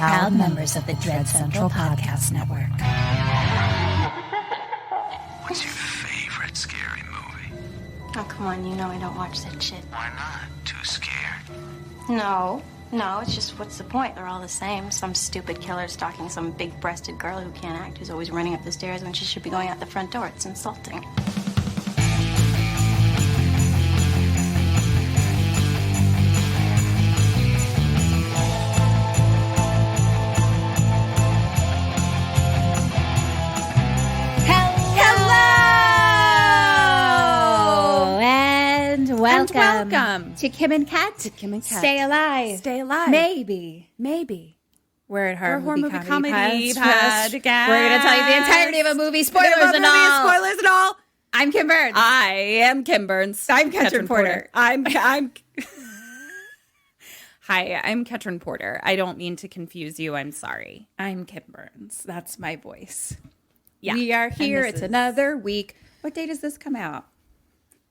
proud members of the Dread Central Podcast Network. What's your favorite scary movie? Oh, come on, you know I don't watch that shit. Why not? Too scared? No, it's just what's the point? They're all the same. Some stupid killer stalking some big-breasted girl who can't act, who's always running up the stairs when she should be going out the front door. It's insulting. Welcome to Kim and Kat. Stay alive. Stay alive. Maybe. We're at Horror Movie Comedy Podcast. We're going to tell you the entirety of a movie, spoilers and all. I'm Kim Burns. I am Kim Burns. I'm Ketrin Porter. I'm Hi, I'm Ketrin Porter. I don't mean to confuse you. I'm sorry. I'm Kim Burns. That's my voice. Yeah. We are here. It's is... another week. What day does this come out?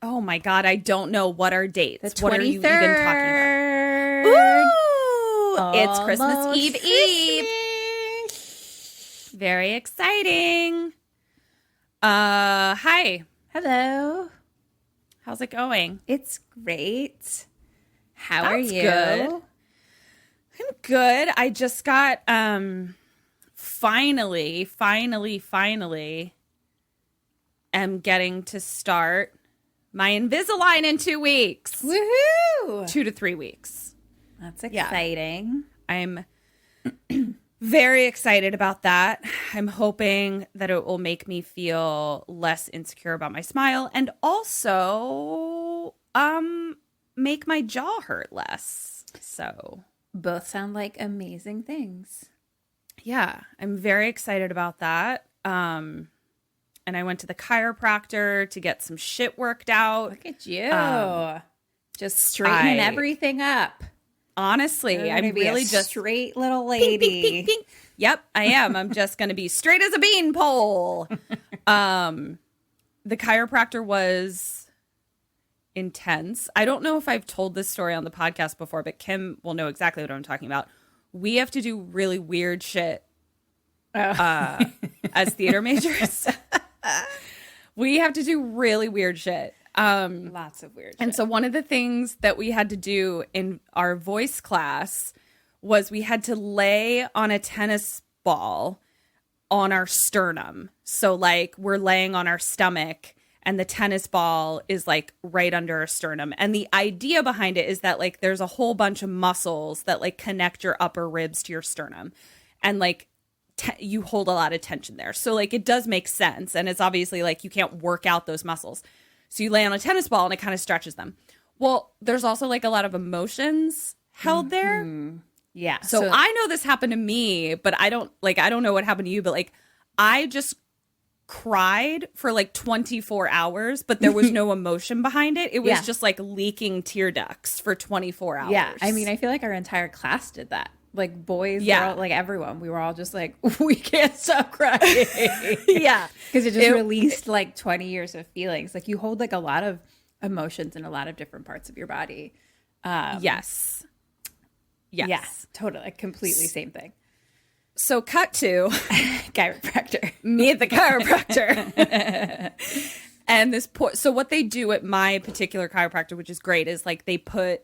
Oh my God, I don't know what our dates. The 23rd. What are you even talking about? Ooh, it's Christmas Eve. Very exciting. Hi. Hello. How's it going? It's great. How are That's you? Good. I'm good. I just got finally am getting to start my Invisalign in 2 weeks. Woohoo! 2 to 3 weeks. That's exciting. Yeah. I'm very excited about that. I'm hoping that it will make me feel less insecure about my smile and also make my jaw hurt less. So both sound like amazing things. Yeah, I'm very excited about that. And I went to the chiropractor to get some shit worked out. Look at you. Just straightening everything up. Honestly, I'm really just straight little lady. Ping, ping, ping. Yep, I am. I'm just going to be straight as a beanpole. The chiropractor was intense. I don't know if I've told this story on the podcast before, but Kim will know exactly what I'm talking about. We have to do really weird shit as theater majors. We have to do really weird shit. Lots of weird shit. And so one of the things that we had to do in our voice class was we had to lay on a tennis ball on our sternum. So like we're laying on our stomach and the tennis ball is like right under our sternum. And the idea behind it is that like there's a whole bunch of muscles that like connect your upper ribs to your sternum. And like you hold a lot of tension there. So like it does make sense. And it's obviously like you can't work out those muscles. So you lay on a tennis ball and it kind of stretches them. Well, there's also like a lot of emotions held there. Yeah. So I know this happened to me, but I don't know what happened to you, but like I just cried for like 24 hours, but there was no emotion behind it. It was just like leaking tear ducts for 24 hours. Yeah. I mean, I feel like our entire class did that. Like boys, like everyone, we were all just like, we can't stop crying. Yeah. Because it just released like 20 years of feelings. Like you hold like a lot of emotions in a lot of different parts of your body. Yes. Yeah, totally. Completely same thing. So cut to chiropractor. Me at the chiropractor. And so what they do at my particular chiropractor, which is great, is like they put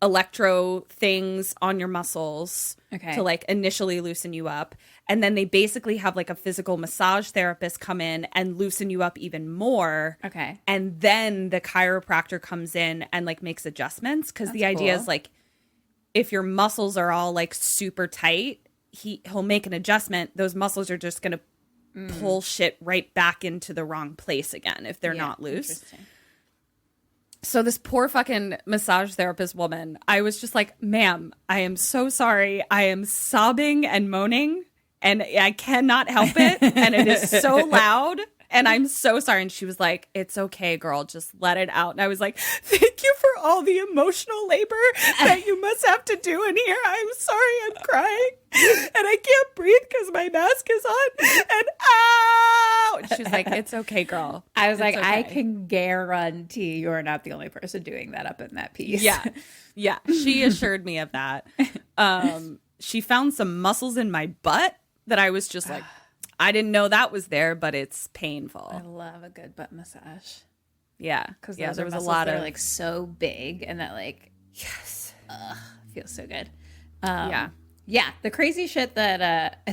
electro things on your muscles to like initially loosen you up. And then they basically have like a physical massage therapist come in and loosen you up even more. Okay. And then the chiropractor comes in and like makes adjustments. Because the idea is like if your muscles are all like super tight, he'll make an adjustment. Those muscles are just going to pull shit right back into the wrong place again if they're not loose. So this poor fucking massage therapist woman, I was just like, ma'am, I am so sorry. I am sobbing and moaning and I cannot help it. And it is so loud. And I'm so sorry. And she was like, it's okay, girl. Just let it out. And I was like, thank you for all the emotional labor that you must have to do in here. I'm sorry. I'm crying. And I can't breathe because my mask is on. And ow! And she was like, it's okay, girl. I was like, okay. I can guarantee you're not the only person doing that up in that piece. Yeah. Yeah. She assured me of that. she found some muscles in my butt that I was just like, I didn't know that was there, but it's I painful. love a good butt massage. Yeah. Because yeah, there was a lot of like so big and that like, yes, feels so good. Yeah. The crazy shit that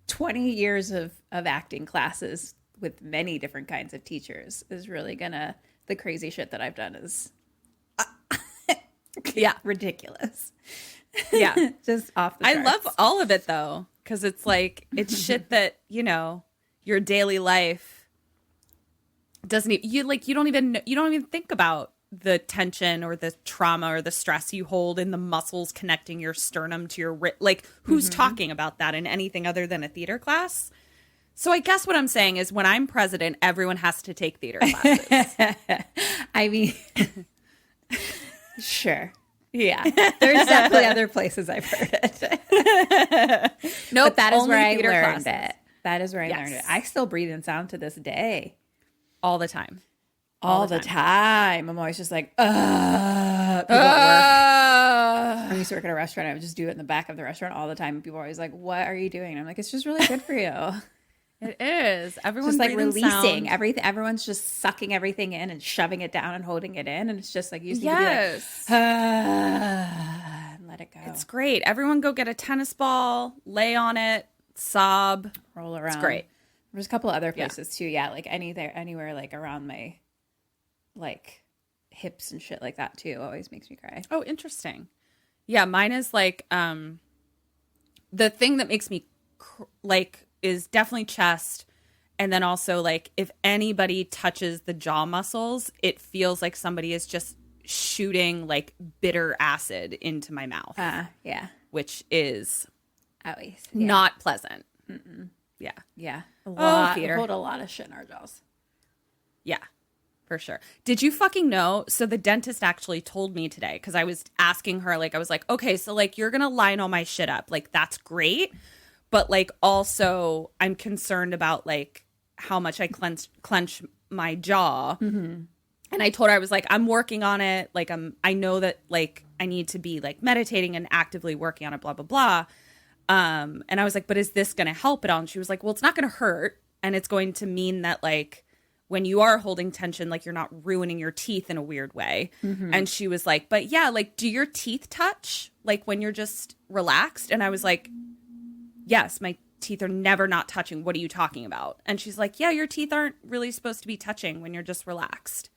20 years of acting classes with many different kinds of teachers is really gonna, the crazy shit that I've done is ridiculous. Yeah. Just off the I charts. love all of it though, because it's like, it's shit that, you know, your daily life doesn't even, you don't even think about the tension or the trauma or the stress you hold in the muscles connecting your sternum to your wrist. Like, who's talking about that in anything other than a theater class? So I guess what I'm saying is when I'm president, everyone has to take theater classes. I mean, sure. Yeah. There's definitely other places I've heard it. Nope, but that is only where I theater learned classes. it. That is where I learned it. I still breathe in sound to this day. All the time. All the time. I'm always just like, people at work. I used to work at a restaurant. I would just do it in the back of the restaurant all the time. And people are always like, what are you doing? And I'm like, it's just really good for you. It is. Everyone's Just like breathing releasing sound. everything. Everyone's just sucking everything in and shoving it down and holding it in. And it's just like, you just need Yes. to be like, and let it go. It's great. Everyone go get a tennis ball, lay on it, sob. Roll around. It's great. There's a couple other places too. Yeah. Like anywhere like around my like hips and shit like that too. Always makes me cry. Oh, interesting. Yeah. Mine is like, the thing that makes me is definitely chest. And then also like if anybody touches the jaw muscles, it feels like somebody is just shooting like bitter acid into my mouth. Yeah. Which is Always. not pleasant. Yeah. Yeah. Theater. We hold a lot of shit in our jaws. Yeah, for sure. Did you fucking know? So the dentist actually told me today, because I was asking her, like, I was like, okay, so like you're going to line all my shit up. Like, that's great. But like also I'm concerned about like how much I clench my jaw. And I told her, I was like, I'm working on it. Like I know that like I need to be like meditating and actively working on it, blah, blah, blah. And I was like, but is this going to help at all? And she was like, well, it's not going to hurt. And it's going to mean that like when you are holding tension, like you're not ruining your teeth in a weird way. And she was like, but yeah, like, do your teeth touch like when you're just relaxed? And I was like, yes, my teeth are never not touching. What are you talking about? And she's like, yeah, your teeth aren't really supposed to be touching when you're just relaxed.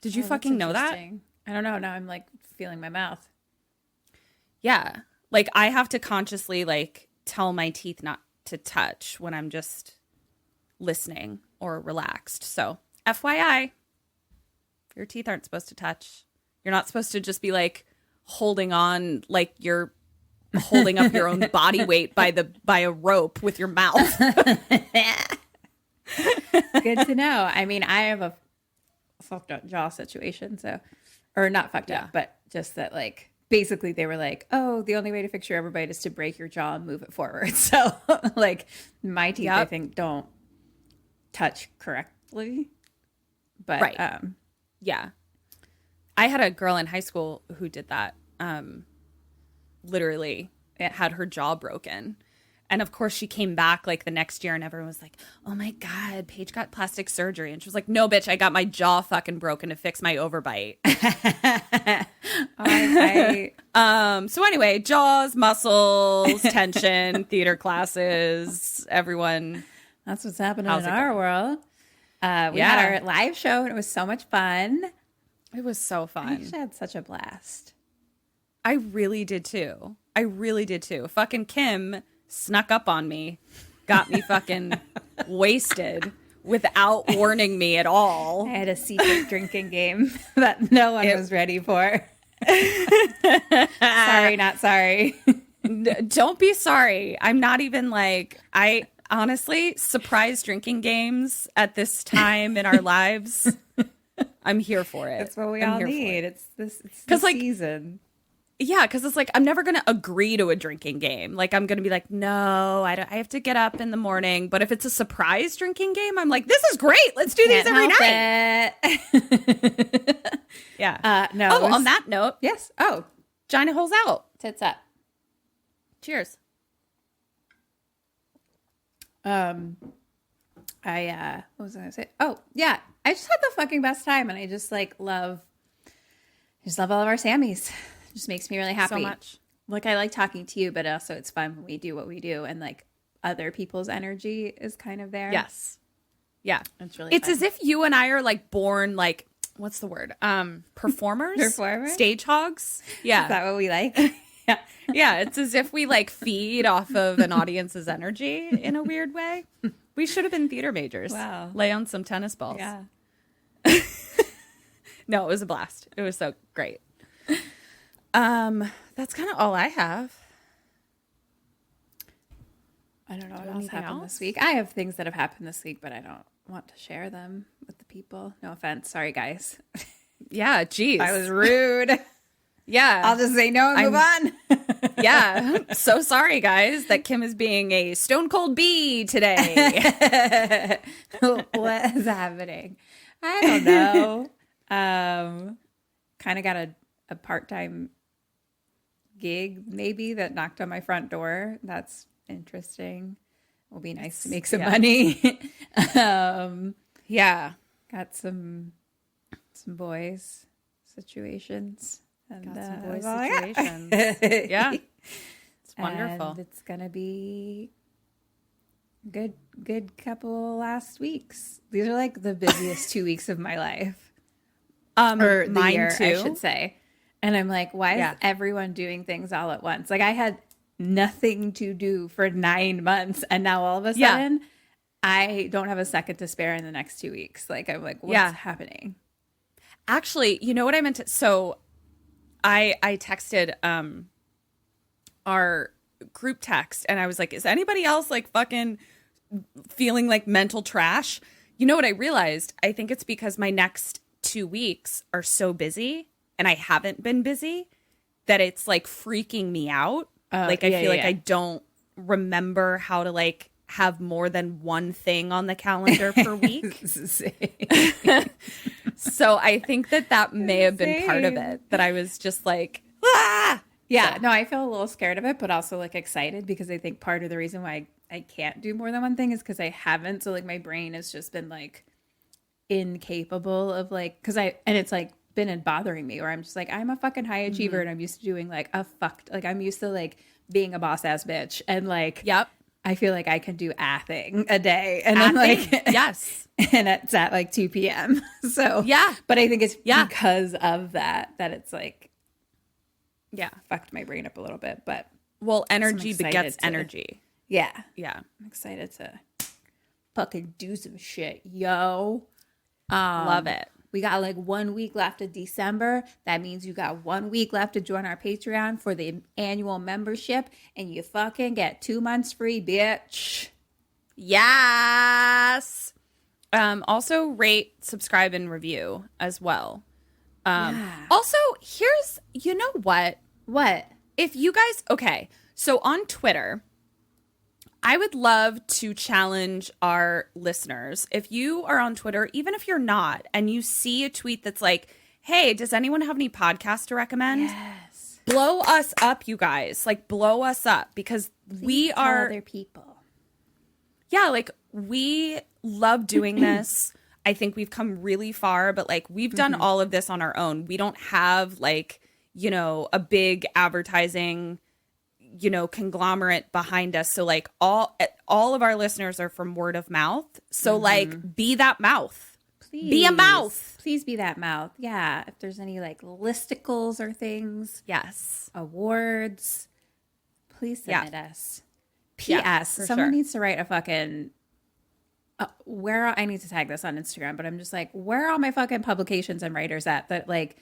Did you fucking know that? I don't know. Now I'm like feeling my mouth. Yeah. Like I have to consciously like tell my teeth not to touch when I'm just listening or relaxed. So FYI, your teeth aren't supposed to touch. You're not supposed to just be like holding on like you're holding up your own body weight by a rope with your mouth. Good to know. I mean, I have a fucked up jaw situation, so, or not fucked up, but just that like basically they were like, oh, the only way to fix your upper bite is to break your jaw and move it forward. So like my teeth, I think, don't touch correctly. But yeah. I had a girl in high school who did that. Literally had her jaw broken. And of course she came back like the next year and everyone was like, oh my God, Paige got plastic surgery. And she was like, no, bitch, I got my jaw fucking broken to fix my overbite. So anyway, jaws, muscles, tension, theater classes, everyone. That's what's happening in our world. We had our live show and it was so much fun. It was so I fun. actually had such a blast. I really did too. Fucking Kim snuck up on me, got me fucking wasted without warning me at all. I had a secret drinking game that no one was ready for. Sorry, not sorry. Don't be sorry. I'm not even like, I honestly, surprise drinking games at this time in our lives, I'm here for it. That's what we all need. It's this like, season. Yeah, because it's like I'm never going to agree to a drinking game. Like I'm going to be like, no, I have to get up in the morning. But if it's a surprise drinking game, I'm like, this is great. Let's do these every night. Yeah. No. Oh, on that note, yes. Oh, Gina holes out. tits up. Cheers. What was I gonna say? Oh yeah, I just had the fucking best time, and I just love all of our Sammys. It just makes me really happy. So much. Like, I like talking to you, but also it's fun when we do what we do, and like other people's energy is kind of there. Yes. Yeah. It's really It's fun. as if you and I are like born like, what's the word? Performers? Performers? Stage hogs? Yeah. Is that what we like? Yeah. Yeah. It's as if we like feed off of an audience's energy in a weird way. We should have been theater majors. Wow. Lay on some tennis balls. Yeah. No, it was a blast. It was so great. That's kind of all I have. I don't know what else anything happened else? this week. I have things that have happened this week, but I don't want to share them with the people. No offense. Sorry, guys. Yeah. Geez. I was rude. Yeah. I'll just say no and move on. Yeah. So sorry, guys, that Kim is being a stone cold bee today. What is happening? I don't know. Kind of got a part-time gig maybe that knocked on my front door. That's interesting. Will be nice to make some money. Yeah. Got some boys situations. And, Got some boy that's all I got. situations. Yeah. It's wonderful. And it's gonna be good couple last weeks. These are like the busiest 2 weeks of my life. Or the mine year, too. I should say. And I'm like, why Yeah. is everyone doing things all at once? Like, I had nothing to do for 9 months, and now all of a Yeah. sudden I don't have a second to spare in the next 2 weeks. Like, I'm like, what's happening? Actually, you know what I meant to? So I texted our group text and I was like, is anybody else like fucking feeling like mental trash? You know what I realized? I think it's because my next 2 weeks are so busy and I haven't been busy that it's like freaking me out. Like I feel like I don't remember how to like have more than one thing on the calendar per week. So I think that may have been part of it, that I was just like, ah! Yeah, no, I feel a little scared of it, but also like excited because I think part of the reason why I can't do more than one thing is because I haven't. So like my brain has just been like incapable of like, and it's like been bothering me where I'm just like, I'm a fucking high achiever and I'm used to doing like I'm used to like being a boss ass bitch and like, Yep. I feel like I can do a thing a day and I'm like, yes. And it's at like 2 p.m. So Yeah. but I think it's because of that it's like, Yeah. fucked my brain up a little bit, but Well, energy excited begets to- energy. yeah, Yeah. I'm excited to fucking do some shit, yo. Love it. We got like 1 week left of December. That means you got 1 week left to join our Patreon for the annual membership, and you fucking get 2 months free, bitch. Yes. Also rate, subscribe, and review as well. Also, here's, you know what? What? If you guys, okay, so on Twitter, I would love to challenge our listeners. If you are on Twitter, even if you're not, and you see a tweet that's like, hey, does anyone have any podcasts to recommend? Yes. Blow us up, you guys. Like, blow us up because we Tell are, other people. yeah, like, we love doing this. I think we've come really far, but like, we've done all of this on our own. We don't have like, you know, a big advertising, you know, conglomerate behind us. So like all of our listeners are from word of mouth. So like be that mouth. Please. Be a mouth. Please be that mouth. Yeah. If there's any like listicles or things, Yes. awards, please submit us. P.S. Yeah, for Someone sure. needs to write a fucking I need to tag this on Instagram, but I'm just like, where are all my fucking publications and writers at that like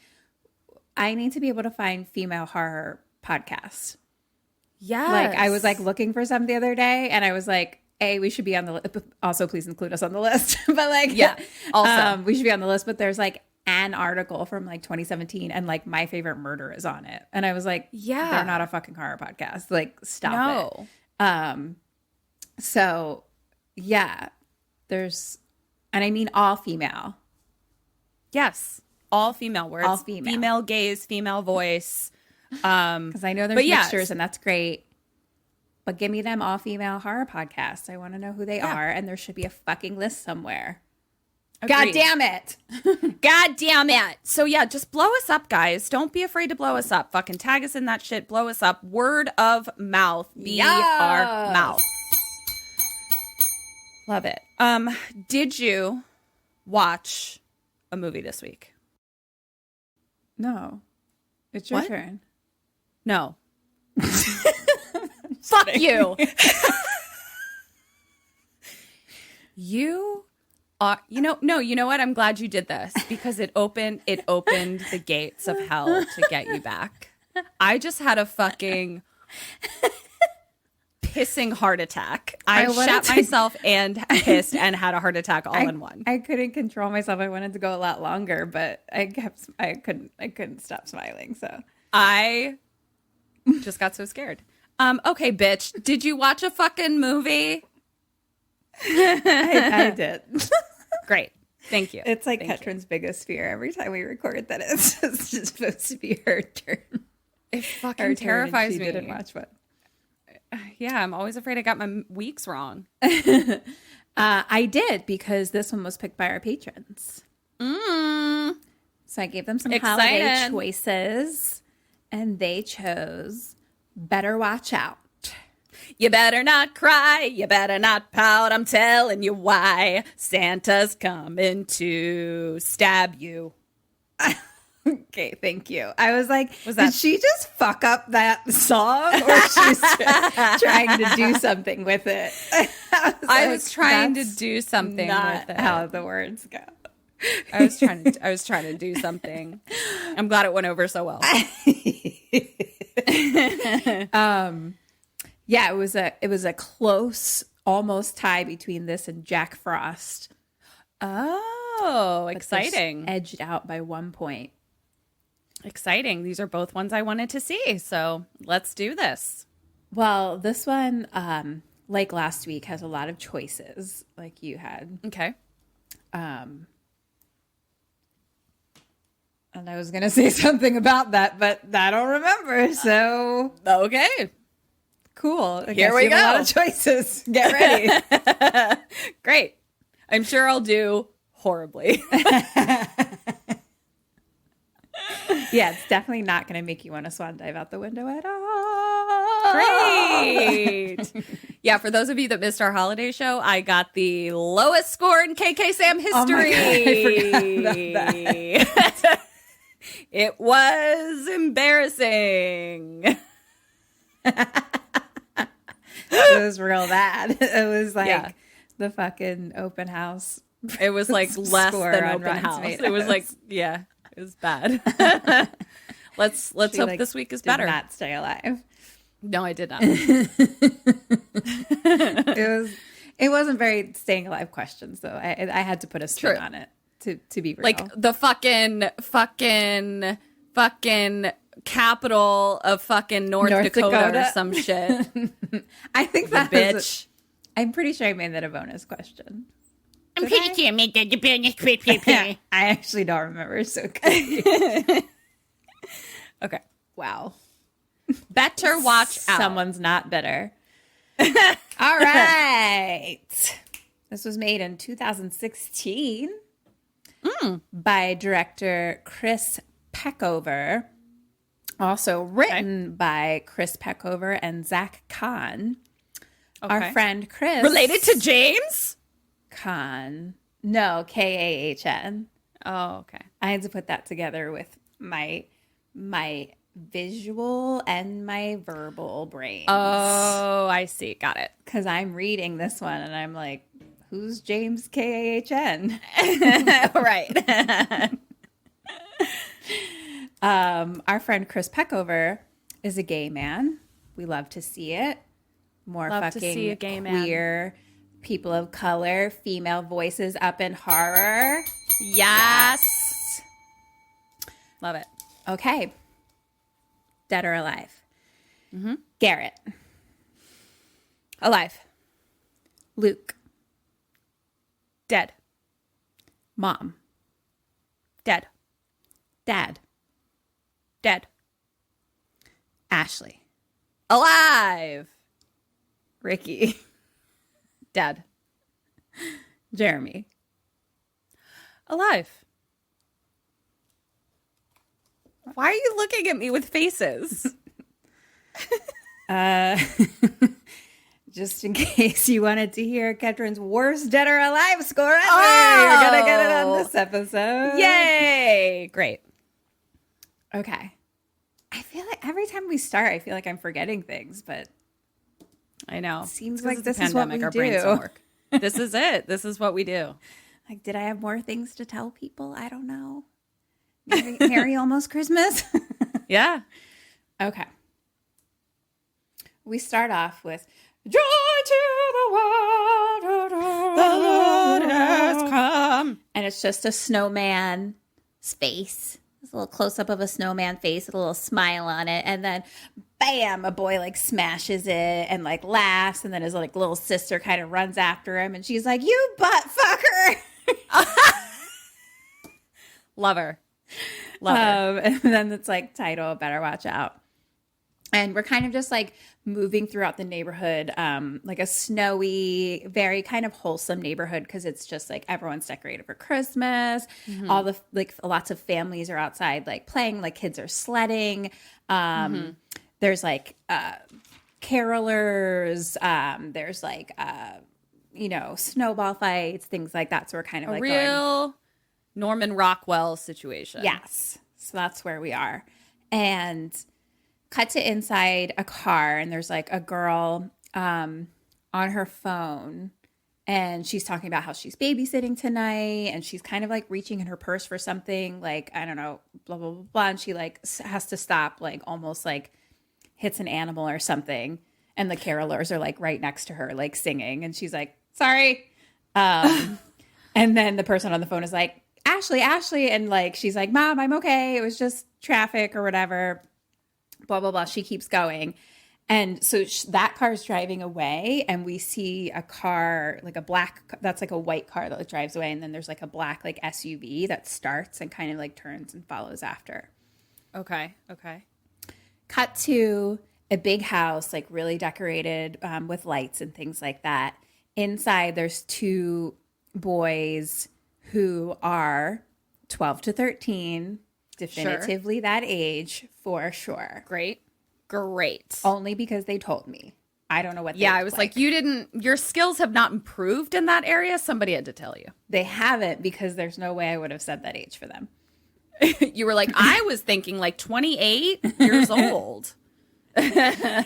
I need to be able to find female horror podcasts. Yeah. Like I was like looking for some the other day and I was like, we should be on the list. Also, please include us on the list. But like, Yeah, also. we should be on the list. But there's like an article from like 2017 and like My Favorite Murder is on it. And I was like, Yeah. they're not a fucking horror podcast. Like, stop it. So yeah, and I mean all female. Yes. All female words. All female. Female gaze, female voice. Because I know there's But yes. mixtures and that's great. But give me them all-female horror podcasts. I want to know who they are, and there should be a fucking list somewhere. Agreed. God damn it. God damn it. So yeah, just blow us up, guys. Don't be afraid to blow us up. Fucking tag us in that shit. Blow us up. Word of mouth. Be our mouth. Love it. Did you watch a movie this week? No. It's your What? turn. No. Fuck you. You are, you know what? I'm glad you did this because it opened the gates of hell to get you back. I just had a fucking pissing heart attack. I shat myself and pissed and had a heart attack all in one. I couldn't control myself. I wanted to go a lot longer, but I couldn't stop smiling. So I just got so scared. Okay, bitch. Did you watch a fucking movie? I did. Great. Thank you. It's like Ketrin's biggest fear. Every time we record that it's just supposed to be her turn. It fucking terrifies me. She didn't watch what? Yeah, I'm always afraid I got my weeks wrong. I did because this one was picked by our patrons. So I gave them some holiday choices, and they chose Better Watch Out. You better not cry. You better not pout. I'm telling you why. Santa's coming to stab you. Okay, thank you. I was like, Was did that- she just fuck up that song, or she's trying to do something with it? I was trying to do something Not with it. how the words go. I was trying to do something. I'm glad it went over so well. Yeah, it was a close, almost tie between this and Jack Frost. Oh, But exciting. this edged out by 1 point. Exciting. These are both ones I wanted to see. So let's do this. Well, this one, like last week, has a lot of choices, like you had. Okay. And I was going to say something about that, but I don't remember. So, Okay. cool. I Here guess we you have go. a lot of choices. Get ready. Great. I'm sure I'll do horribly. Yeah, it's definitely not going to make you want to swan dive out the window at all. Great. Yeah, for those of you that missed our holiday show, I got the lowest score in KK Sam history. Oh my God, I forgot about that. It was embarrassing. It was real bad. It was like Yeah. the fucking open house. It was like less Score than on open Rotten house. Tomatoes. It was like, yeah, it was bad. Let's She, hope like, this week is did better. not stay alive. No, I did not. It wasn't very staying alive questions though. I had to put a spin True. on it to be real. Like the fucking capital of fucking North Dakota or some shit. I think The that bitch. I'm pretty sure I made that a bonus question. I'm pretty sure I made that the bonus I actually don't remember. So good. Okay. Wow. Better watch out. Someone's not bitter. All right. This was made in 2016 by director Chris Peckover. Also written by Chris Peckover and Zach Kahn. Our Okay. friend Chris. Related to James? Kahn. No, Kahn. Oh, okay. I had to put that together with my visual and my verbal brains. Oh, I see. Got it. Because I'm reading this one and I'm like, who's James Kahn? Right. Our friend Chris Peckover is a gay man. We love to see it. More Love to fucking see a gay man. queer, people of color, female voices up in horror. Yes. Love it. Okay. Dead or alive? Garrett. Alive. Luke. Dead. Mom. Dead. Dad. Dead. Ashley. Alive. Ricky. Dead. Jeremy. Alive. Why are you looking at me with faces? Just in case you wanted to hear Ketrin's worst dead or alive score ever, you're going to get it on this episode. Yay! Great. Okay. I feel like every time we start, I feel like I'm forgetting things, but I know. seems It's like 'cause this it's a is what we pandemic, our brains do. don't work. This is it. This is what we do. Like, did I have more things to tell people? I don't know. Merry almost Christmas. Yeah. Okay. We start off with joy to the world. The Lord has come. And it's just a snowman's face. It's a little close up of a snowman face with a little smile on it. And then, bam, a boy like smashes it and like laughs. And then his like little sister kind of runs after him. And she's like, "You butt fucker." Love her. Love her. And then it's like title, "Better Watch Out." And we're kind of just like moving throughout the neighborhood, like a snowy, very kind of wholesome neighborhood because it's just like everyone's decorated for Christmas. All the like lots of families are outside like playing, like kids are sledding. There's like carolers. There's like snowball fights, things like that. So we're kind of like going, Real Norman Rockwell situation. yes. So that's where we are. And cut to inside a car, and there's like a girl on her phone, and she's talking about how she's babysitting tonight, and she's kind of like reaching in her purse for something, like, I don't know, blah, blah, blah, blah. And she like has to stop, like almost like hits an animal or something. And the carolers are like right next to her, like singing. And she's like, "Sorry." And then the person on the phone is like, Ashley. And like, she's like, "Mom, I'm okay. It was just traffic or whatever." Blah, blah, blah. She keeps going. And so that car's driving away, and we see a car, like a black, that's like a white car that like drives away. And then there's like a black like SUV that starts and kind of like turns and follows after. Okay. Cut to a big house, like really decorated with lights and things like that. Inside, there's two boys who are 12 to 13, definitively that age for sure. Great. Only because they told me. I don't know what they Yeah, look I was like, your skills have not improved in that area. Somebody had to tell you. They haven't, because there's no way I would have said that age for them. You were like, I was thinking like 28 years old. And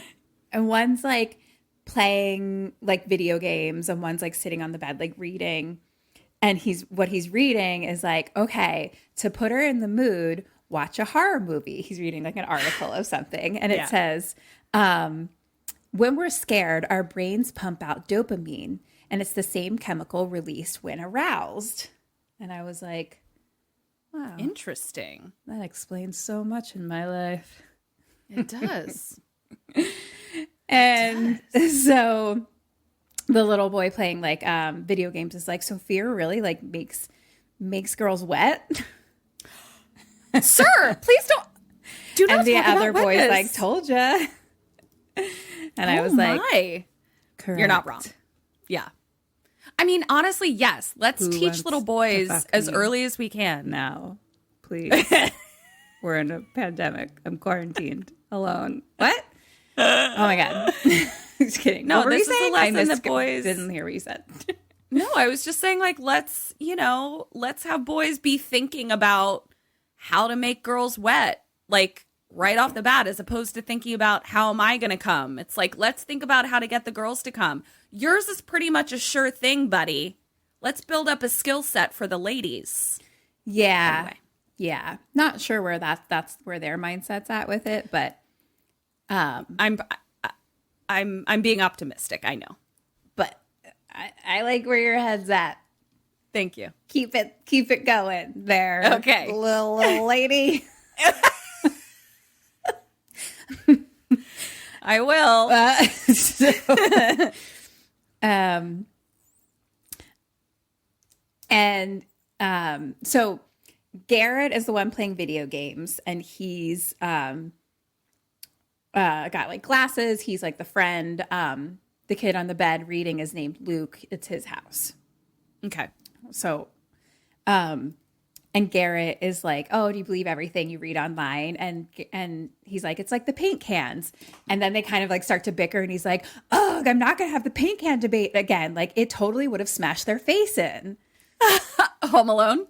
one's like playing like video games, and one's like sitting on the bed like reading. And what he's reading is like, okay, to put her in the mood, watch a horror movie. He's reading like an article of something, and it says, when we're scared, our brains pump out dopamine, and it's the same chemical released when aroused. And I was like, wow, Interesting. that explains so much in my life. It does. And so the little boy playing like video games is like, "So fear really like makes girls wet?" Sir, please don't. Do not And the talk about other boy's wetness. like, "Told ya." And I was like, my. "Correct." You're not wrong. Yeah. I mean, honestly, yes. Let's Who teach wants little to boys fuck as me? early as we can. "No, please. We're in a pandemic. I'm quarantined alone." What? Oh my God. Just kidding. No, What were this you is a saying? lesson I that boys- didn't hear what you said. No, I was just saying, like, let's have boys be thinking about how to make girls wet, like, right off the bat, as opposed to thinking about how am I going to come. It's like, let's think about how to get the girls to come. Yours is pretty much a sure thing, buddy. Let's build up a skill set for the ladies. Yeah. Anyway. Yeah. Not sure where that's where their mindset's at with it, but I'm being optimistic. I know. but I like where your head's at. Thank you. Keep it going there. Okay. Little lady. I will. So Garrett is the one playing video games, and he's got like glasses. He's like the friend. the kid on the bed reading is named Luke. It's his house. Okay. So, and Garrett is like, "Oh, do you believe everything you read online?" And he's like, "It's like the paint cans." And then they kind of like start to bicker, and he's like, "Oh, I'm not gonna have the paint can debate again. Like it totally would have smashed their face in." Home Alone?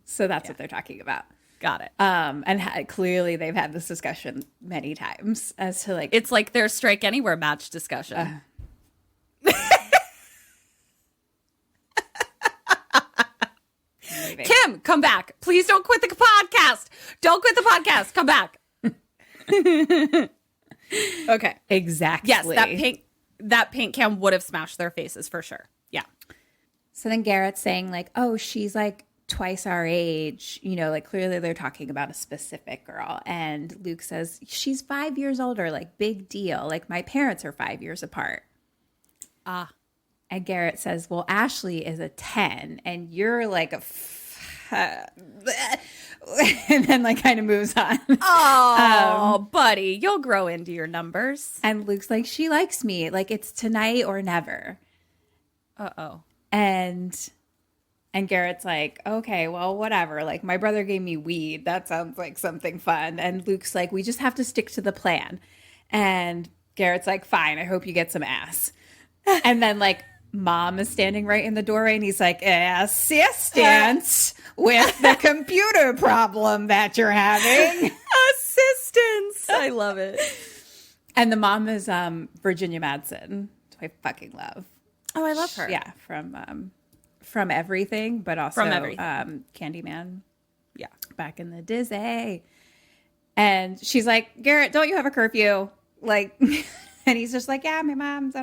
So that's what they're talking about. Got it. And clearly they've had this discussion many times as to like It's like their Strike Anywhere match discussion. Kim, come back. Please don't quit the podcast. Don't quit the podcast. Come back. Okay. exactly. Yes, that paint can would have smashed their faces for sure. Yeah. So then Garrett's saying like, "Oh, she's like twice our age." You know, like clearly they're talking about a specific girl. And Luke says, "She's 5 years older, like big deal. Like my parents are 5 years apart." And Garrett says, "Well, Ashley is a 10 and you're like a and then like kind of moves on. Oh, buddy, you'll grow into your numbers. And Luke's like, "She likes me. Like it's tonight or never." Uh-oh. And Garrett's like, "Okay, well, whatever. Like my brother gave me weed. That sounds like something fun." And Luke's like, "We just have to stick to the plan." And Garrett's like, "Fine. I hope you get some ass." And then like Mom is standing right in the doorway, and he's like, "Assistance with the computer problem that you're having." Assistance. I love it. And the mom is Virginia Madsen, who I fucking love. Oh, I love her. Yeah, from Everything, but also From Everything. Candyman. Yeah. Back in the Disney. And she's like, "Garrett, don't you have a curfew?" Like, and he's just like, "Yeah, my mom's,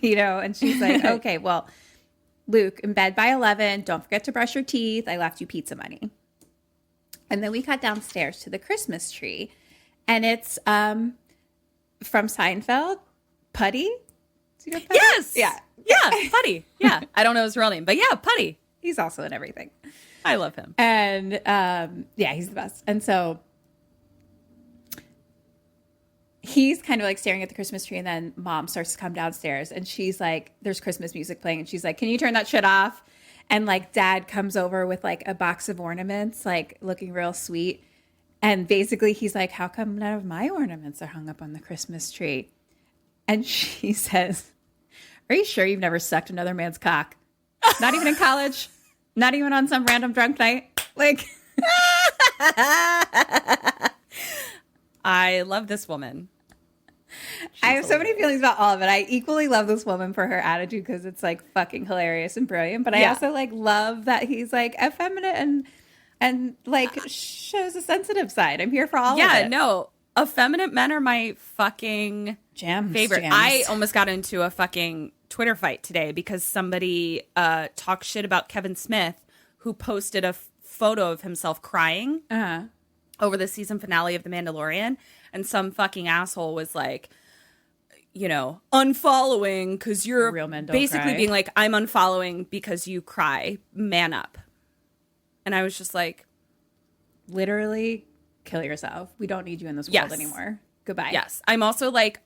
you know." And she's like, "Okay, well, Luke, in bed by 11. Don't forget to brush your teeth. I left you pizza money." And then we got downstairs to the Christmas tree, and it's from Seinfeld, Putty. Do you know Putty? Yes. Yeah. Yeah, Putty. Yeah. I don't know his real name, but yeah, Putty. He's also in Everything. I love him. And yeah, he's the best. And so he's kind of like staring at the Christmas tree, and then Mom starts to come downstairs, and she's like, there's Christmas music playing, and she's like, "Can you turn that shit off?" And like Dad comes over with like a box of ornaments, like looking real sweet. And basically he's like, "How come none of my ornaments are hung up on the Christmas tree?" And she says, "Are you sure you've never sucked another man's cock? Not even in college? Not even on some random drunk night?" Like, I love this woman. I have so many feelings about all of it. I equally love this woman for her attitude because it's like fucking hilarious and brilliant. But I also like love that he's like effeminate and like shows a sensitive side. I'm here for all of it. Yeah, no. Effeminate men are my fucking favorite. Jams. I almost got into a fucking Twitter fight today because somebody talked shit about Kevin Smith, who posted a photo of himself crying over the season finale of The Mandalorian. And some fucking asshole was like, you know, unfollowing because you're Real men don't basically cry. being like, "I'm unfollowing because you cry. Man up." And I was just like, Literally kill yourself. We don't need you in this world anymore. Goodbye. yes. I'm also like,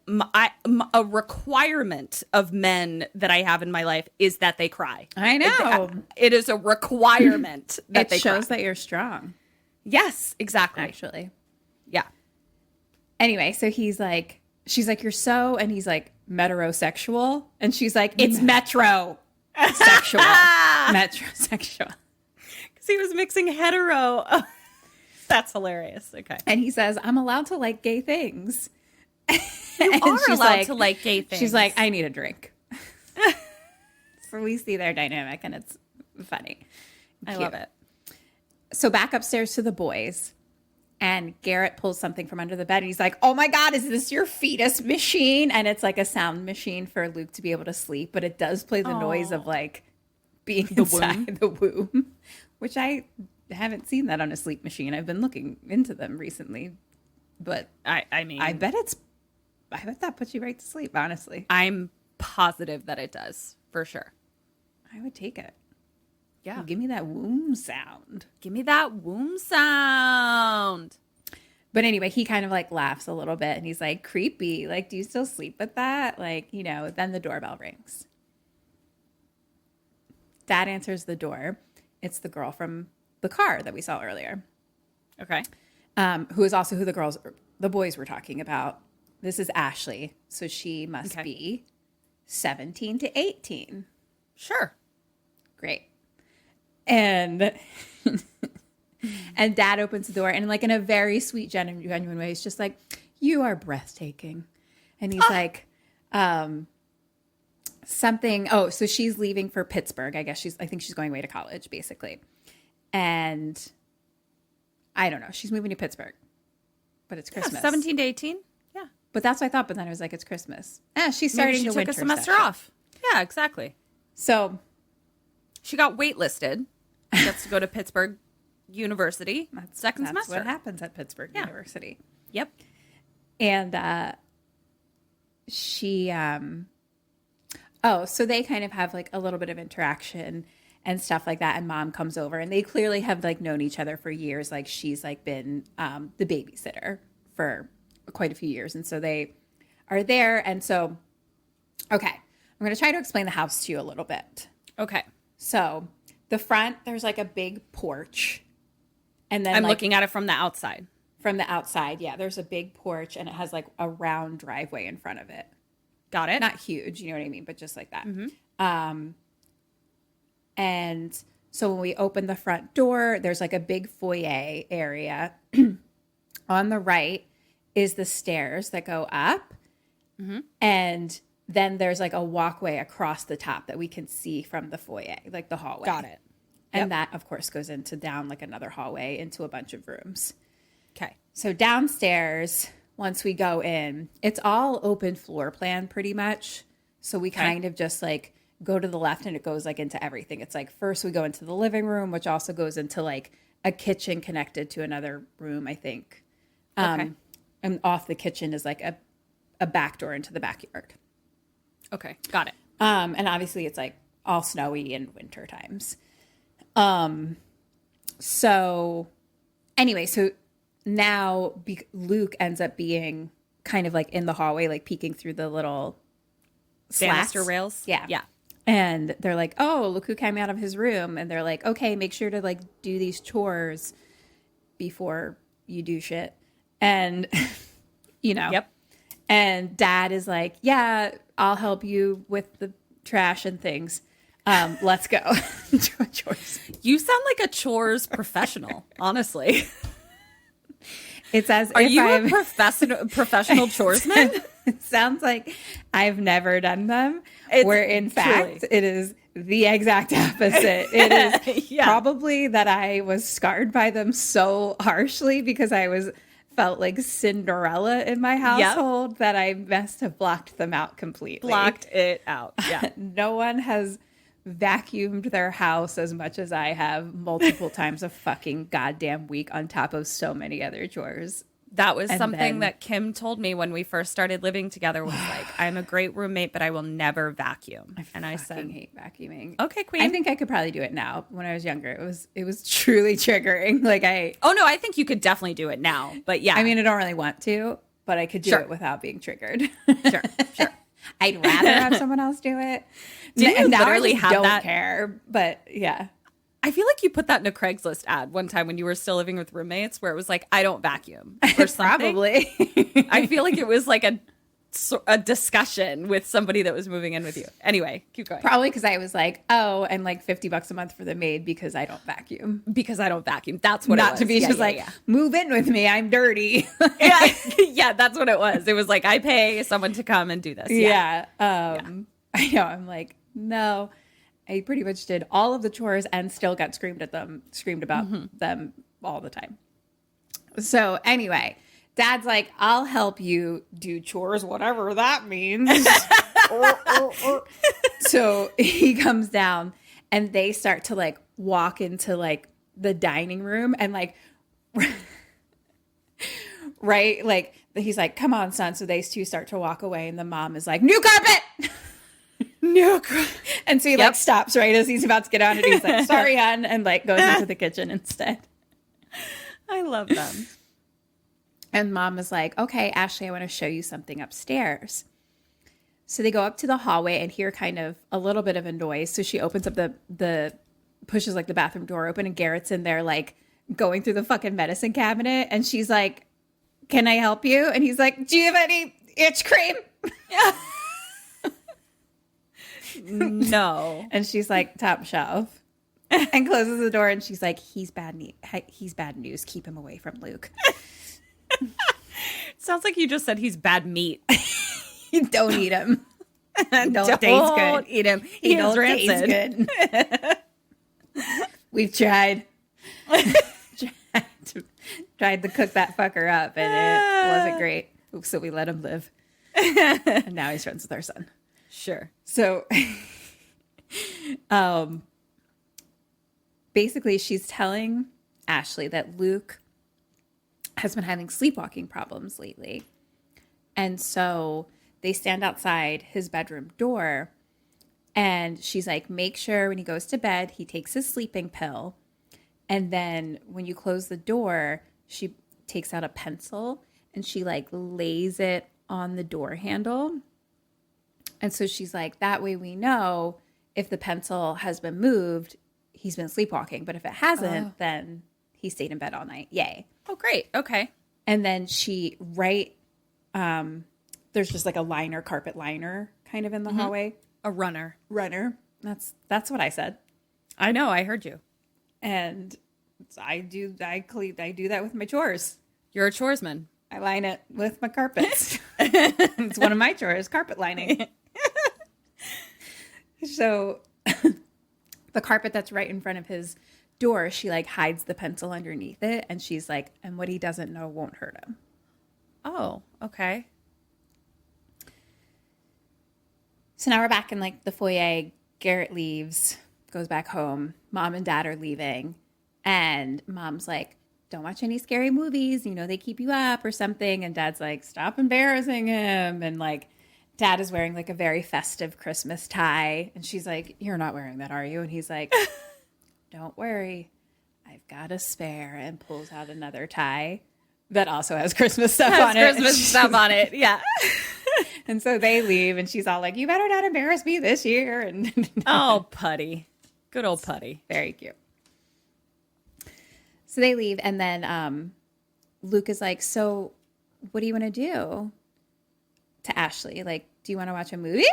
a requirement of men that I have in my life is that they cry. I know. It is a requirement that It they shows cry. that you're strong, Yes, exactly. actually. Yeah. Anyway, so she's like, "You're so," and he's like, "Metrosexual," and she's like, "It's metrosexual." Metrosexual. Because he was mixing hetero. Oh, that's hilarious. Okay. And he says, "I'm allowed to like gay things." You And are she's allowed to like gay things. She's like, "I need a drink." So we see their dynamic, and it's funny. I love it. So back upstairs to the boys, and Garrett pulls something from under the bed, and he's like, "Oh my God, is this your fetus machine?" And it's like a sound machine for Luke to be able to sleep, but it does play the noise of like being inside the womb, which I haven't seen that on a sleep machine. I've been looking into them recently, but I mean, I bet that puts you right to sleep, honestly. I'm positive that it does, for sure. I would take it. Yeah. Give me that womb sound. Give me that womb sound. But anyway, he kind of like laughs a little bit and he's like, creepy. Like, do you still sleep with that? Like, you know, then the doorbell rings. Dad answers the door. It's the girl from the car that we saw earlier. Okay. Who is also who the boys were talking about. This is Ashley. So she must be 17 to 18. Sure. Great. And and Dad opens the door and like in a very sweet, genuine way, he's just like, you are breathtaking. And he's like, something. Oh, so she's leaving for Pittsburgh. I think she's going away to college, basically. And I don't know. She's moving to Pittsburgh, but it's Christmas. 17 to 18. Yeah. But that's what I thought. But then I was like, it's Christmas. She's starting Maybe she the took winter a semester session. off. Yeah, exactly. So she got waitlisted. Gets to go to Pittsburgh University. Second that's semester. what happens at Pittsburgh University. Yep. And she, so they kind of have like a little bit of interaction and stuff like that. And Mom comes over and they clearly have like known each other for years. Like she's like been the babysitter for quite a few years. And so they are there. And so, okay, I'm going to try to explain the house to you a little bit. Okay. So the front, there's like a big porch. And then I'm like, looking at it from the outside. From the outside, yeah, there's a big porch and it has like a round driveway in front of it. Got it. Not huge, you know what I mean, but just like that. Mm-hmm. And so when we open the front door, there's like a big foyer area. On the right is the stairs that go up. Mm-hmm. And then there's like a walkway across the top that we can see from the foyer, like the hallway. Got it. And that, of course, goes into down like another hallway into a bunch of rooms. Okay. So downstairs, once we go in, it's all open floor plan pretty much. So we kind of just like go to the left and it goes like into everything. It's like first we go into the living room, which also goes into like a kitchen connected to another room, I think. And off the kitchen is like a back door into the backyard. Okay. Got it. And obviously it's like all snowy in winter times. So anyway, so now Luke ends up being kind of like in the hallway, like peeking through the little slats. Banister rails. Yeah. Yeah. And they're like, oh, look who came out of his room. And they're like, okay, make sure to like do these chores before you do shit. And, you know. Yep. And Dad is like, yeah, I'll help you with the trash and things. Let's go. Chores. You sound like a chores professional, honestly. It's as Are if you I'm a professional choresman? It sounds like I've never done them. It's where in fact truly. it is the exact opposite. It is Yeah. probably that I was scarred by them so harshly because I felt like Cinderella in my household that I must have blocked them out completely. Blocked it out. Yeah. No one has vacuumed their house as much as I have multiple times a fucking goddamn week on top of so many other chores. That was And something then- that Kim told me when we first started living together was like, I'm a great roommate, but I will never vacuum. And I fucking said, hate vacuuming. okay, queen. I think I could probably do it now. When I was younger, it was truly triggering. Like oh no, I think you could definitely do it now. But yeah. I mean, I don't really want to, but I could do Sure. it without being triggered. sure. I'd rather have someone else do it. Did you Now I literally just have don't that? care, but yeah. I feel like you put that in a Craigslist ad one time when you were still living with roommates where it was like, I don't vacuum or something. Probably. I feel like it was like a discussion with somebody that was moving in with you. Anyway, keep going. Probably because I was like, oh, and like $50 a month for the maid because I don't vacuum. Because I don't vacuum. That's what it Not was. to be Yeah, just yeah, like, yeah. move in with me. I'm dirty. yeah, yeah, that's what it was. It was like, I pay someone to come and do this. Yeah. I know. I'm like, no. I pretty much did all of the chores and still got screamed about them all the time. So anyway, Dad's like, I'll help you do chores, whatever that means. So he comes down and they start to like walk into like the dining room and like, right? Like he's like, come on, son. So they two start to walk away and the mom is like, new carpet. And so he like stops right as he's about to get on it. He's like, sorry, hon, and like goes into the kitchen instead. I love them. And mom is like, okay, Ashley, I want to show you something upstairs. So they go up to the hallway and hear kind of a little bit of a noise. So she opens up pushes like the bathroom door open, and Garrett's in there like going through the fucking medicine cabinet. And she's like, can I help you? And he's like, do you have any itch cream? No. And she's like, top shelf. And closes the door, and she's like, he's bad news. Keep him away from Luke. Sounds like you just said he's bad meat. You don't eat him. Don't taste good. eat him. He Don't don't taste rancid. good. We've tried to cook that fucker up, and it wasn't great. So we let him live. And now he's friends with our son. Sure. So basically she's telling Ashley that Luke has been having sleepwalking problems lately. And so they stand outside his bedroom door, and she's like, make sure when he goes to bed, he takes his sleeping pill. And then when you close the door, she takes out a pencil and she like lays it on the door handle. And so she's like, that way we know if the pencil has been moved, he's been sleepwalking. But if it hasn't, then he stayed in bed all night. Yay. Oh, great. Okay. And then she there's just like a carpet liner kind of in the hallway. A runner. That's what I said. I know. I heard you. And I do that with my chores. You're a choresman. I line it with my carpets. It's one of my chores, carpet lining. So the carpet that's right in front of his door, she like hides the pencil underneath it, and she's like, and what he doesn't know won't hurt him. Oh, okay. So now we're back in like the foyer. Garrett leaves, goes back home. Mom and dad are leaving, and mom's like, don't watch any scary movies. You know, they keep you up or something. And dad's like, stop embarrassing him. And like, dad is wearing like a very festive Christmas tie. And she's like, you're not wearing that, are you? And he's like, don't worry, I've got a spare, and pulls out another tie that also has Christmas stuff on it. Christmas stuff on it. Yeah. And so they leave, and she's all like, you better not embarrass me this year. And Oh, Putty. Good old Putty. very cute. So they leave, and then Luke is like, so what do you want to do? To Ashley, like, do you want to watch a movie?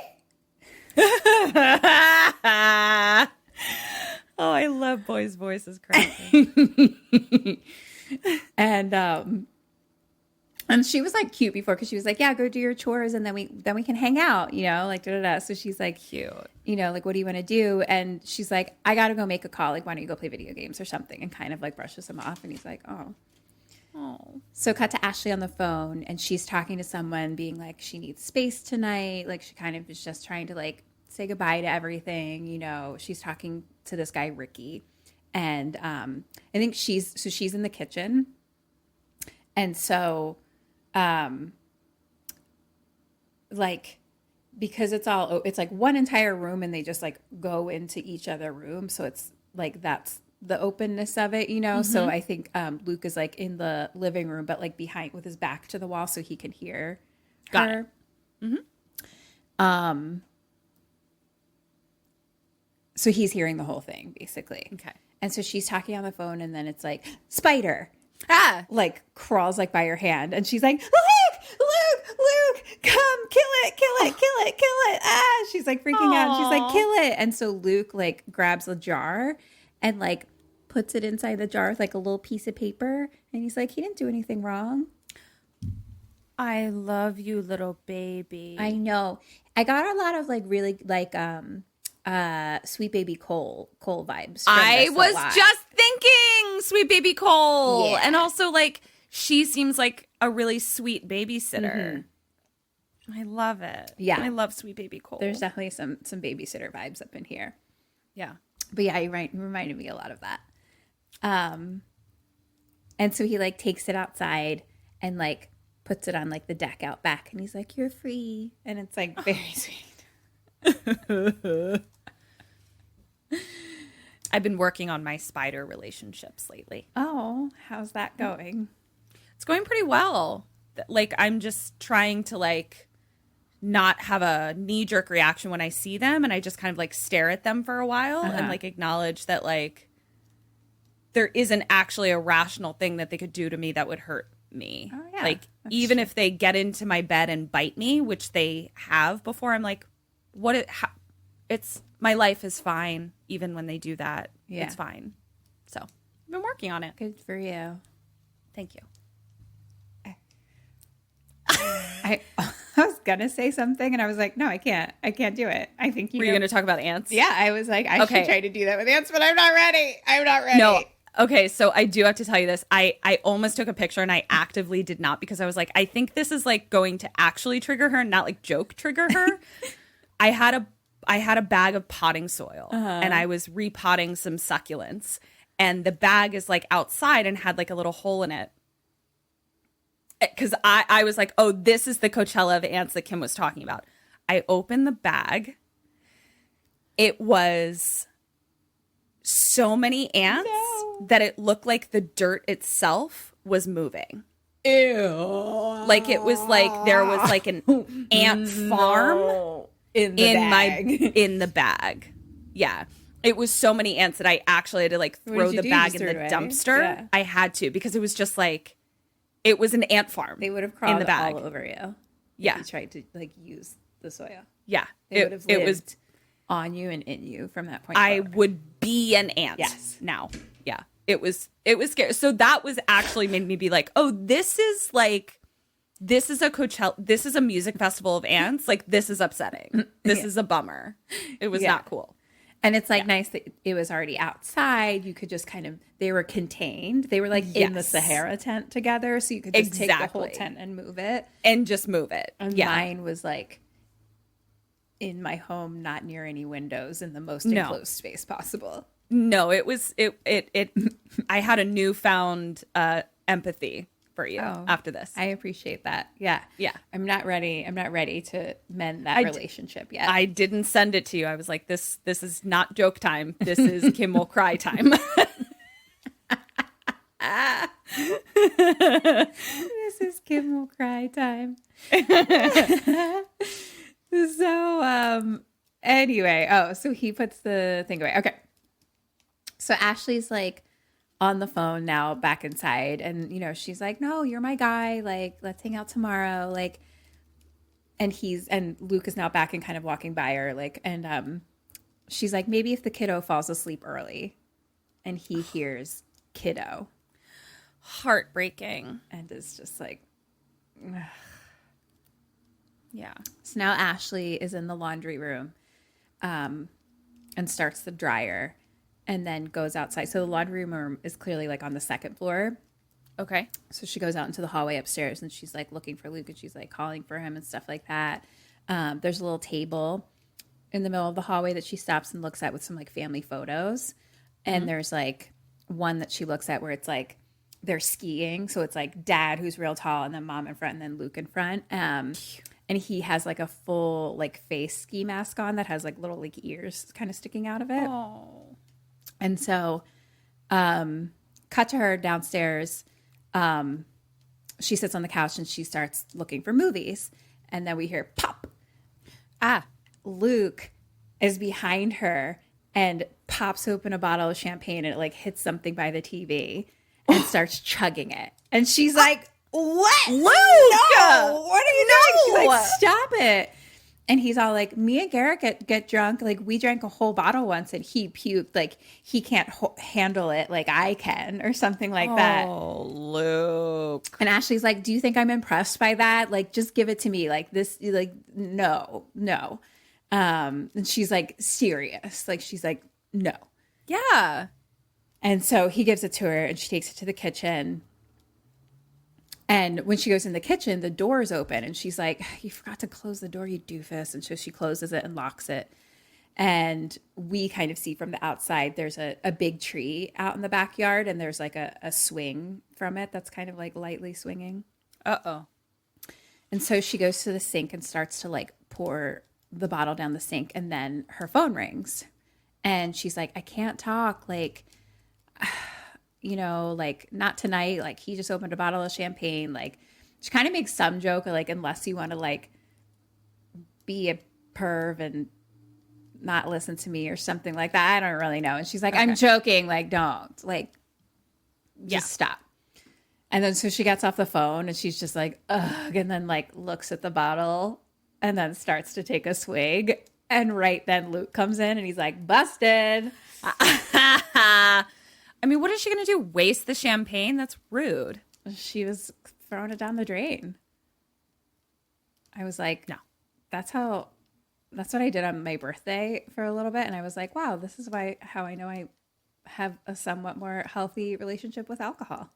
Oh, I love boys' voices cracking. And she was like cute before, because she was like, yeah, go do your chores, and then we can hang out, you know, like da da da. So she's like, Cute. you know, like, what do you want to do? And she's like, I gotta go make a call. Like, why don't you go play video games or something? And kind of like brushes him off, and he's like, oh. So cut to Ashley on the phone, and she's talking to someone, being like, she needs space tonight. Like, she kind of is just trying to like say goodbye to everything. You know, she's talking to this guy, Ricky. And I think she's in the kitchen. And so, like, because it's like one entire room, and they just like go into each other room. So it's like, that's the openness of it, you know? So I think Luke is like in the living room, but like behind, with his back to the wall, so he can hear her. So he's hearing the whole thing, basically. Okay. And so she's talking on the phone, and then it's like, spider, Like, crawls like by her hand, and she's like, Luke, come, kill it. Ah, she's like freaking out. She's like, kill it. And so Luke like grabs a jar and like puts it inside the jar with like a little piece of paper, and he's like, he didn't do anything wrong. I love you, little baby. I know. I got a lot of like really like Sweet Baby Cole vibes. I was just thinking Sweet Baby Cole. Yeah. And also, like, she seems like a really sweet babysitter. I love it. Yeah. I love Sweet Baby Cole. There's definitely some babysitter vibes up in here. Yeah. But yeah, you reminded me a lot of that. And so he like takes it outside and like puts it on like the deck out back, and he's like, you're free. And it's like very sweet. I've been working on my spider relationships lately. Oh, how's that going? It's going pretty well. Like, I'm just trying to, like, not have a knee-jerk reaction when I see them, and I just kind of, like, stare at them for a while and, like, acknowledge that, like, there isn't actually a rational thing that they could do to me that would hurt me. Oh, yeah. Like, even if they get into my bed and bite me, which they have before, I'm like, it's my life is fine even when they do that. Yeah. It's fine. So I've been working on it. Good for you. Thank you. I was gonna say something and I was like, no, I can't do it. I think Were you going to talk about ants? Yeah, I was like, I Okay. should try to do that with ants, but I'm not ready. No. Okay, so I do have to tell you this. I almost took a picture and I actively did not because I was like, I think this is like going to actually trigger her, not like joke trigger her. I had a bag of potting soil and I was repotting some succulents, and the bag is like outside and had like a little hole in it. Because I was like, oh, this is the Coachella of ants that Kim was talking about. I opened the bag. It was so many ants that it looked like the dirt itself was moving. Ew. Like it was like there was like an ant farm in the bag. Yeah. It was so many ants that I actually had to like What throw did you the do? bag Just in the threw it away? dumpster. Yeah. I had to because it was just like it was an ant farm. They would have crawled in the bag. all over you. Yeah. If you tried to like use the soil. Yeah. They would have it lived was on you and in you from that point I forward. would be an ant now. Yeah. It was scary. So that was actually made me be like, oh, this is a Coachella, this is a music festival of ants. Like, this is upsetting. This is a bummer. It was not cool. And it's like nice that it was already outside. You could just kind of, they were contained. They were like in the Sahara tent together. So you could just take the whole tent and move it. And just move it. And mine was like in my home, not near any windows in the most enclosed space possible. No, it was, I had a newfound empathy for you after this. I appreciate that. Yeah. Yeah. I'm not ready to mend that relationship yet. I didn't send it to you. I was like, this is not joke time. This is Kim will cry time. This is Kim will cry time. So, anyway, so he puts the thing away. Okay. So Ashley's like on the phone now back inside, and you know, she's like, no, you're my guy. Like, let's hang out tomorrow. Like, and Luke is now back and kind of walking by her. Like, and, she's like, maybe if the kiddo falls asleep early, and he hears kiddo, Heartbreaking. and is just like, ugh. Yeah. So now Ashley is in the laundry room, and starts the dryer, and then goes outside. So the laundry room is clearly like on the second floor. Okay. So she goes out into the hallway upstairs, and she's like looking for Luke, and she's like calling for him and stuff like that. There's a little table in the middle of the hallway that she stops and looks at with some like family photos. And there's like one that she looks at where it's like they're skiing. So it's like dad, who's real tall, and then mom in front, and then Luke in front. And he has like a full like face ski mask on that has like little like ears kind of sticking out of it. Oh. And so, cut to her downstairs. She sits on the couch and she starts looking for movies. And then we hear pop. Luke is behind her and pops open a bottle of champagne, and it like hits something by the TV and starts chugging it. And she's like, what? Luke! No! What are you doing? She's like, stop it. And he's all like, me and Garrett get drunk. Like, we drank a whole bottle once and he puked. Like, he can't handle it like I can, or something like that. Oh, Luke. And Ashley's like, do you think I'm impressed by that? Like, just give it to me. Like, this, like, no. And she's like, serious. Like, she's like, no. Yeah. And so he gives it to her, and she takes it to the kitchen. And when she goes in the kitchen, the door is open, and she's like, you forgot to close the door, you doofus. And so she closes it and locks it. And we kind of see from the outside, there's a big tree out in the backyard, and there's like a swing from it that's kind of like lightly swinging. Uh-oh. And so she goes to the sink and starts to like pour the bottle down the sink, and then her phone rings. And she's like, I can't talk. Like, you know, like not tonight. Like he just opened a bottle of champagne. Like she kind of makes some joke like, unless you want to like be a perv and not listen to me or something like that. I don't really know. And she's like, I'm joking. Like, don't like, just stop. And then so she gets off the phone and she's just like, ugh, and then like looks at the bottle and then starts to take a swig. And right then Luke comes in and he's like, busted. I mean, what is she going to do? Waste the champagne? That's rude. She was throwing it down the drain. I was like, no, that's what I did on my birthday for a little bit. And I was like, wow, this is how I know I have a somewhat more healthy relationship with alcohol.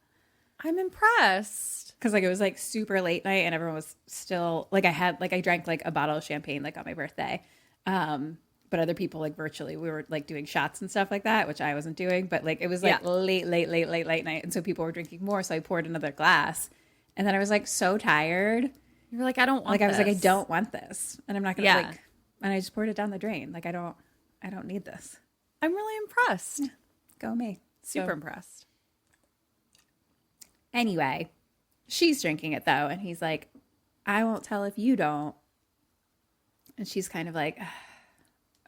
I'm impressed. Because like it was like super late night and everyone was still like I drank like a bottle of champagne like on my birthday. But other people like virtually we were like doing shots and stuff like that, which I wasn't doing. But like it was like late night. And so people were drinking more. So I poured another glass. And then I was like so tired. You were like, I don't want this. I was like, I this. don't want this. And I'm not going to like, and I just poured it down the drain. Like I don't need this. I'm really impressed. Yeah. Go me. Super impressed. Anyway, she's drinking it though. And he's like, I won't tell if you don't. And she's kind of like,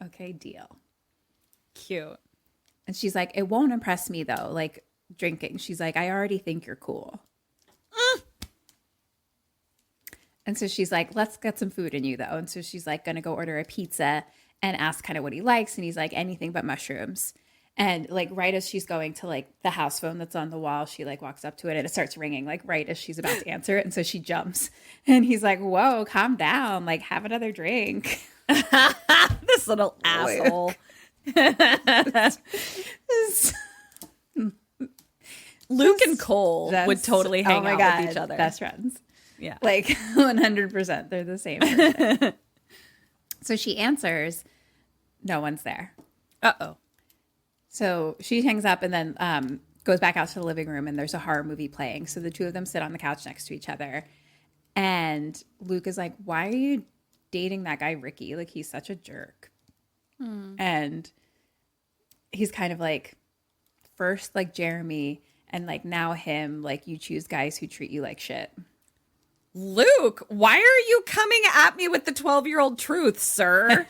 okay, deal. Cute. And she's like, it won't impress me though. Like drinking. She's like, I already think you're cool. And so she's like, let's get some food in you though. And so she's like, going to go order a pizza and ask kind of what he likes. And he's like, anything but mushrooms. And like right as she's going to like the house phone that's on the wall, she like walks up to it and it starts ringing like right as she's about to answer it. And so she jumps and he's like, whoa, calm down. Like have another drink. This little asshole. Luke and Cole would totally hang out with each other. Best friends. Yeah. Like 100%. They're the same person. So she answers, no one's there. Uh-oh. So she hangs up and then goes back out to the living room and there's a horror movie playing. So the two of them sit on the couch next to each other. And Luke is like, why are you dating that guy, Ricky? Like, he's such a jerk. And he's kind of like, first like Jeremy and like now him, like you choose guys who treat you like shit. Luke, why are you coming at me with the 12-year-old truth, sir?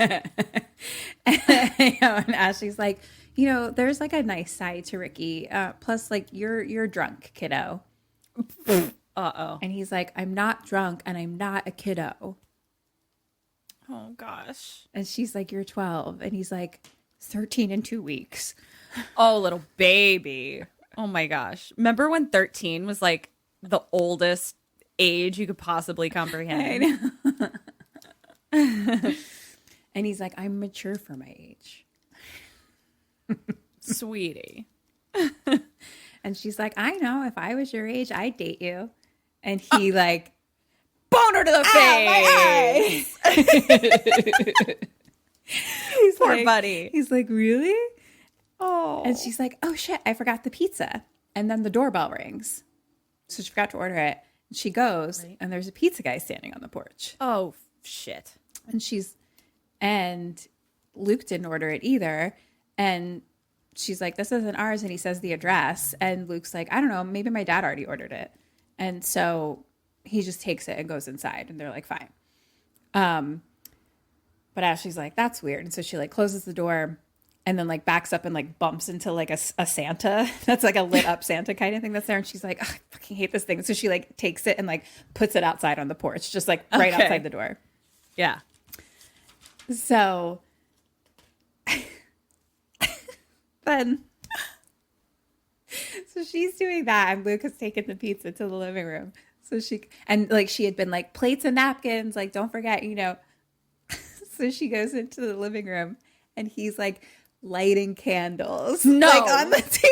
And Ashley's like, you know, there's like a nice side to Ricky. Plus, like, you're drunk, kiddo. Uh-oh. And he's like, I'm not drunk and I'm not a kiddo. Oh, gosh. And she's like, you're 12. And he's like, 13 in 2 weeks. Oh, little baby. Oh, my gosh. Remember when 13 was like the oldest age you could possibly comprehend? And he's like, I'm mature for my age. Sweetie. And she's like, I know, if I was your age, I'd date you. And he like, boner to the face. He's Poor like, buddy. He's like, really? Oh. And she's like, oh shit, I forgot the pizza. And then the doorbell rings. So she forgot to order it. And she goes and there's a pizza guy standing on the porch. Oh, shit. And Luke didn't order it either. And she's like, this isn't ours. And he says the address. And Luke's like, I don't know, maybe my dad already ordered it. And so he just takes it and goes inside. And they're like, fine. But Ashley's like, that's weird. And so she like closes the door and then like backs up and like bumps into like a Santa. That's like a lit up Santa kind of thing that's there. And she's like, I fucking hate this thing. So she like takes it and like puts it outside on the porch, just like right outside the door. Yeah. So then, so she's doing that and Luke has taken the pizza to the living room. So she had been like plates and napkins, like don't forget, you know. So she goes into the living room and he's like lighting candles. No. Like on the table.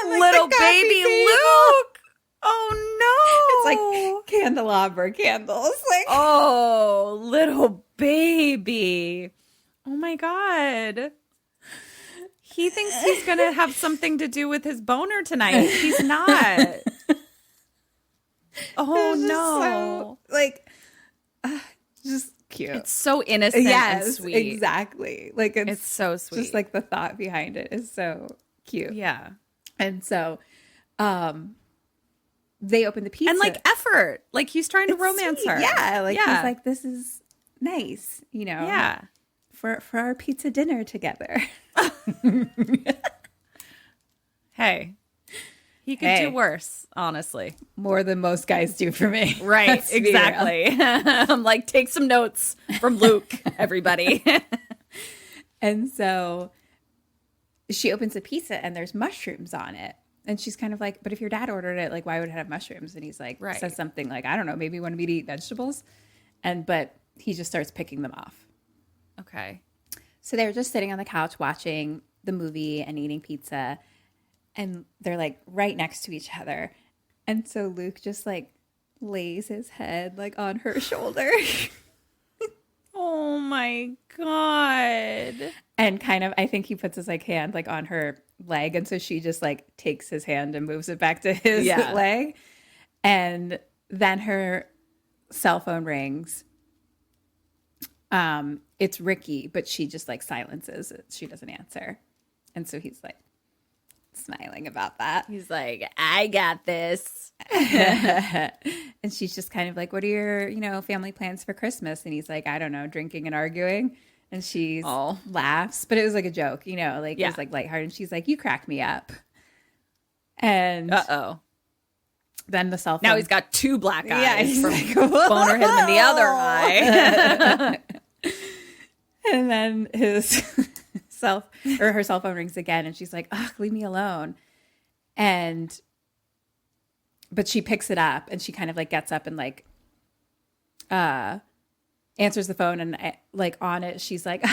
Like little the coffee baby table. Luke. Oh no. It's like candelabra candles. Like, oh, little baby. Oh my God. He thinks he's going to have something to do with his boner tonight. He's not. Oh no. So, like, just cute. It's so innocent and sweet. Exactly. Like It's so sweet. Just like the thought behind it is so cute. Yeah. And so they open the pizza. And like effort. Like he's trying to romance sweet. her. Yeah. Like he's like, this is nice, you know? Yeah. For our pizza dinner together. Hey. He could do worse, honestly. More than most guys do for me. Right, Let's be real. exactly. I'm like, take some notes from Luke, everybody. And so she opens the pizza and there's mushrooms on it. And she's kind of like, but if your dad ordered it, like, why would it have mushrooms? And he's like, says something like, I don't know, maybe he wanted me to eat vegetables. But he just starts picking them off. Okay. So they're just sitting on the couch watching the movie and eating pizza. And they're like right next to each other. And so Luke just like lays his head like on her shoulder. Oh my God. And kind of, I think he puts his like hand like on her leg. And so she just like takes his hand and moves it back to his leg. And then her cell phone rings. It's Ricky, but she just like silences it. She doesn't answer. And so he's like smiling about that. He's like, I got this. And she's just kind of like, what are your, family plans for Christmas? And he's like, I don't know, drinking and arguing. And she laughs, but it was like a joke, it was like lighthearted. And she's like, you crack me up. And then the cell phone. Now he's got two black eyes. Yeah, he's from like, boner him in the other eye. And then her cell phone rings again, and she's like, "Ugh, leave me alone." But she picks it up, and she kind of like gets up and like answers the phone, and like on it, she's like,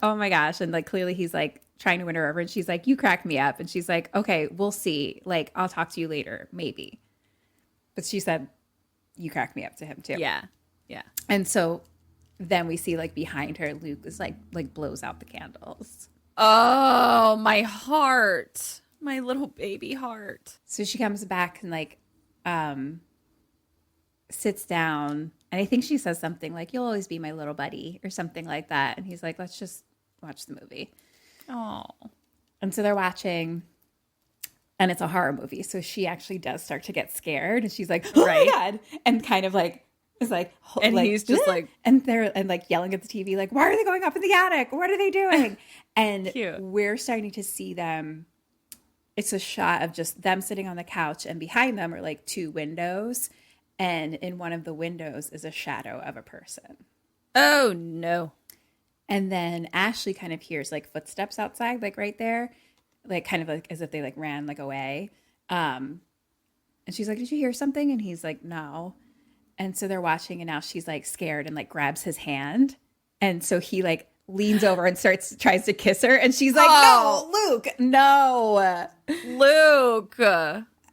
"Oh my gosh!" And like clearly he's like trying to win her over, and she's like, "You crack me up," and she's like, "Okay, we'll see. Like I'll talk to you later, maybe." But she said, "You crack me up" to him too. Yeah. And so then we see like behind her, Luke is like blows out the candles. Oh, my heart. My little baby heart. So she comes back and like sits down. And I think she says something like, "You'll always be my little buddy," or something like that. And he's like, "Let's just watch the movie." Oh. And so they're watching, and it's a horror movie. So she actually does start to get scared. And she's like, "Oh my God." And kind of like, is like, and like, he's just like, and they're like yelling at the TV, like, "Why are they going up in the attic? What are they doing?" And Cute. We're starting to see them. It's a shot of just them sitting on the couch, and behind them are like two windows. And in one of the windows is a shadow of a person. oh no. And then Ashley kind of hears like footsteps outside, like right there, like kind of like as if they like ran like away. And she's like, "Did you hear something?" And he's like, "No." And so they're watching, and now she's like scared and like grabs his hand. And so he like leans over and tries to kiss her. And she's like, "No, Luke, no." Luke.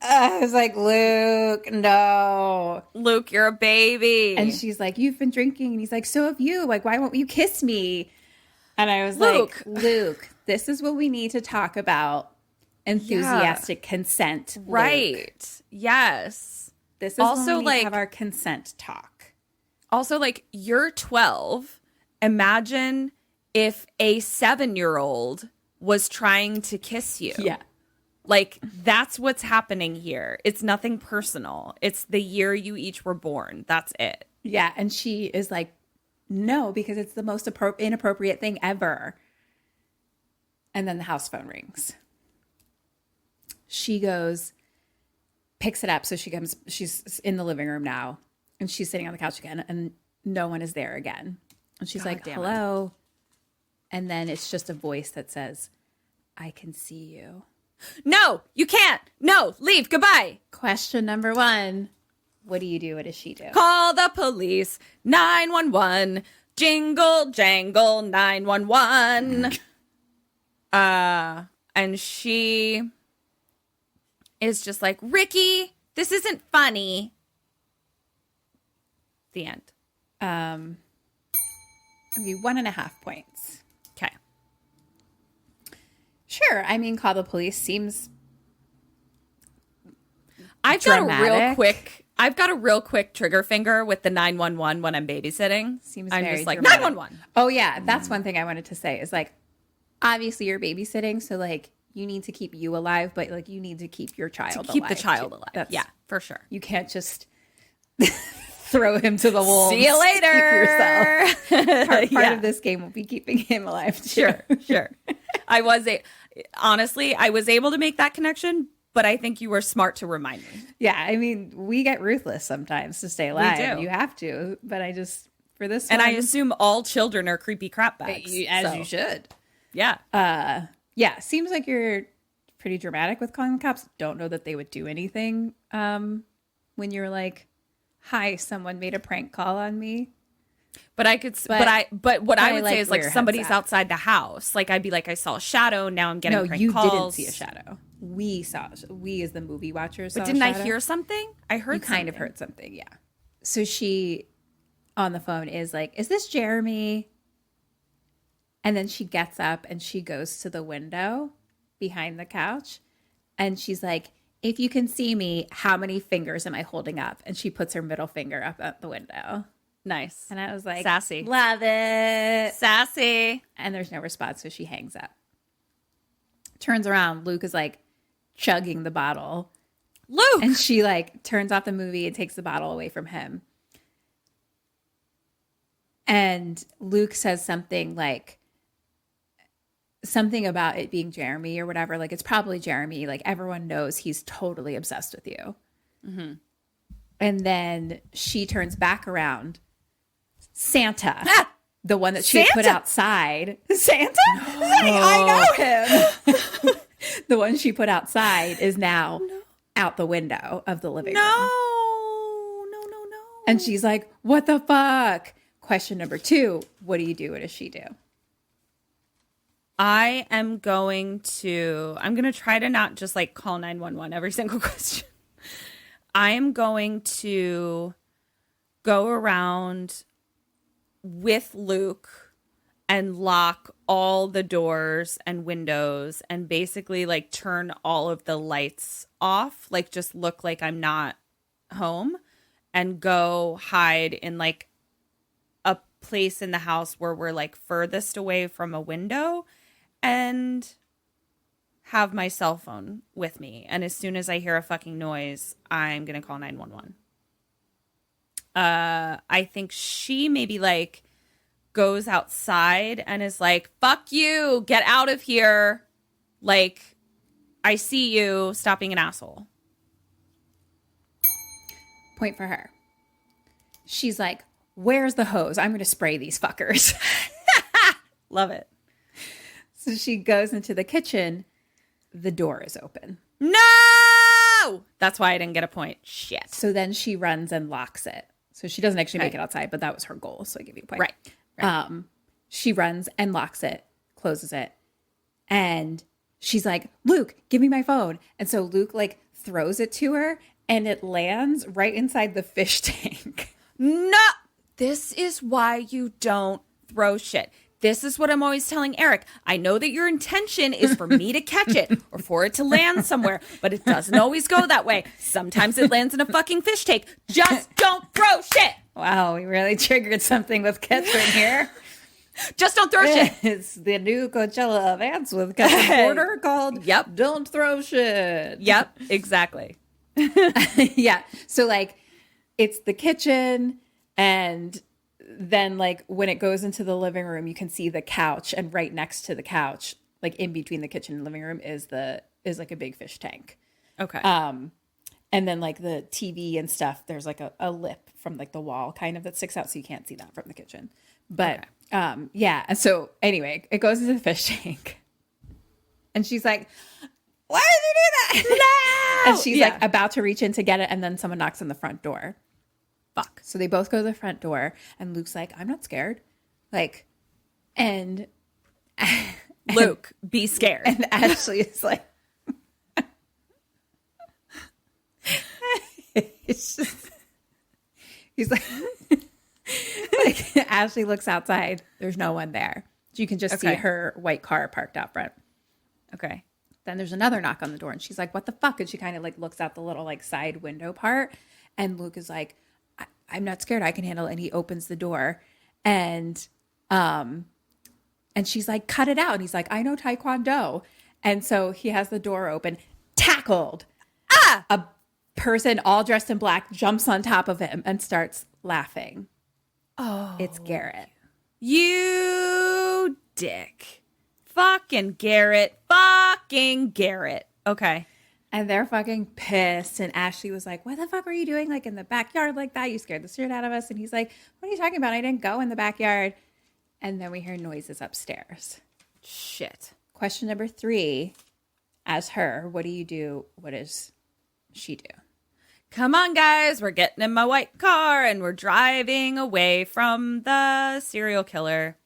I was like, "Luke, no." Luke, you're a baby. And she's like, "You've been drinking." And he's like, "So have you. Like, why won't you kiss me?" And I was Luke. like, "Luke, this is what we need to talk about. Enthusiastic consent." Luke. Right. Yes. This is Also, when we need like- to have our consent talk. Also, like, you're 12. Imagine if a 7-year-old was trying to kiss you. Yeah. Like, that's what's happening here. It's nothing personal. It's the year you each were born. That's it. Yeah. And she is like, "No, because it's the most inappropriate thing ever." And then the house phone rings. She goes, picks it up. So she's in the living room now, and she's sitting on the couch again, and no one is there again. And she's like, damn it. "Hello." And then it's just a voice that says, "I can see you." No, you can't. No, leave. Goodbye. Question number 1. What do you do? What does she do? Call the police. 911. Jingle, jangle, 911. And she is just like, "Ricky, this isn't funny." The end. I'll give you 1.5 points. Okay. Sure. I mean, call the police seems I've got a dramatic. real quick trigger finger with the 911 when I'm babysitting. I'm very just like, dramatic. 911. Oh yeah, that's one thing I wanted to say is like, obviously you're babysitting, so like you need to keep you alive, but like you need to keep your child alive. Keep the child too. alive. That's, Yeah, for sure. You can't just throw him to the wolves. See you later. Keep yourself. Part of this game will be keeping him alive too. Sure. Honestly, I was able to make that connection, but I think you were smart to remind me. Yeah, I mean, we get ruthless sometimes to stay alive. do. You have to, but I just for this And one, I assume all children are creepy crap bags. as you should. Yeah. Yeah, seems like you're pretty dramatic with calling the cops. Don't know that they would do anything when you're like, "Hi, someone made a prank call on me." But what I would like say is where like your head's somebody's at. outside the house. Like I'd be like, I saw a shadow. Now I'm getting No, prank you calls. didn't see a shadow. We saw. We as the movie watchers. But saw didn't a I shadow. hear something? I heard You kind of something. heard something, yeah. So she on the phone is like, "Is this Jeremy?" And then she gets up and she goes to the window behind the couch, and she's like, "If you can see me, how many fingers am I holding up?" And she puts her middle finger up at the window. Nice. And I was like, Sassy. love it. Sassy. And there's no response, so she hangs up. Turns around, Luke is like chugging the bottle. Luke. And she like turns off the movie and takes the bottle away from him. And Luke says something like, something about it being Jeremy or whatever. Like, it's probably Jeremy. Like, everyone knows he's totally obsessed with you. Mm-hmm. And then she turns back around. Santa, the one that she had put outside. Santa? I know him. The one she put outside is now out the window of the living room. No. And she's like, "What the fuck?" Question number 2, what do you do? What does she do? I'm going to try to not just like call 911 every single question. I am going to go around with Luke and lock all the doors and windows and basically like turn all of the lights off, like just look like I'm not home, and go hide in like a place in the house where we're like furthest away from a window, and have my cell phone with me. And as soon as I hear a fucking noise, I'm going to call 911. I think she maybe like goes outside and is like, "Fuck you, get out of here. Like, I see you, stop being an asshole." Point for her. She's like, "Where's the hose? I'm going to spray these fuckers." Love it. So she goes into the kitchen. The door is open. No! That's why I didn't get a point. Shit. So then she runs and locks it. So she doesn't actually make it outside, but that was her goal. So I give you a point. Right. She runs and locks it, closes it. And she's like, "Luke, give me my phone." And so Luke like throws it to her and it lands right inside the fish tank. No! This is why you don't throw shit. This is what I'm always telling Eric. I know that your intention is for me to catch it or for it to land somewhere, but it doesn't always go that way. Sometimes it lands in a fucking fish tank. Just don't throw shit. Wow, we really triggered something with Ketrin here. Just don't throw shit. It's the new Coachella events with Ketrin Porter called Don't Throw Shit. Yep, exactly. Yeah. So like it's the kitchen, and then like when it goes into the living room, you can see the couch, and right next to the couch, like in between the kitchen and living room is like a big fish tank. Okay. And then like the TV and stuff, there's like a lip from like the wall kind of that sticks out, so you can't see that from the kitchen. But yeah. And so anyway, it goes into the fish tank. And she's like, "Why did you do that?" No! And she's like about to reach in to get it, and then someone knocks on the front door. Fuck. So they both go to the front door, and Luke's like, "I'm not scared." Like, and Luke, be scared. And Ashley is like, it's just, he's like, like Ashley looks outside. There's no one there. You can just see her white car parked out front. Okay. Then there's another knock on the door, and she's like, "What the fuck?" And she kind of like looks out the little like side window part, and Luke is like, I'm not scared. I can handle it. And he opens the door, and she's like, "Cut it out." And he's like, "I know Taekwondo." And so he has the door open, tackled. A person all dressed in black jumps on top of him and starts laughing. Oh. It's Garrett. You dick. Fucking Garrett. Fucking Garrett. Okay. And they're fucking pissed. And Ashley was like, what the fuck were you doing like in the backyard like that? You scared the shit out of us. And he's like, what are you talking about? I didn't go in the backyard. And then we hear noises upstairs. Shit. Question number 3. As her, what do you do? What does she do? Come on, guys. We're getting in my white car and we're driving away from the serial killer.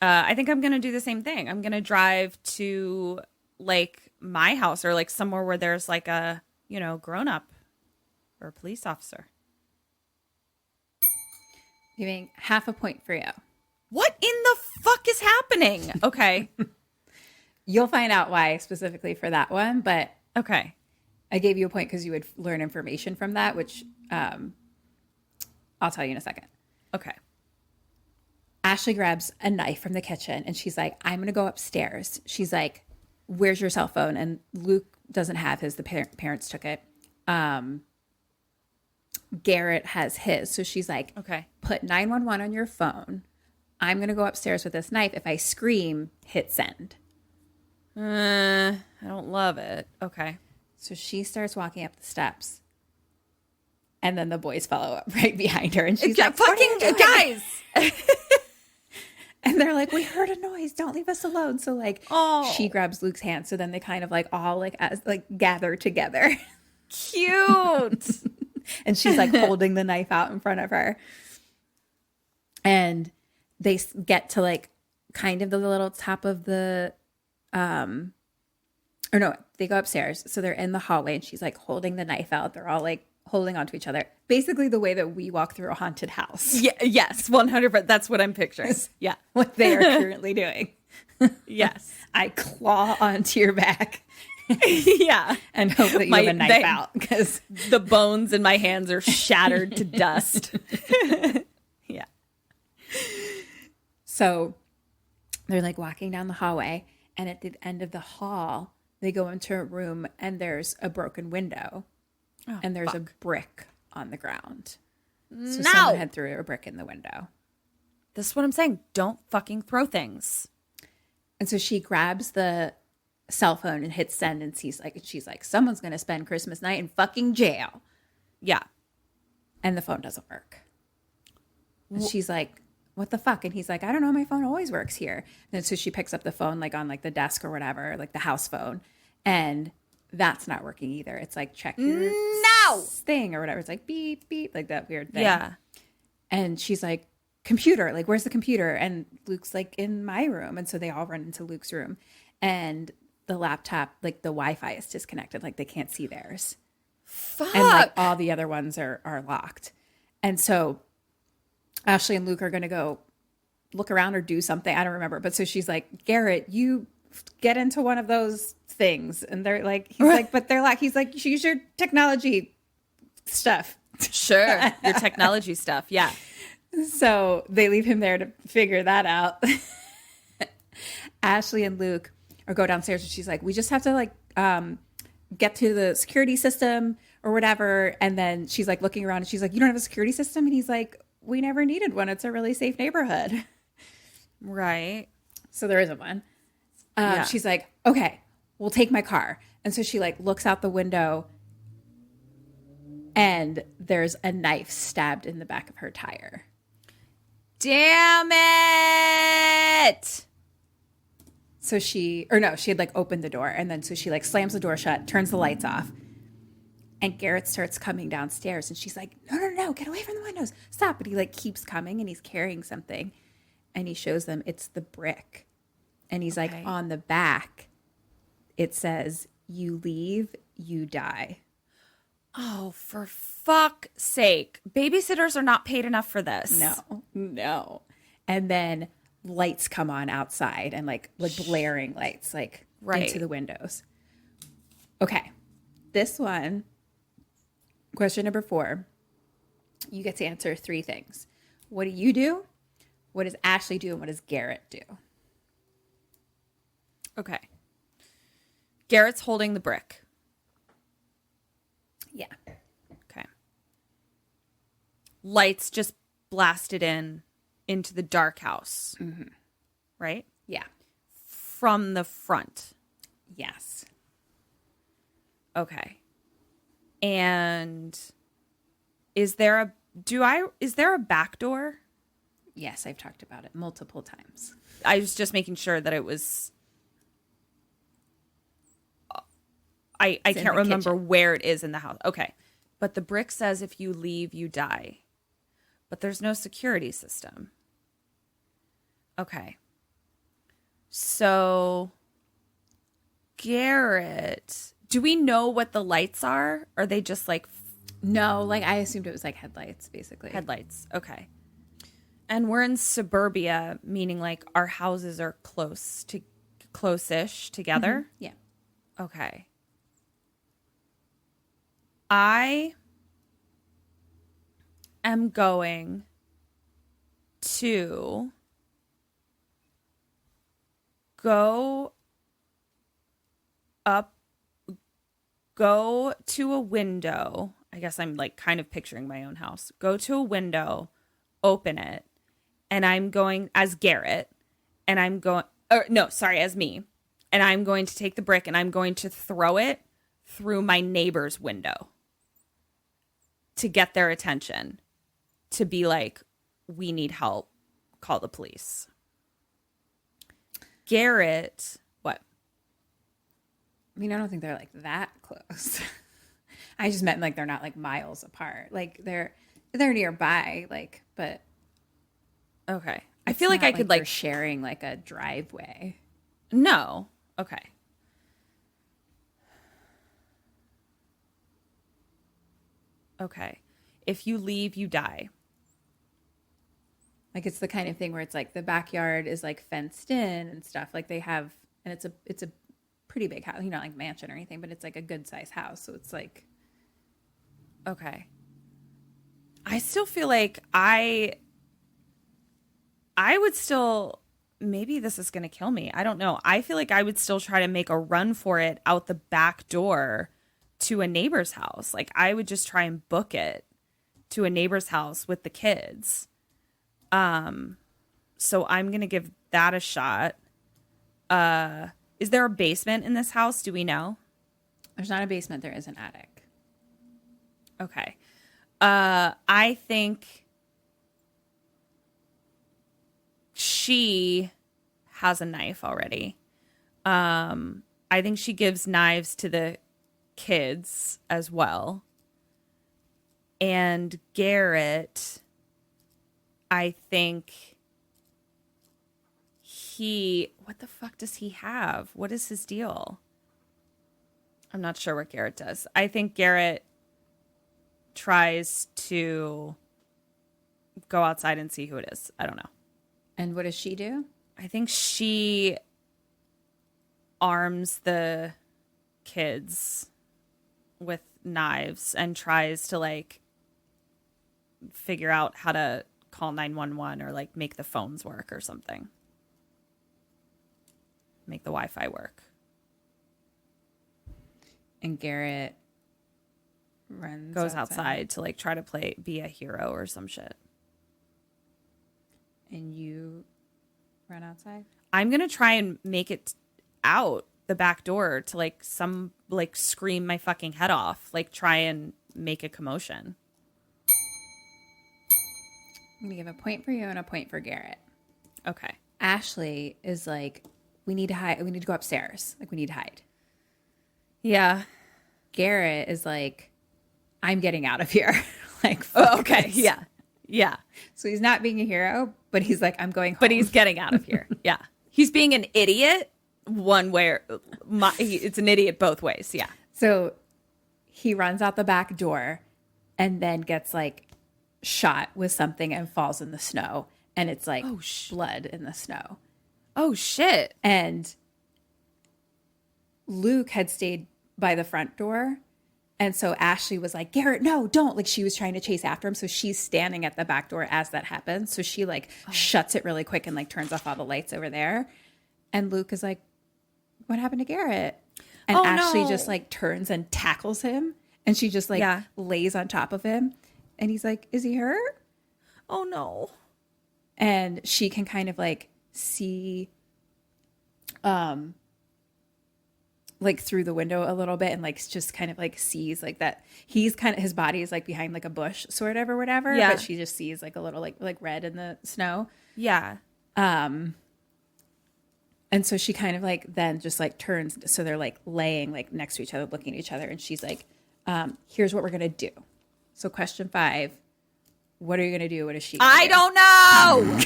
I think I'm going to do the same thing. I'm going to drive to like my house or like somewhere where there's like a, you know, grown up or a police officer. Giving half a point for you. What in the fuck is happening? Okay. You'll find out why specifically for that one, but Okay. I gave you a point because you would learn information from that, which I'll tell you in a second. Okay. Ashley grabs a knife from the kitchen and she's like, I'm going to go upstairs. She's like, where's your cell phone? And Luke doesn't have his. The parents took it. Garrett has his. So she's like, Okay. Put 911 on your phone. I'm going to go upstairs with this knife. If I scream, hit send. I don't love it. Okay. So she starts walking up the steps. And then the boys follow up right behind her. And she's like, fucking "What are you doing?" guys. And they're like, we heard a noise. Don't leave us alone. So like, she grabs Luke's hand. So then they kind of like all like gather together. Cute. And she's like holding the knife out in front of her. And they get to like kind of the little top of the, or no, they go upstairs. So they're in the hallway and she's like holding the knife out. They're all like holding onto each other. Basically the way that we walk through a haunted house. Yeah, yes, 100%. That's what I'm picturing. Yeah. What they are currently doing. Yes. I claw onto your back. Yeah. And hope that you have a knife out because the bones in my hands are shattered to dust. Yeah. So they're like walking down the hallway, and at the end of the hall, they go into a room and there's a broken window and there's a brick on the ground. So someone had threw a brick in the window. This is what I'm saying. Don't fucking throw things. And so she grabs the cell phone and hits send, and she's like, someone's going to spend Christmas night in fucking jail. Yeah. And the phone doesn't work. And she's like, what the fuck? And he's like, I don't know. My phone always works here. And so she picks up the phone like on like the desk or whatever, like the house phone. And that's not working either. It's like, check your thing or whatever. It's like beep, beep, like that weird thing. Yeah. And she's like, computer, like, where's the computer? And Luke's like, in my room. And so they all run into Luke's room. And the laptop, like the Wi-Fi is disconnected. Like they can't see theirs. Fuck. And like all the other ones are locked. And so Ashley and Luke are going to go look around or do something. I don't remember. But so she's like, Garrett, you get into one of those things. And they're like, he's like, but they're like, he's like, use your technology stuff. Sure. Your technology stuff. Yeah. So they leave him there to figure that out. Ashley and Luke go downstairs and she's like, we just have to like get to the security system or whatever. And then she's like looking around and she's like, you don't have a security system? And he's like, we never needed one. It's a really safe neighborhood. Right. So there isn't one. Yeah. She's like, okay, we'll take my car. And so she like looks out the window and there's a knife stabbed in the back of her tire. Damn it. So she had like opened the door and then so she like slams the door shut, turns the lights off. And Garrett starts coming downstairs and she's like, no, get away from the windows. Stop. But he like keeps coming and he's carrying something and he shows them it's the brick. And he's like, on the back, it says, you leave, you die. Oh, for fuck's sake. Babysitters are not paid enough for this. No. And then lights come on outside and like blaring lights like into the windows. Okay. This one, question number 4, you get to answer 3 things. What do you do? What does Ashley do? And what does Garrett do? Okay. Garrett's holding the brick. Yeah. Okay. Lights just blasted into the dark house. Mm-hmm. Right? Yeah. From the front. Yes. Okay. And is there a back door? Yes, I've talked about it multiple times. I was just making sure that it was. I can't remember where it is in the house. Okay. But the brick says if you leave, you die. But there's no security system. Okay. So, Garrett, do we know what the lights are? Are they just like No, like I assumed it was like headlights, basically. headlights? Okay. And we're in suburbia, meaning like our houses are close-ish together. Yeah. Okay. I am going to go to a window. I guess I'm like kind of picturing my own house. Go to a window, open it, and I'm going as Garrett, and I'm going, as me. And I'm going to take the brick and I'm going to throw it through my neighbor's window to get their attention, to be like, we need help, call the police. Garrett, what? I mean, I don't think they're like that close. I just meant like they're not like miles apart. Like they're nearby, like, but Okay. I feel like I could they're like sharing like a driveway. No. Okay. Okay. If you leave, you die. Like it's the kind of thing where it's like the backyard is like fenced in and stuff. Like they have, and it's a pretty big house, not like mansion or anything, but it's like a good size house. So it's like, Okay. I still feel like I would still, maybe this is going to kill me. I don't know. I feel like I would still try to make a run for it out the back door to a neighbor's house. Like I would just try and book it to a neighbor's house with the kids. So I'm going to give that a shot. Is there a basement in this house? Do we know? there's not a basement, there is an attic. Okay. I think she has a knife already. I think she gives knives to the kids as well. And Garrett, I think what the fuck does he have? What is his deal? I'm not sure what Garrett does. I think Garrett tries to go outside and see who it is. I don't know. And what does she do? I think she arms the kids with knives and tries to like figure out how to call 911 or like make the phones work or something. Make the Wi-Fi work. And Garrett goes outside to like try to be a hero or some shit. And you run outside? I'm going to try and make it out the back door to like scream my fucking head off, like try and make a commotion. I'm going to give a point for you and a point for Garrett. Okay. Ashley is like, we need to hide. We need to go upstairs. Like we need to hide. Yeah. Garrett is like, I'm getting out of here. Like, okay. this. Yeah. Yeah. So he's not being a hero, but he's like, I'm going home. But he's getting out of here. Yeah. He's being an idiot one way. It's an idiot both ways. Yeah. So he runs out the back door and then gets like shot with something and falls in the snow. And it's like blood in the snow. Oh, shit. And Luke had stayed by the front door. And so Ashley was like, Garrett, no, don't. Like she was trying to chase after him. So she's standing at the back door as that happens. So she like shuts it really quick and like turns off all the lights over there. And Luke is like, what happened to Garrett? And Oh, Ashley no. just like turns and tackles him. And she just like Yeah. lays on top of him. And he's like, is he hurt? Oh no. And she can kind of like see like through the window a little bit and like just kind of like sees like that he's kind of his body is like behind like a bush sort of or whatever. Yeah. But she just sees like a little like red in the snow. Yeah. And so she kind of like then just like turns. So they're like laying like next to each other, looking at each other. And she's like, here's what we're going to do. So question 5, what are you going to do? What is she gonna do? don't know.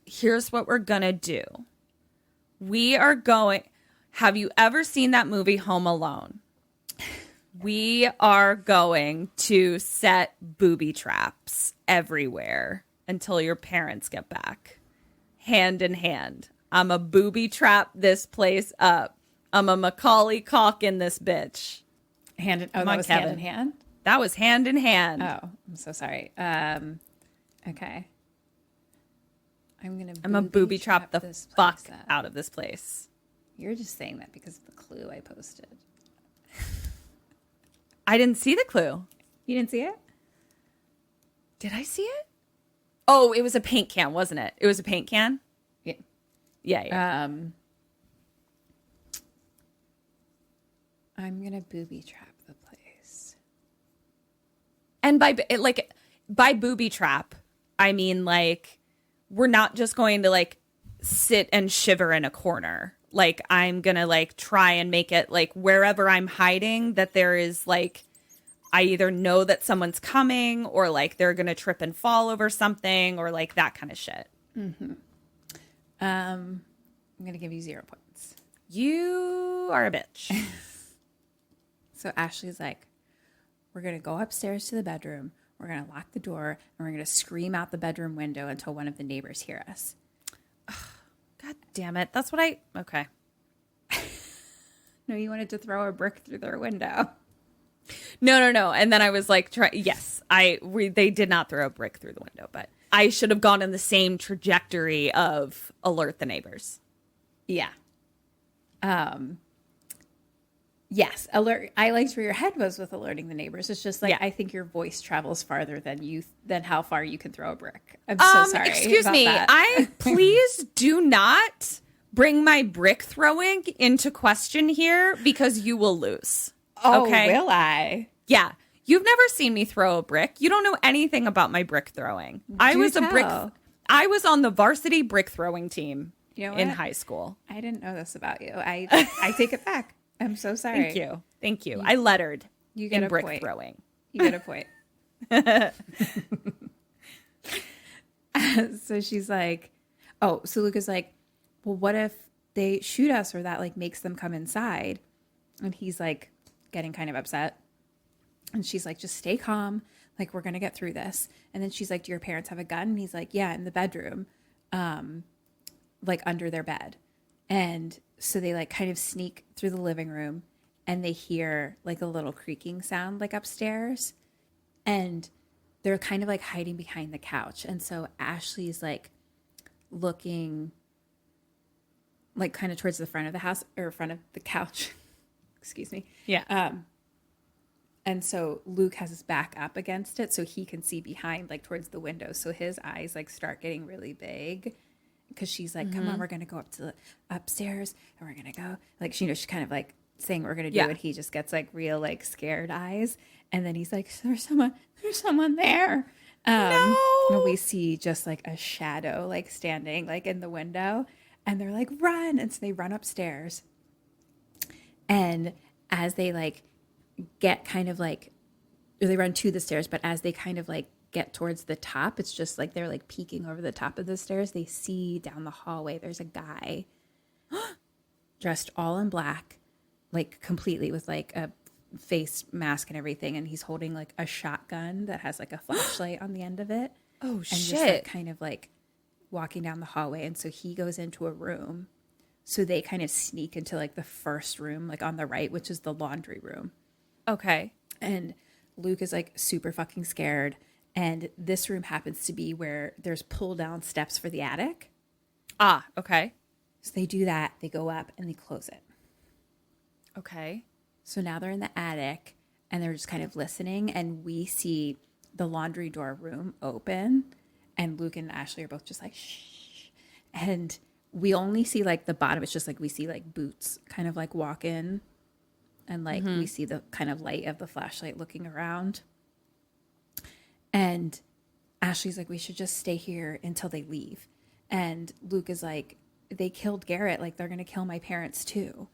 Here's what we're going to do. Have you ever seen that movie Home Alone? We are going to set booby traps everywhere until your parents get back. Hand in hand. I'm a booby trap this place up. I'm a Macaulay Culkin this bitch. That on, was hand in Kevin. hand? That was hand in hand. Oh, I'm so sorry. Okay. I'm a booby trap the this fuck place up. out of this place. You're just saying that because of the clue I posted. I didn't see the clue. You didn't see it? Did I see it? Oh, it was a paint can, wasn't it? It was a paint can? Yeah. Yeah. I'm gonna booby trap the place. And by booby trap, I mean like we're not just going to like sit and shiver in a corner. Like I'm going to like try and make it like wherever I'm hiding that there is like I either know that someone's coming or like they're going to trip and fall over something or like that kind of shit. Mm-hmm. I'm going to give you 0 points. You are a bitch. So Ashley's like, we're going to go upstairs to the bedroom. We're going to lock the door and we're going to scream out the bedroom window until one of the neighbors hear us. God damn it. That's what okay. No, you wanted to throw a brick through their window. No. And then I was like, yes, they did not throw a brick through the window, but I should have gone in the same trajectory of alert the neighbors. Yeah. Yes, alert. I liked where your head was with alerting the neighbors. It's just like, Yeah. I think your voice travels farther than how far you can throw a brick. I'm so sorry. Excuse about me. that. Please do not bring my brick throwing into question here because you will lose. Oh, okay? will I? Yeah. You've never seen me throw a brick. You don't know anything about my brick throwing. I was on the varsity brick throwing team in high school. I didn't know this about you. I take it back. I'm so sorry. Thank you. I lettered You get in a brick point. throwing. You get a point. So she's like, so Luke is like, well, what if they shoot us or that like makes them come inside? And he's like getting kind of upset. And she's like, just stay calm. Like, we're going to get through this. And then she's like, do your parents have a gun? And he's like, yeah, in the bedroom, like under their bed. And so they like kind of sneak through the living room and they hear like a little creaking sound like upstairs. And they're kind of like hiding behind the couch. And so Ashley's like looking like kind of towards the front of the house or front of the couch. Excuse me. Yeah. And so Luke has his back up against it so he can see behind like towards the window. So his eyes like start getting really big because she's like, come on, we're going to go up to the upstairs and we're going to go. Like, she's kind of like saying what we're going to do. Yeah. And he just gets like real like scared eyes. And then he's like, there's someone there. No. And we see just like a shadow like standing like in the window and they're like, run. And so they run upstairs. And as they like get kind of like, or they run to the stairs, but as they kind of like get towards the top, it's just like they're like peeking over the top of the stairs. They see down the hallway, there's a guy dressed all in black, like completely with like a face mask and everything. And he's holding like a shotgun that has like a flashlight on the end of it. Oh, and shit. just like kind of like walking down the hallway. And so he goes into a room. So they kind of sneak into like the first room, like on the right, which is the laundry room. Okay. And Luke is like super fucking scared. And this room happens to be where there's pull down steps for the attic. Ah, okay. So they do that. They go up and they close it. Okay. So now they're in the attic and they're just kind of listening. And we see the laundry door room open. And Luke and Ashley are both just like, shh. And we only see like the bottom. It's just like we see like boots kind of like walk in. And like we see the kind of light of the flashlight looking around. And Ashley's like, we should just stay here until they leave. And Luke is like, they killed Garrett. Like, they're going to kill my parents too.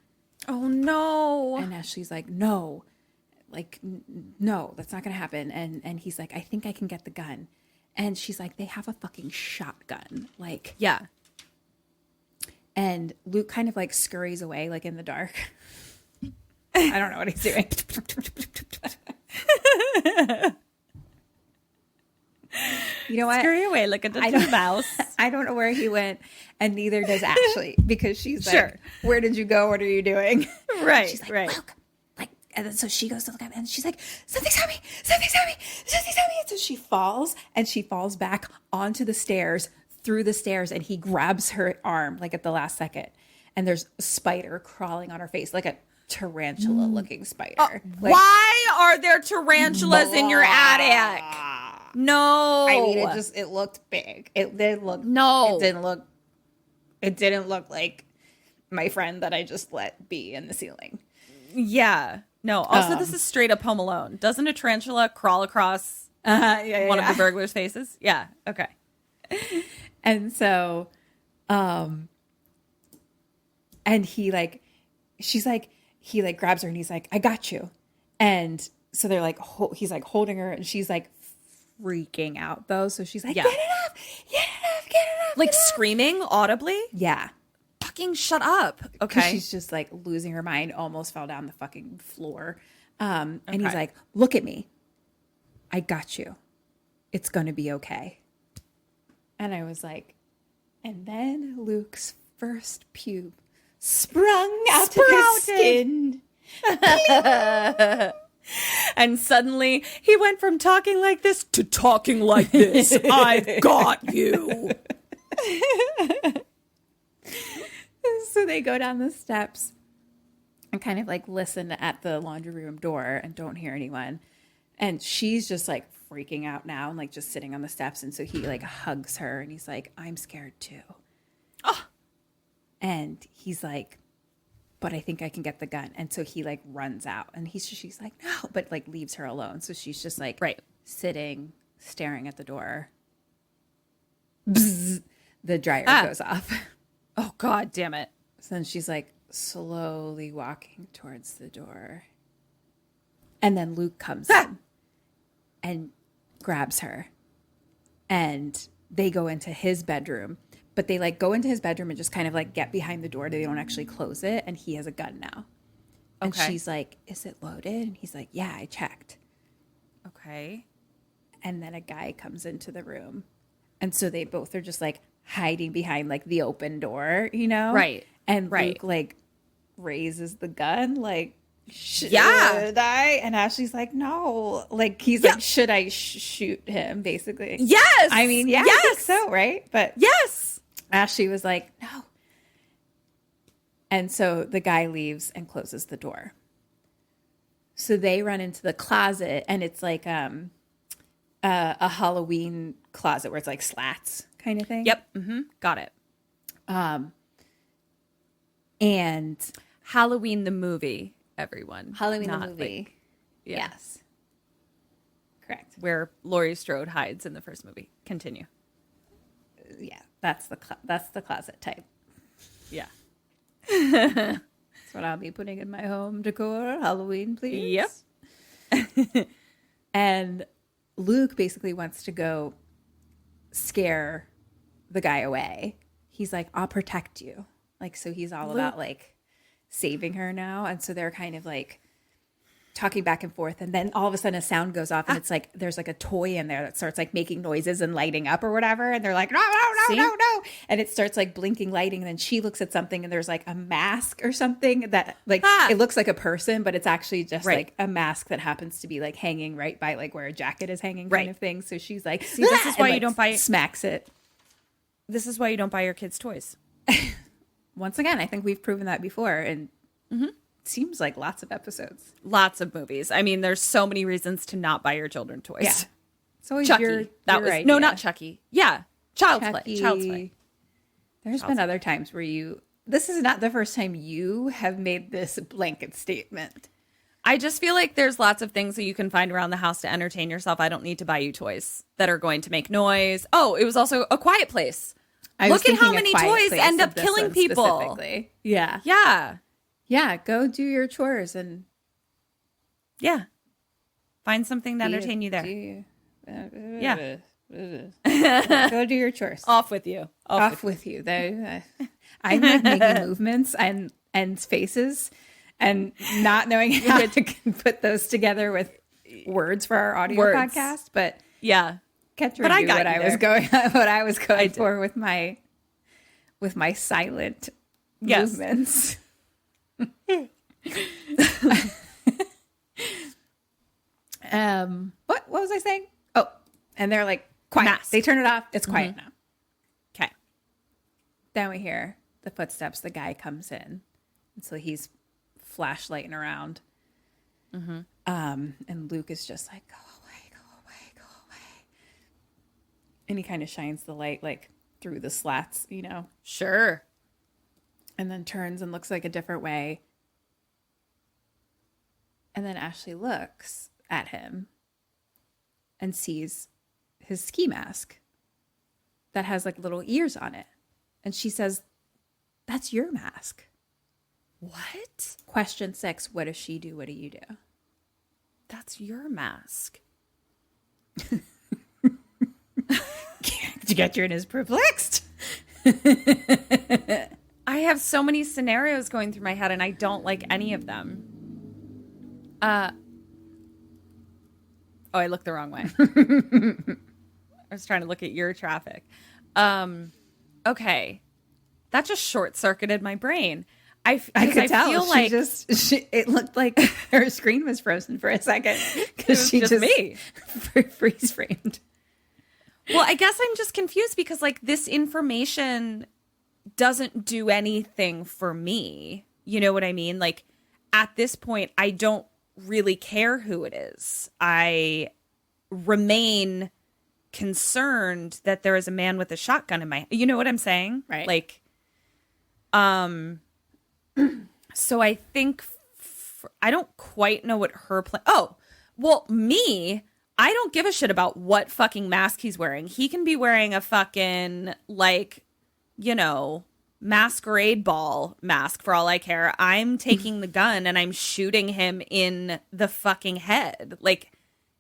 Oh, no. And Ashley's like, no. Like, no, that's not going to happen. And he's like, I think I can get the gun. And she's like, they have a fucking shotgun. Like, Yeah. and Luke kind of like scurries away, like in the dark. I don't know what he's doing. You know what? Scurry away like a little mouse. I don't know where he went, and neither does Ashley, because she's like, Sure. where did you go? What are you doing? Right, She's like, right. Luke. Like, and then so she goes to look at him, and she's like, something's on me, something's on me, something's on me. And so she falls, and she falls back onto the stairs, through the stairs, and he grabs her arm, like at the last second. And there's a spider crawling on her face, like a tarantula-looking spider. Like, Why are there tarantulas in your attic? No. I mean, it looked big. It didn't look. No. It didn't look like my friend that I just let be in the ceiling. Yeah. No. Also, this is straight up Home Alone. Doesn't a tarantula crawl across one of the burglar's faces? Yeah. Okay. And so, and he like, she's like, he like grabs her and he's like, I got you. And so they're like, he's like holding her and she's like freaking out though. So she's like, Yeah. get it up, get it up, get it up. Like screaming audibly? Yeah. Fucking shut up. 'Cause Okay. she's just like losing her mind, almost fell down the fucking floor. And he's Okay. like, look at me. I got you. It's going to be okay. And I was like, and then Luke's first pube sprung out of his skin. And suddenly he went from talking like this to talking like this. I've got you. So they go down the steps and kind of like listen at the laundry room door and don't hear anyone. And she's just like freaking out now and like just sitting on the steps. And so he like hugs her and he's like, I'm scared too. Oh. And he's like, but I think I can get the gun. And so he like runs out and she's like, no, but like leaves her alone. So she's just like sitting, staring at the door. Bzz, the dryer goes off. Oh, God damn it. So then she's like slowly walking towards the door. And then Luke comes in and grabs her. And they go into his bedroom. But they like go into his bedroom and just kind of like get behind the door. They don't actually close it. And he has a gun now. And she's like, is it loaded? And he's like, yeah, I checked. Okay. And then a guy comes into the room. And so they both are just like hiding behind like the open door, you know? Right. And Right. Luke like raises the gun, like, should Yeah. I? And Ashley's like, no. Like, he's like, should I shoot him, basically? Yes. I mean, yeah, Yes. I think so, right? But Yes. Ashley was like, no. And so the guy leaves and closes the door. So they run into the closet, and it's like a Halloween closet where it's like slats kind of thing. Yep. Mm-hmm. Got it. And Halloween the movie, everyone. Halloween Not the movie. like- yeah. Yes. Correct. Where Laurie Strode hides in the first movie. Continue. Yeah, that's the closet type. Yeah. That's what I'll be putting in my home decor. Halloween, please. Yep. And Luke basically wants to go scare the guy away. He's like, I'll protect you. Like, so he's all about like saving her now. And so they're kind of like talking back and forth. And then all of a sudden a sound goes off and it's like, there's like a toy in there that starts like making noises and lighting up or whatever. And they're like, no, no, no, See? no, no. And it starts like blinking, lighting. And then she looks at something and there's like a mask or something that like, it looks like a person, but it's actually just like a mask that happens to be like hanging right by like where a jacket is hanging kind of thing. So she's like, See, this is why you don't buy smacks it. This is why you don't buy your kids toys. once again, I think we've proven that before, and seems like lots of episodes. Lots of movies. I mean, there's so many reasons to not buy your children toys. Yeah. It's always Chucky. That was idea. no, not Chucky. Yeah, Child's Chucky. Play. Child's Play. There's been other times where this is not the first time you have made this blanket statement. I just feel like there's lots of things that you can find around the house to entertain yourself. I don't need to buy you toys that are going to make noise. Oh, it was also A Quiet Place. Look at how many toys end up killing people. Yeah. Yeah. Yeah. Go do your chores and yeah. Find something to entertain you there. Yeah. Go do your chores. Off with you. Off with you. I'm like making movements and faces and not knowing how to put those together with words for our audio podcast. But yeah, Ketra knew what I was going for with my silent movements. What was I saying? Oh, and they're like quiet. Mask. They turn it off. It's quiet now. Okay. Then we hear the footsteps. The guy comes in, and so he's flashlighting around. And Luke is just like, go away, go away, go away. And he kind of shines the light like through the slats, Sure. and then turns and looks like a different way. And then Ashley looks at him and sees his ski mask that has like little ears on it. And she says, "That's your mask." What? Question 6, what does she do? What do you do? That's your mask. Getrin is perplexed. I have so many scenarios going through my head and I don't like any of them. Oh, I looked the wrong way. I was trying to look at your traffic. Okay. That just short-circuited my brain. I could tell. Feel like it looked like her screen was frozen for a second because she just me. freeze framed. Well, I guess I'm just confused because like this information doesn't do anything for me. You know what I mean? Like at this point, I don't really care who it is. I remain concerned that there is a man with a shotgun in my, you know what I'm saying? Right. Like, so I think I don't quite know what her plan. Oh, well, me, I don't give a shit about what fucking mask he's wearing. He can be wearing a fucking like, masquerade ball mask for all I care. I'm taking the gun and I'm shooting him in the fucking head. Like,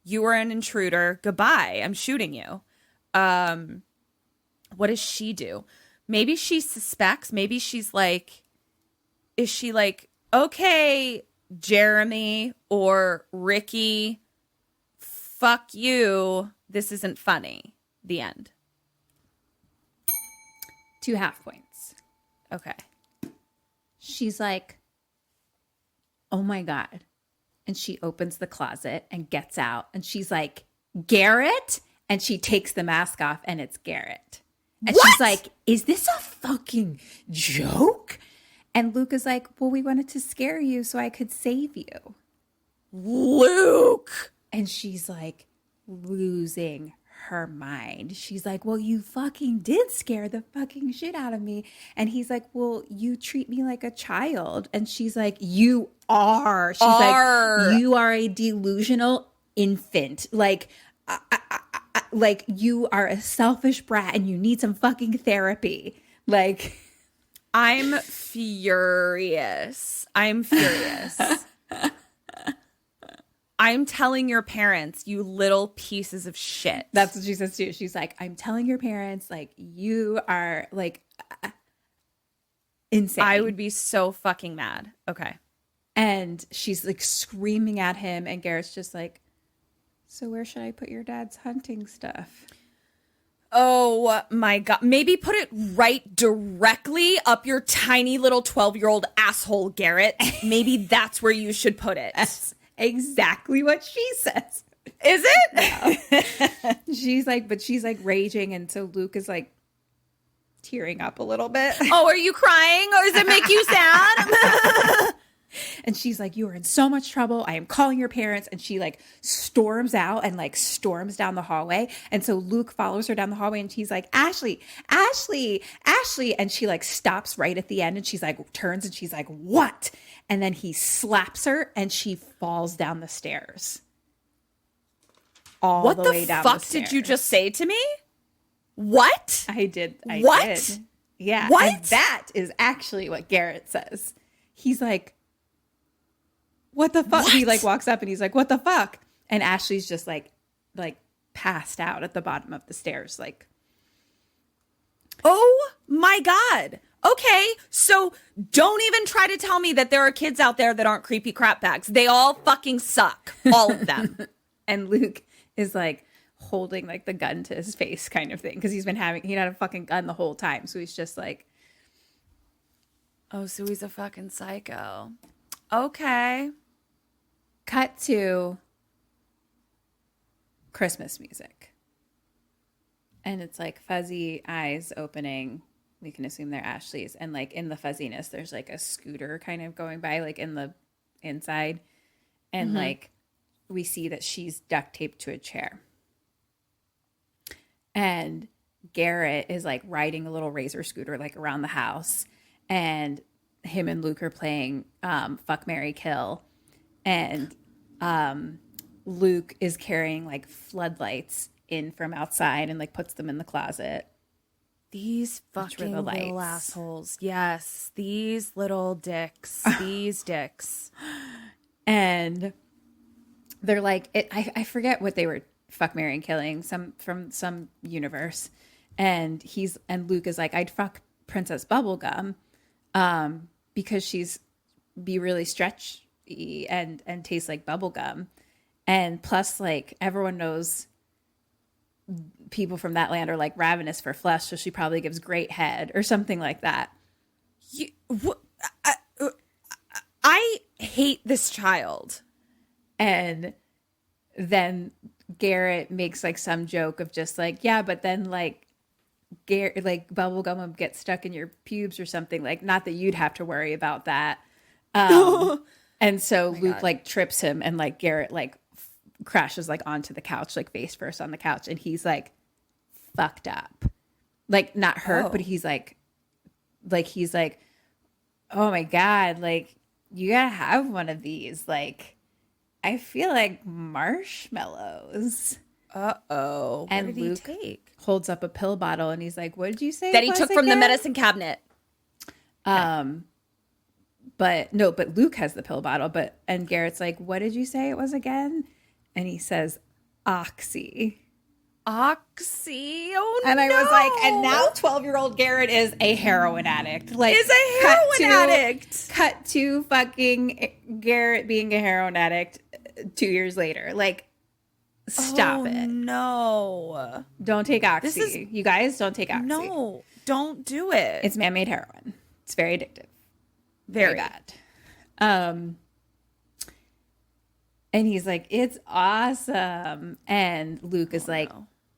you are an intruder. Goodbye. I'm shooting you. What does she do? Maybe she suspects. Maybe she's like, is she like, okay, Jeremy or Ricky, fuck you. This isn't funny. The end. 2 half points. Okay. She's like, oh my God. And she opens the closet and gets out. And she's like, Garrett? And she takes the mask off and it's Garrett. And she's like, is this a fucking joke? And Luke is like, well, we wanted to scare you so I could save you. Luke. And she's like losing her mind. She's like, well, you fucking did scare the fucking shit out of me. And he's like, well, you treat me like a child. And she's like, you are. She's like, you are a delusional infant. Like, like you are a selfish brat and you need some fucking therapy. Like, I'm furious. I'm telling your parents, you little pieces of shit. That's what she says too. She's like, I'm telling your parents, like, you are like insane. I would be so fucking mad. Okay. And she's like screaming at him. And Garrett's just like, so where should I put your dad's hunting stuff? Oh my God. Maybe put it right directly up your tiny little 12-year-old asshole, Garrett. Maybe that's where you should put it. That's exactly what she says. Is it? No. She's like raging. And so Luke is like tearing up a little bit. Oh, are you crying or does it make you sad? And she's like, you are in so much trouble. I am calling your parents. And she like storms out and like storms down the hallway. And so Luke follows her down the hallway and she's like, Ashley, Ashley, Ashley. And she like stops right at the end and she's like, turns and she's like, what? And then he slaps her and she falls down the stairs. What the fuck did you just say to me? What? I did. What? Did. Yeah. What? And that is actually what Garrett says. He's like, what the fuck? What? He like walks up and he's like, what the fuck? And Ashley's just like passed out at the bottom of the stairs. Like, oh my God. Okay. So don't even try to tell me that there are kids out there that aren't creepy crap bags. They all fucking suck. All of them. and Luke is like holding like the gun to his face kind of thing. Because he had a fucking gun the whole time. So he's just like, oh, so he's a fucking psycho. Okay. Cut to Christmas music. And it's like fuzzy eyes opening. We can assume they're Ashley's. And like in the fuzziness, there's like a scooter kind of going by like in the inside. And like we see that she's duct taped to a chair. And Garrett is like riding a little razor scooter like around the house. And him and Luke are playing Fuck, Marry, Kill. And Luke is carrying like floodlights in from outside and like puts them in the closet. These fucking little assholes. Yes, these little dicks. These dicks. And they're like, I forget what they were fuck, marry, and killing, from some universe. And Luke is like, I'd fuck Princess Bubblegum because she's be really stretchy and taste like bubblegum. And plus, like, everyone knows people from that land are like ravenous for flesh, so she probably gives great head or something like that. I hate this child. And then Garrett makes like some joke of just like, yeah, but then like Garrett, like bubblegum would get stuck in your pubes or something. Like, not that you'd have to worry about that. And so Luke God. Like trips him and like Garrett like crashes like onto the couch, like face first on the couch. And he's like fucked up, like not hurt, but he's like, oh my God, like you gotta have one of these. Like, I feel like marshmallows. Uh-oh. What and did Luke he take? Holds up a pill bottle and he's like, what did you say? That he took from the medicine cabinet. But Luke has the pill bottle, and Garrett's like, what did you say it was again? And he says, Oxy. Oxy? Oh, and I was like, and now 12-year-old Garrett is a heroin addict. Like, is a heroin addict. Cut to fucking Garrett being a heroin addict 2 years later. Like, stop it. No. Don't take Oxy. You guys, don't take Oxy. No, don't do it. It's man-made heroin. It's very addictive. Very bad. And he's like, it's awesome. And Luke is like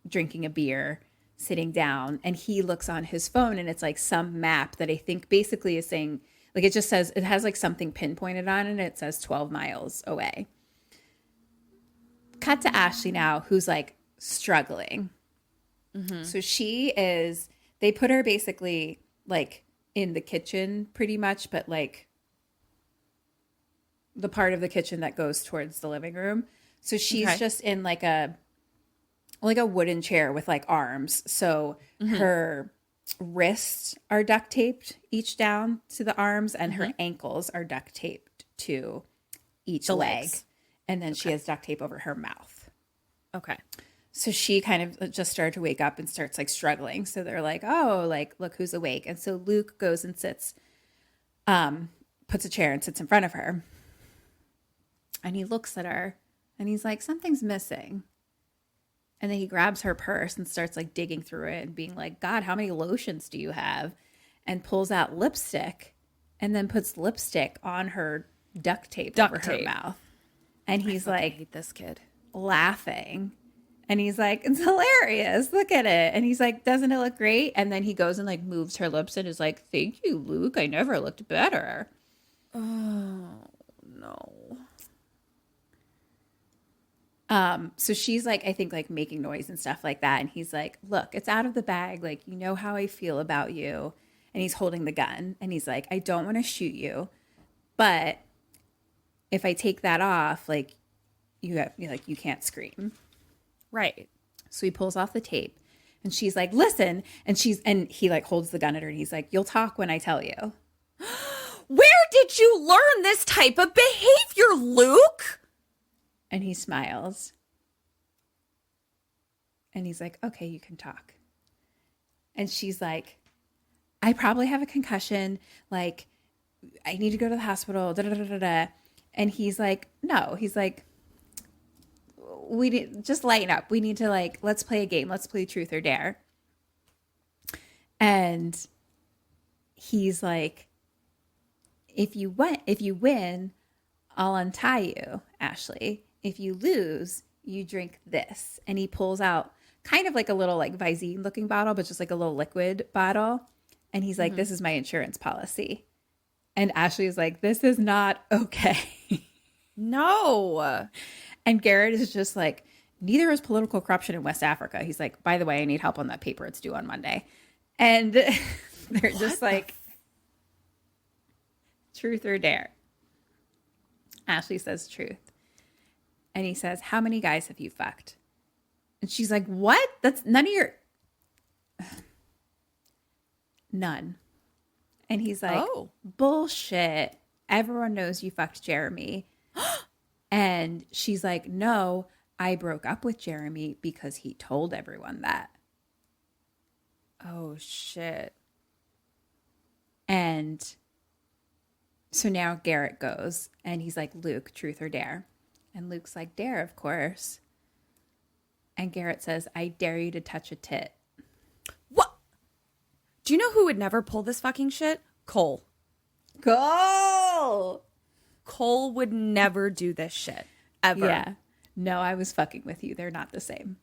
drinking a beer, sitting down, and he looks on his phone and it's like some map that I think basically is saying, like, it just says, it has like something pinpointed on it and it says 12 miles away. Cut to Ashley now, who's like struggling. Mm-hmm. So they put her basically like in the kitchen pretty much, but like the part of the kitchen that goes towards the living room. So she's just in like a wooden chair with like arms. So her wrists are duct taped each down to the arms and her ankles are duct taped to each leg. Legs. And then she has duct tape over her mouth. Okay. So she kind of just started to wake up and starts like struggling. So they're like, oh, like, look who's awake. And so Luke goes and sits, puts a chair and sits in front of her. And he looks at her and he's like, something's missing. And then he grabs her purse and starts like digging through it and being like, God, how many lotions do you have? And pulls out lipstick and then puts lipstick on her duct tape over her mouth. And he's like, I hate this kid. Laughing. And he's like, it's hilarious. Look at it. And he's like, doesn't it look great? And then he goes and like moves her lips and is like, thank you, Luke. I never looked better. Oh, no. So she's like, I think like making noise and stuff like that. And he's like, look, it's out of the bag. Like, you know how I feel about you. And he's holding the gun. And he's like, I don't want to shoot you. But if I take that off, like, you can't scream. Right. So he pulls off the tape and she's like, listen. And he like holds the gun at her and he's like, you'll talk when I tell you. Where did you learn this type of behavior, Luke? And he smiles. And he's like, okay, you can talk. And she's like, I probably have a concussion. Like, I need to go to the hospital. Da, da, da, da, da. And he's like, no. He's like, we need just lighten up. We need to like, let's play a game. Let's play truth or dare. And he's like, if you win, I'll untie you, Ashley. If you lose, you drink this. And he pulls out kind of like a little like Visine looking bottle, but just like a little liquid bottle. And he's like, this is my insurance policy. And Ashley is like, this is not okay. No. And Garrett is just like, neither is political corruption in West Africa. He's like, by the way, I need help on that paper. It's due on Monday. And they're just like, truth or dare? Ashley says truth. And he says, how many guys have you fucked? And she's like, what? That's none of your... None. And he's like, bullshit. Everyone knows you fucked Jeremy. And she's like, no, I broke up with Jeremy because he told everyone that. Oh, shit. And so now Garrett goes and he's like, Luke, truth or dare? And Luke's like, dare, of course. And Garrett says, I dare you to touch a tit. What? Do you know who would never pull this fucking shit? Cole. Cole would never do this shit. Ever. Yeah. No, I was fucking with you. They're not the same.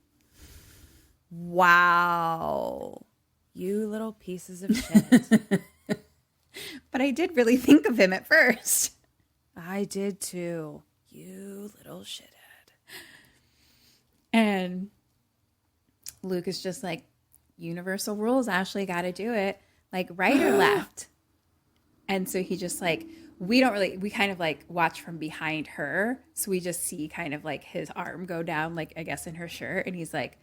Wow. You little pieces of shit. But I did really think of him at first. I did too. You little shithead. And Luke is just like, universal rules, Ashley, got to do it. Like, right or left? And so he just like, we kind of like watch from behind her. So we just see kind of like his arm go down, like, I guess in her shirt. And he's like,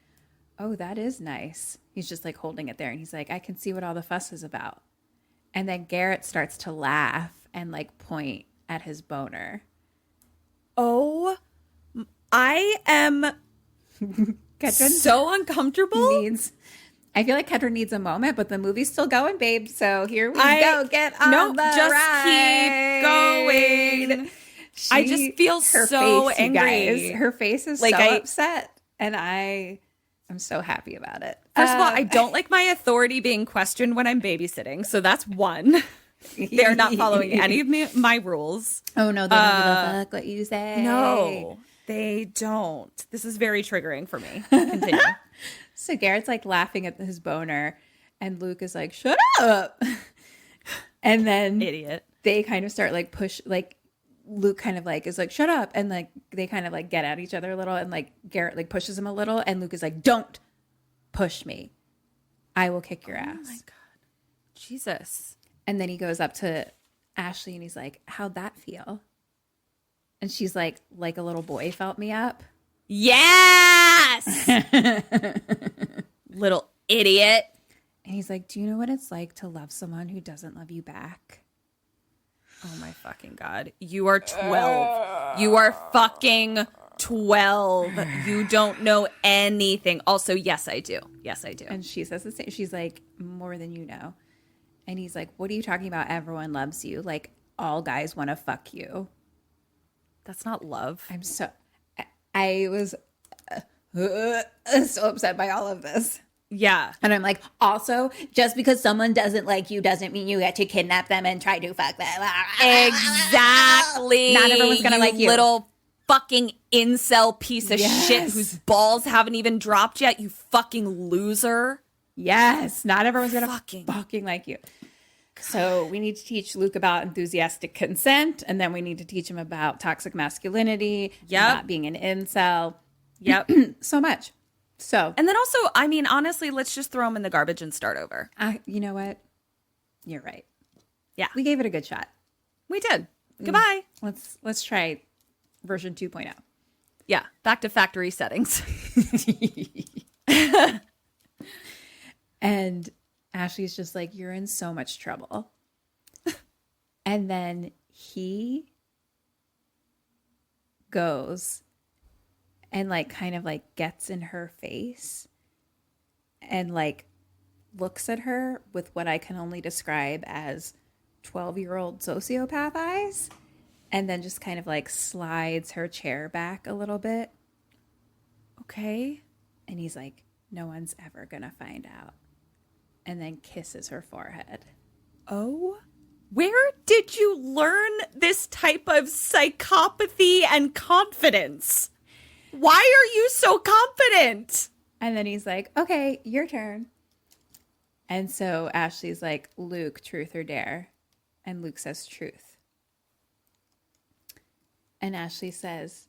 oh, that is nice. He's just like holding it there. And he's like, I can see what all the fuss is about. And then Garrett starts to laugh and like point at his boner. Oh, I am so uncomfortable. I feel like Kendra needs a moment, but the movie's still going, babe. So here we go. Get on the ride. Keep going. I just feel so face, angry. Her face is like so upset, and I'm so happy about it. First of all, I don't like my authority being questioned when I'm babysitting, so that's one. They're not following any of my rules. Oh no, they don't give a fuck what you say. No, they don't. This is very triggering for me. Continue. So Garrett's like laughing at his boner, and Luke is like, "Shut up!" And then idiot. They kind of start like Luke kind of like is like, "Shut up!" And like they kind of like get at each other a little, and like Garrett like pushes him a little, and Luke is like, "Don't push me! I will kick your ass." Oh my god, Jesus! And then he goes up to Ashley and he's like, "How'd that feel?" And she's like a little boy felt me up. Yes! Little idiot. And he's like, do you know what it's like to love someone who doesn't love you back? Oh my fucking God. You are 12. You are fucking 12. You don't know anything. Also, yes, I do. Yes, I do. And she says the same. She's like, more than you know. And he's like, what are you talking about? Everyone loves you. Like, all guys want to fuck you. That's not love. I was so upset by all of this. Yeah. And I'm like, also, just because someone doesn't like you doesn't mean you get to kidnap them and try to fuck them. Exactly. Not everyone's going to like you. Little fucking incel piece of shit whose balls haven't even dropped yet, you fucking loser. Yes, not everyone's gonna Fucking- fucking like you. So we need to teach Luke about enthusiastic consent, and then we need to teach him about toxic masculinity, not being an incel. Yep. So much. So, And then also, I mean, honestly, let's just throw him in the garbage and start over. you know what? You're right. Yeah. We gave it a good shot. We did. Goodbye. Let's try version 2.0. Yeah. Back to factory settings. And Ashley's just like, you're in so much trouble. And then he goes and like kind of like gets in her face and like looks at her with what I can only describe as 12-year-old sociopath eyes, and then just kind of like slides her chair back a little bit. Okay. And he's like, no one's ever gonna find out. And then kisses her forehead. Oh, where did you learn this type of psychopathy and confidence? Why are you so confident? And then he's like, okay, your turn. And so Ashley's like, Luke, truth or dare? And Luke says, truth. And Ashley says,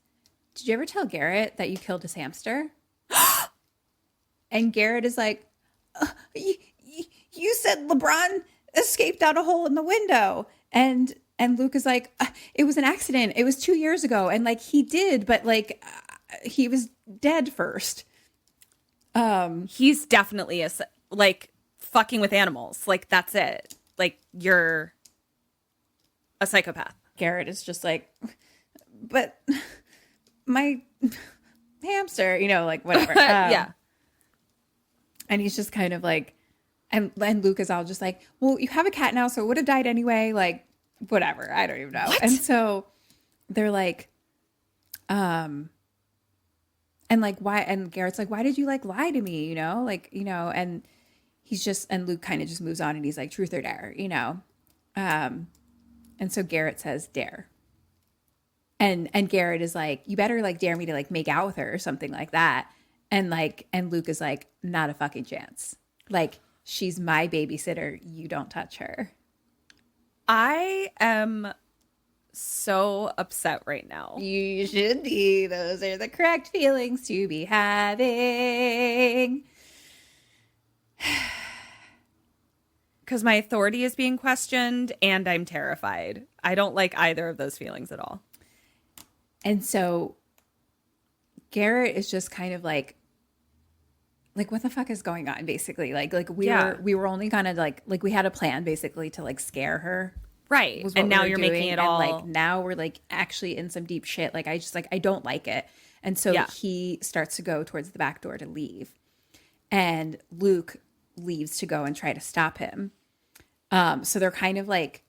did you ever tell Garrett that you killed his hamster? And Garrett is like, you said LeBron escaped out a hole in the window. And Luke is like, it was an accident. It was 2 years ago. And like, he did, but like, he was dead first. He's definitely like fucking with animals. Like, that's it. Like, you're a psychopath. Garrett is just like, but my hamster, like whatever. Yeah. And he's just kind of like, and Luke is all just like, well, you have a cat now, so it would have died anyway. Like, whatever. I don't even know. What? And so they're like, and like, why? And Garrett's like, why did you like lie to me? And he's just, and Luke kind of just moves on and he's like, truth or dare, And so Garrett says, dare. And Garrett is like, you better like dare me to like make out with her or something like that. And Luke is like, not a fucking chance. Like, she's my babysitter. You don't touch her. I am so upset right now. You should be. Those are the correct feelings to be having. Because my authority is being questioned and I'm terrified. I don't like either of those feelings at all. And so Garrett is just kind of like what the fuck is going on, basically? Like we were only kind of like we had a plan basically to like scare her. Right. Was And what now we were you're doing. making it And all like now we're like actually in some deep shit. Like I just like I don't like it. And so he starts to go towards the back door to leave. And Luke leaves to go and try to stop him. So they're kind of like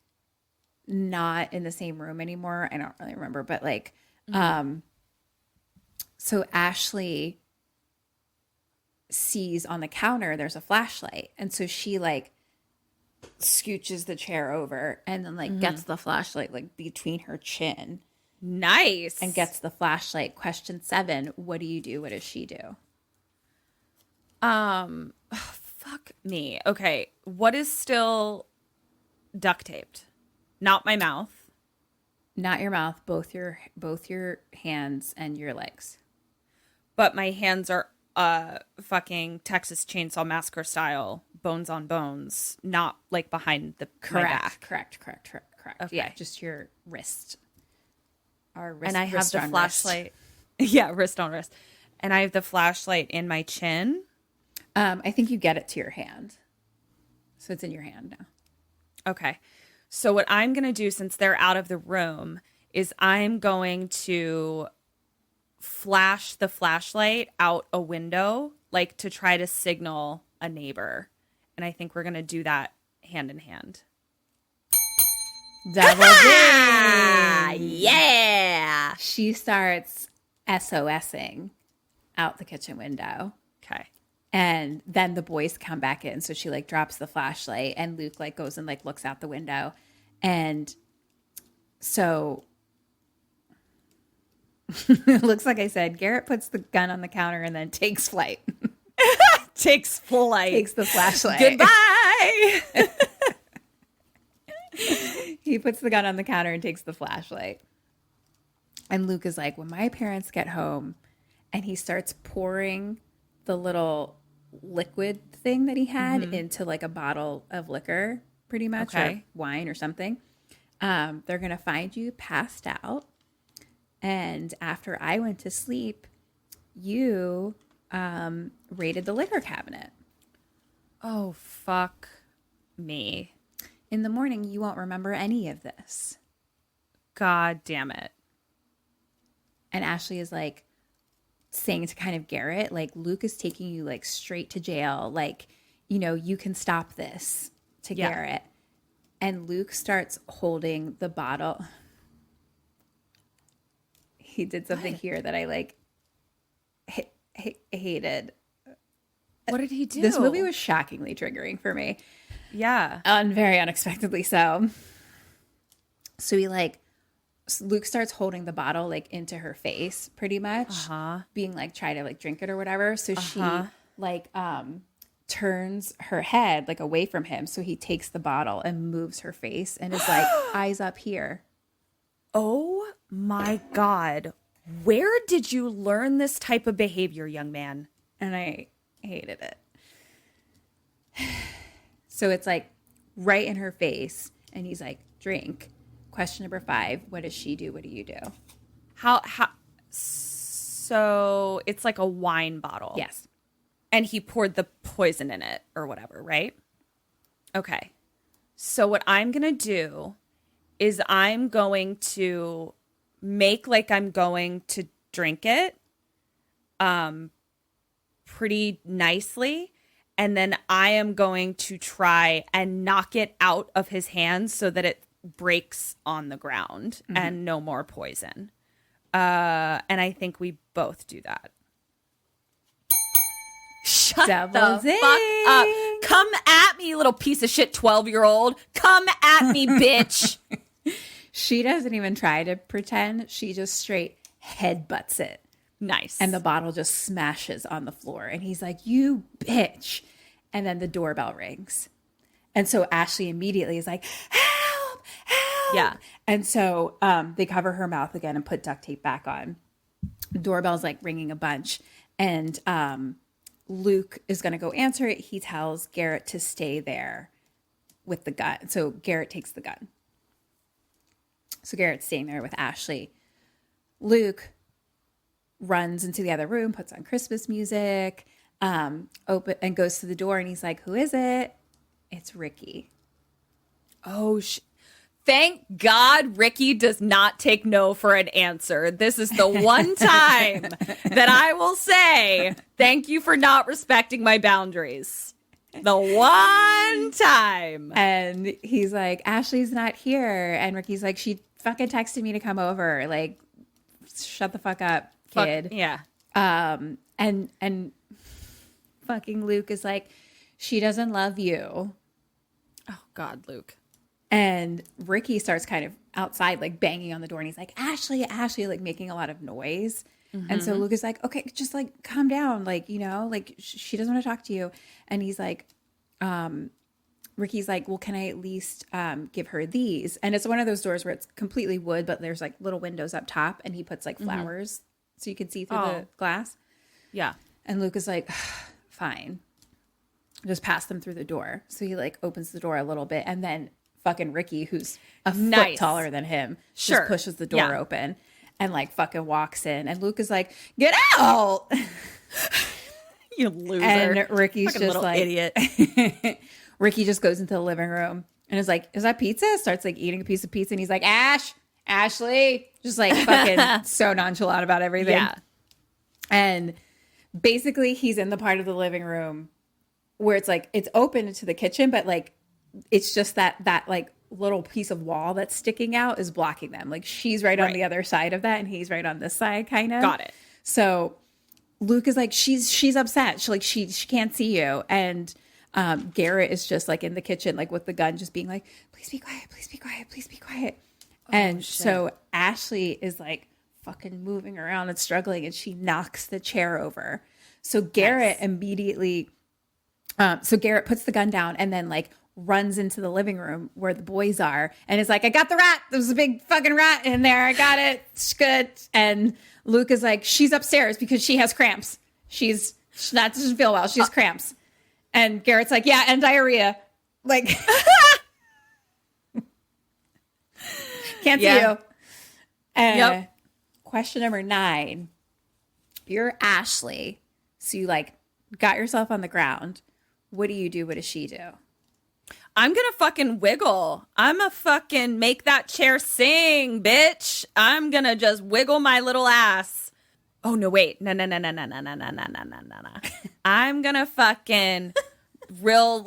not in the same room anymore. I don't really remember, but like so Ashley sees on the counter there's a flashlight, and so she like scooches the chair over and then like gets the flashlight like between her chin. Nice. And gets the flashlight. Question 7, what do you do? What does she do? Fuck me. Okay. What is still duct taped? Not my mouth. Not your mouth, both your hands and your legs. But my hands are fucking Texas Chainsaw Massacre style, bones on bones, not like behind my back. Correct. Okay. Yeah, just your wrist. Our wrist. And I have the on flashlight. Yeah, wrist on wrist. And I have the flashlight in my chin. I think you get it to your hand. So it's in your hand now. Okay. So what I'm going to do, since they're out of the room, is I'm going to flash the flashlight out a window, like to try to signal a neighbor. And I think we're going to do that hand in hand. Double ding! Yeah. She starts SOSing out the kitchen window. Okay. And then the boys come back in. So she like drops the flashlight and Luke like goes and like looks out the window. And so It looks like I said, Garrett puts the gun on the counter and then takes flight. Takes flight. Takes the flashlight. Goodbye. He puts the gun on the counter and takes the flashlight. And Luke is like, when my parents get home, and he starts pouring the little liquid thing that he had into like a bottle of liquor, pretty much, or wine or something. They're going to find you passed out. And after I went to sleep, you raided the liquor cabinet. Oh, fuck me. In the morning, you won't remember any of this. God damn it. And Ashley is like saying to kind of Garrett, like, Luke is taking you like straight to jail. Like, you know, you can stop this to Garrett. And Luke starts holding the bottle. He did something here that I like hated. What did he do? This movie was shockingly triggering for me. Yeah. And very unexpectedly so. So Luke starts holding the bottle like into her face pretty much, being like, try to like drink it or whatever. So she like turns her head like away from him. So he takes the bottle and moves her face and is like, eyes up here. Oh my God. Where did you learn this type of behavior, young man? And I hated it. So it's like right in her face. And he's like, drink. Question number 5. What does she do? What do you do? How so it's like a wine bottle. Yes. And he poured the poison in it or whatever, right? Okay. So what I'm going to do is I'm going to make like I'm going to drink it pretty nicely. And then I am going to try and knock it out of his hands so that it breaks on the ground and no more poison. And I think we both do that. Shut Double the fuck up. Come at me, you little piece of shit 12-year-old. Come at me, bitch. She doesn't even try to pretend. She just straight headbutts it. Nice. And the bottle just smashes on the floor. And he's like, you bitch. And then the doorbell rings. And so Ashley immediately is like, help, help. Yeah. And so they cover her mouth again and put duct tape back on. The doorbell's like ringing a bunch. And Luke is going to go answer it. He tells Garrett to stay there with the gun. So Garrett takes the gun. So Garrett's staying there with Ashley. Luke runs into the other room, puts on Christmas music, open and goes to the door, and he's like, who is it? It's Ricky. Oh, thank God Ricky does not take no for an answer. This is the one time that I will say thank you for not respecting my boundaries. The one time. And he's like, Ashley's not here. And Ricky's like, she fucking texted me to come over. Like, shut the fuck up, kid. Yeah. And fucking Luke is like, she doesn't love you. Oh God, Luke. And Ricky starts kind of outside, like banging on the door. And he's like, Ashley, Ashley, like making a lot of noise. And so Luke is like, okay, just like calm down. Like, you know, like she doesn't want to talk to you. And he's like, Ricky's like, well, can I at least give her these? And it's one of those doors where it's completely wood, but there's like little windows up top. And he puts like flowers so you can see through the glass. Yeah. And Luke is like, fine. Just pass them through the door. So he like opens the door a little bit. And then fucking Ricky, who's a foot taller than him, just pushes the door open and like fucking walks in. And Luke is like, get out. You loser. And Ricky's fucking just little like, idiot. Ricky just goes into the living room and is like, is that pizza? Starts like eating a piece of pizza. And he's like, Ashley, just like fucking so nonchalant about everything. Yeah. And basically he's in the part of the living room where it's like, it's open to the kitchen, but like, it's just that like little piece of wall that's sticking out is blocking them. Like she's right on the other side of that and he's right on this side kind of. Got it. So Luke is like, she's upset. She can't see you. And Garrett is just like in the kitchen, like with the gun, just being like, please be quiet, please be quiet, please be quiet. And so Ashley is like fucking moving around and struggling, and she knocks the chair over. So Garrett immediately, so Garrett puts the gun down and then like runs into the living room where the boys are and is like, I got the rat. There's a big fucking rat in there. I got it. It's good. And Luke is like, she's upstairs because she has cramps. She's not doesn't feel well. She has cramps. And Garrett's like, yeah, and diarrhea. Like, can't see you. Question number 9. You're Ashley. So you like got yourself on the ground. What do you do? What does she do? I'm going to fucking wiggle. I'm going to fucking make that chair sing, bitch. I'm going to just wiggle my little ass. Oh, no, wait. No. I'm going to fucking real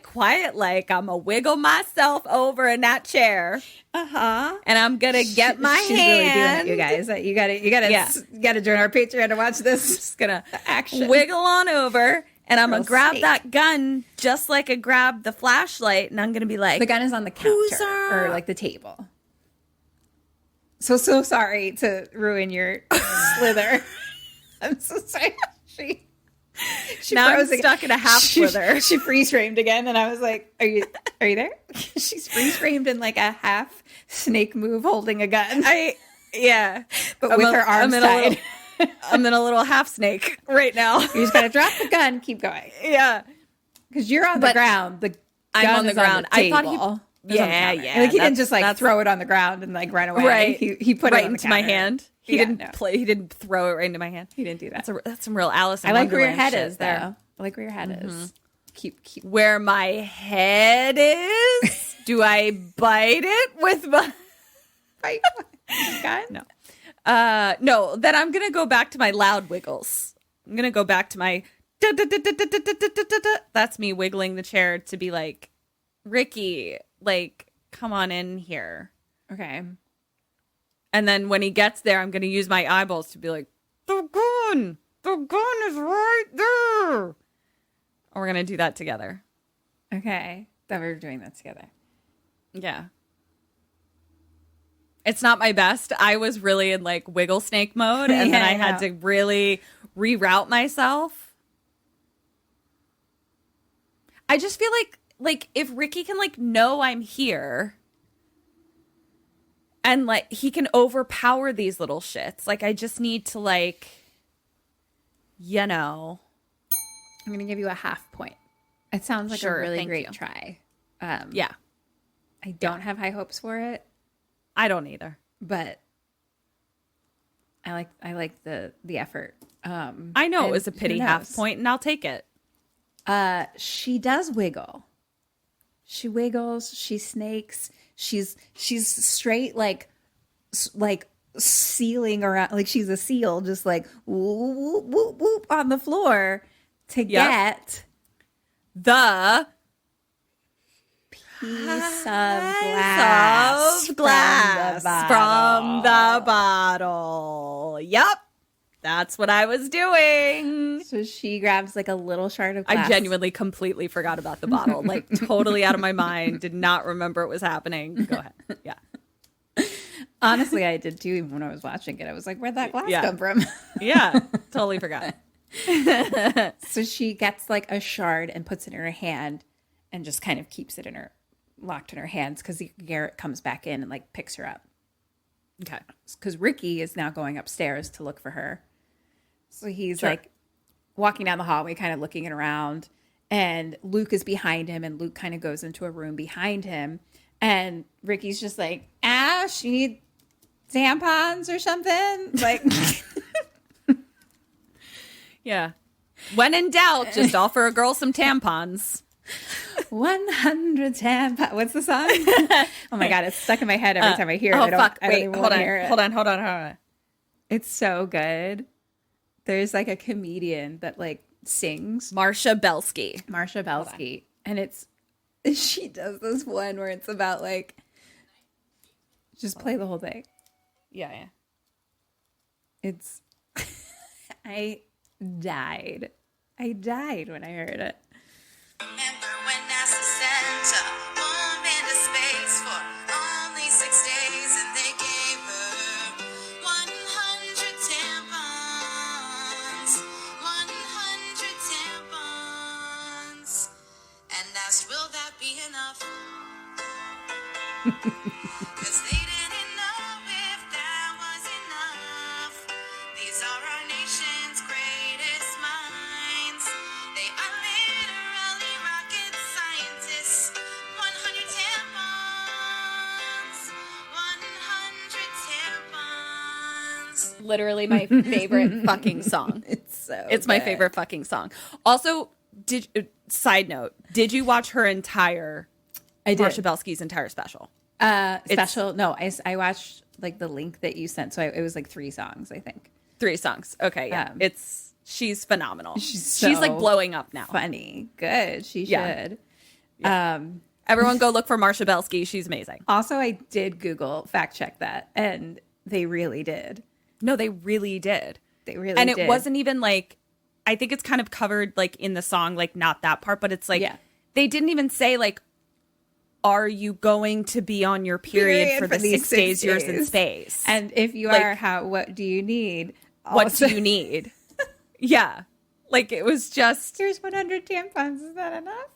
quiet, like I'm going to wiggle myself over in that chair. Uh-huh. And I'm going to get my She's hand. really doing it, you guys. You gotta join our Patreon to watch this. Just going to Action. wiggle on over. And I'm going to grab snake. that gun just like I grabbed the flashlight. And I'm going to be like, The gun is on the counter or like the table. So sorry to ruin your slither. I'm so sorry. She now froze I'm again. stuck in a half slither. She freeze framed again, and I was like, "Are you there?" She's freeze framed in like a half snake move, holding a gun. But with her arms tied. I'm in a little half snake right now. You just gotta drop the gun, keep going. Yeah, because you're on the ground. The gun I'm on the is ground. On the I thought table. yeah. Like he didn't just like throw it on the ground and like run away. Right. He put right it on into the my counter. hand. He didn't throw it right into my hand. He didn't do that. That's some real Alice in I like where your Wonderland head shit is there. I like where your head is. Keep. Where my head is? Do I bite it with my gun? No. No, then I'm going to go back to my loud wiggles. I'm going to go back to my that's me wiggling the chair to be like, Ricky, like, come on in here. Okay. And then when he gets there, I'm going to use my eyeballs to be like, the gun is right there. And we're going to do that together. Okay. That we're doing that together. Yeah. It's not my best. I was really in like wiggle snake mode, and then I had to really reroute myself. I just feel like if Ricky can like know I'm here and like he can overpower these little shits. Like I just need to like, you know. I'm going to give you a half point. It sounds like a really great try. Yeah. I don't have high hopes for it, I don't either. but I like the effort. I know it was a pity half point, and I'll take it. She does wiggle. She wiggles. She snakes. She's straight like sealing around, like she's a seal, just like whoop whoop whoop on the floor to get the piece of glass from the bottle. Yep. That's what I was doing. So she grabs like a little shard of glass. I genuinely completely forgot about the bottle. Like totally out of my mind. Did not remember it was happening. Go ahead. Yeah. Honestly, I did too, even when I was watching it. I was like, where'd that glass come from? Yeah. Totally forgot. So she gets like a shard and puts it in her hand and just kind of keeps it locked in her hands because Garrett comes back in and like picks her up. Okay. Because Ricky is now going upstairs to look for her. So he's like walking down the hallway, kind of looking around, and Luke is behind him, and Luke kind of goes into a room behind him, and Ricky's just like, Ash, you need tampons or something? Like, yeah. When in doubt, just offer a girl some tampons. 100 tampons. What's the song? Oh my God, it's stuck in my head every time I hear it. Oh, fuck. I don't even want to hear it. Hold on. It's so good. There's like a comedian that like sings. Marsha Belsky. And she does this one where it's about like, just play the whole thing. Yeah. It's, I died when I heard it. Remember when NASA sent a woman into space for only 6 days and they gave her 'Cause they didn't know if that was enough. These are our nation's greatest minds. They are literally rocket scientists. 100 tampons. 100 tampons. Literally my favorite fucking song. It's my favorite fucking song. Also, side note, did you watch her entire Marsha Belsky's entire special? Special? No, I watched like the link that you sent. So it was like 3 songs, I think. 3 songs. Okay, yeah. She's phenomenal. She's like blowing up now. Funny. Good. She should. Yeah. Everyone go look for Marsha Belsky. She's amazing. Also, I did Google fact check that, and they really did. No, they really did. They really and did. it wasn't even like, I think it's kind of covered like in the song, like not that part, but it's like, they didn't even say like, are you going to be on your period for the 6 days yours in space? And if you like, are, what do you need? What do you need? Yeah. Like it was just. Here's 100 tampons. Is that enough?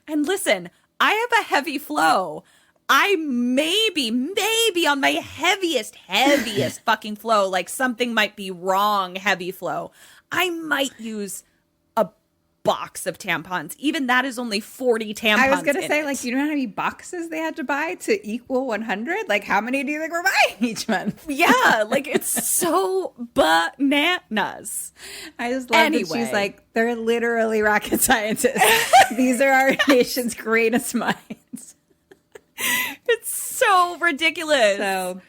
And listen, I have a heavy flow. I maybe on my heaviest fucking flow, like something might be wrong, heavy flow, I might use a box of tampons. Even that is only 40 tampons. I was going to say, like, you know how many boxes they had to buy to equal 100? Like, how many do you think we're buying each month? Yeah, like, it's so bananas. I just love that she's like, they're literally rocket scientists. These are our nation's greatest minds. It's so ridiculous. So,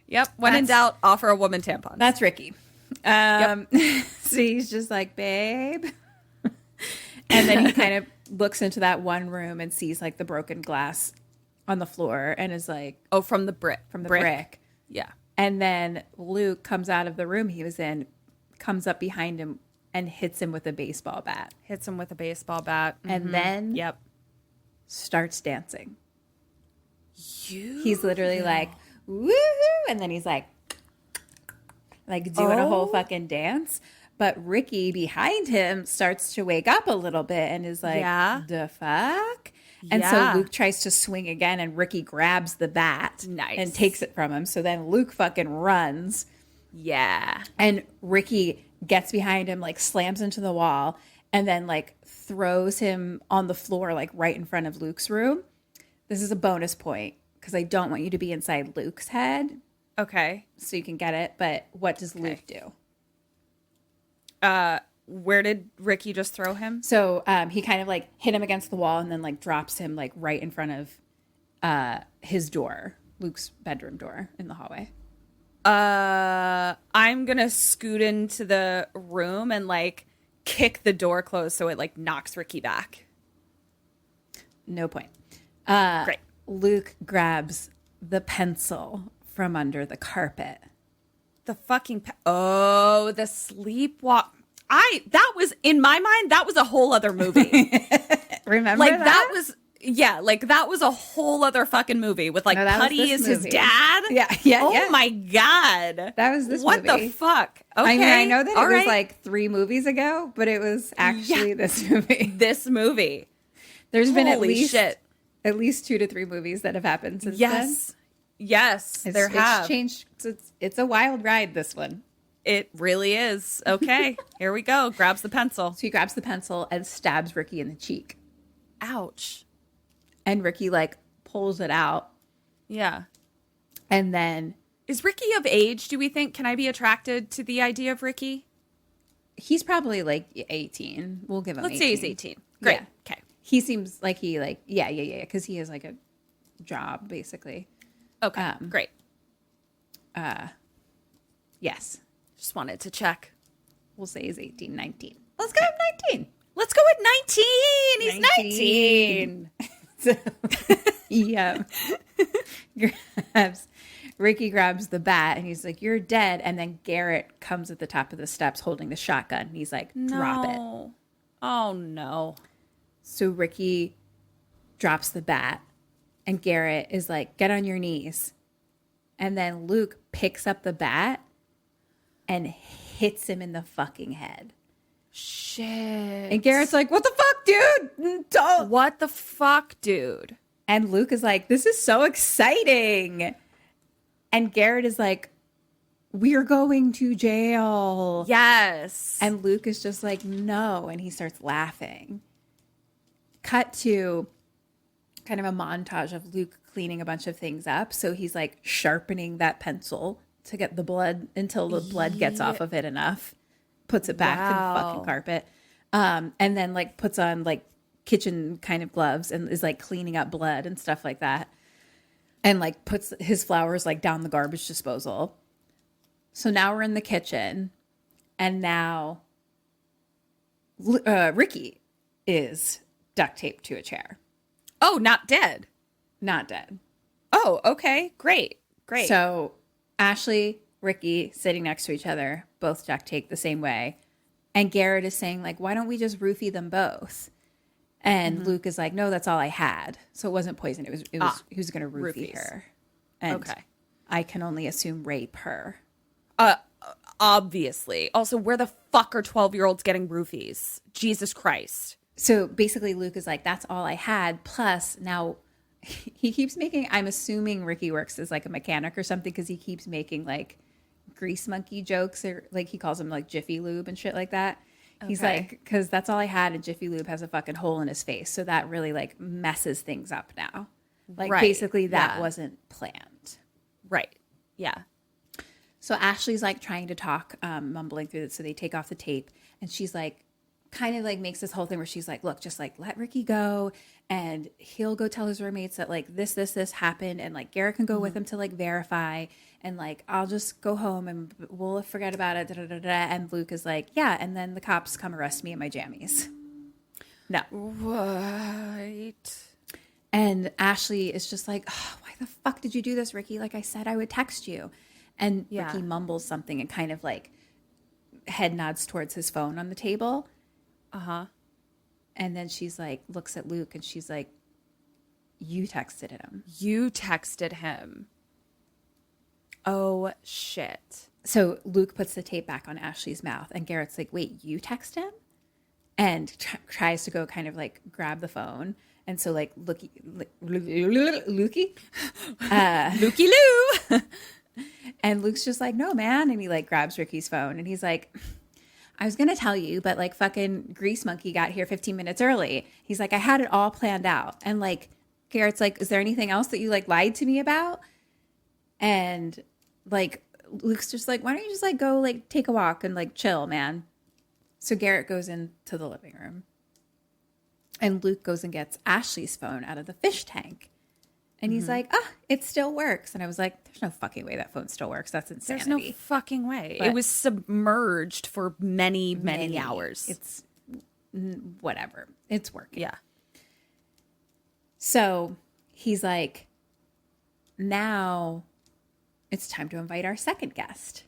yep. When in doubt, offer a woman tampons. That's Ricky. So he's just like, babe. And then he kind of looks into that one room and sees like the broken glass on the floor and is like, oh, from the brick. From the brick. Yeah. And then Luke comes out of the room he was in, comes up behind him and hits him with a baseball bat. And then starts dancing. He's literally like, woohoo, and then he's like doing a whole fucking dance. But Ricky behind him starts to wake up a little bit and is like, the fuck? And so Luke tries to swing again and Ricky grabs the bat and takes it from him. So then Luke fucking runs. Yeah. And Ricky gets behind him, like slams into the wall and then like throws him on the floor, like right in front of Luke's room. This is a bonus point because I don't want you to be inside Luke's head. Okay. So you can get it. But what does Luke do? Where did Ricky just throw him? So he kind of like hit him against the wall and then like drops him like right in front of his door, Luke's bedroom door in the hallway. I'm going to scoot into the room and like kick the door closed so it like knocks Ricky back. No point. Great. Luke grabs the pencil from under the carpet. The fucking the sleepwalk. That was in my mind. That was a whole other movie. Remember like that was like that was a whole other fucking movie with like Putty is his dad. Oh my god, that was this. What movie. The fuck? Okay, I mean, I know that it was like 3 movies ago, but it was actually this movie. This movie. There's been at least 2 to 3 movies that have happened since then. Yes, there have. It's changed. It's a wild ride, this one. It really is. Okay, here we go. Grabs the pencil. So he grabs the pencil and stabs Ricky in the cheek. Ouch. And Ricky, like, pulls it out. Yeah. And then... Is Ricky of age, do we think? Can I be attracted to the idea of Ricky? He's probably, like, 18. We'll give him 18. Let's say he's 18. Great. Yeah. Okay. He seems like he, like... Yeah. Because he has, like, a job, basically. Okay. Great. Yes. Just wanted to check. We'll say he's 18, 19. Let's go with 19. Let's go with 19. He's 19. Yeah. Ricky grabs the bat and he's like, you're dead. And then Garrett comes at the top of the steps holding the shotgun. And he's like, drop it. Oh, no. So Ricky drops the bat and Garrett is like, get on your knees. And then Luke picks up the bat and hits him in the fucking head. shit. And Garrett's like, what the fuck, dude? Don't. What the fuck, dude? And Luke is like, this is so exciting. And Garrett is like, we're going to jail. Yes. And Luke is just like, no. And he starts laughing. Cut to kind of a montage of Luke cleaning a bunch of things up. So he's like sharpening that pencil to get the blood until the blood gets off of it enough. Puts it back to the fucking carpet. And then like puts on like kitchen kind of gloves and is like cleaning up blood and stuff like that. And like puts his flowers like down the garbage disposal. So now we're in the kitchen, and now Ricky is duct taped to a chair. Oh, not dead. Not dead. Oh, okay. Great. So Ashley, Ricky sitting next to each other, both duct taped the same way. And Garrett is saying like, why don't we just roofie them both? And Luke is like, no, that's all I had. So it wasn't poison. It was he was going to roofie roofies. her. And Okay. I can only assume rape her. Obviously. Also, where the fuck are 12-year-olds getting roofies? Jesus Christ. So basically Luke is like, that's all I had. Plus now he keeps making, I'm assuming Ricky works as like a mechanic or something, because he keeps making like grease monkey jokes, or like he calls them like Jiffy Lube and shit like that. He's like, because that's all I had, and Jiffy Lube has a fucking hole in his face. So that really like messes things up now. Like Right. basically that Yeah. wasn't planned. Right. Yeah. So Ashley's like trying to talk, mumbling through it. So they take off the tape, and she's like, kind of like makes this whole thing where she's like, look, just like let Ricky go, and he'll go tell his roommates that like this happened, and like Garrett can go with him to like verify, and like I'll just go home and we'll forget about it. Da, da, da, da. And Luke is like, yeah, and then the cops come arrest me in my jammies. No. Right. And Ashley is just like, oh, why the fuck did you do this, Ricky? Like I said, I would text you. And Yeah. Ricky mumbles something and kind of like head nods towards his phone on the table. Uh-huh. And then she's like, looks at Luke and she's like, you texted him. You texted him. Oh, shit. So Luke puts the tape back on Ashley's mouth, and Garrett's like, wait, you text him? And tries to go kind of like grab the phone. And so like, Lukey, Lukey Lou. and Luke's just like, no, man. And he like grabs Ricky's phone and he's like, I was going to tell you, but like fucking Grease Monkey got here 15 minutes early. He's like, I had it all planned out. And like, Garrett's like, is there anything else that you like lied to me about? And like, Luke's just like, why don't you just like go like take a walk and like chill, man? So Garrett goes into the living room, and Luke goes and gets Ashley's phone out of the fish tank. And he's like, it still works. And I was like, there's no fucking way that phone still works. That's insanity. There's no fucking way. But- it was submerged for many hours. It's whatever. It's working. yeah. So he's like, now it's time to invite our second guest,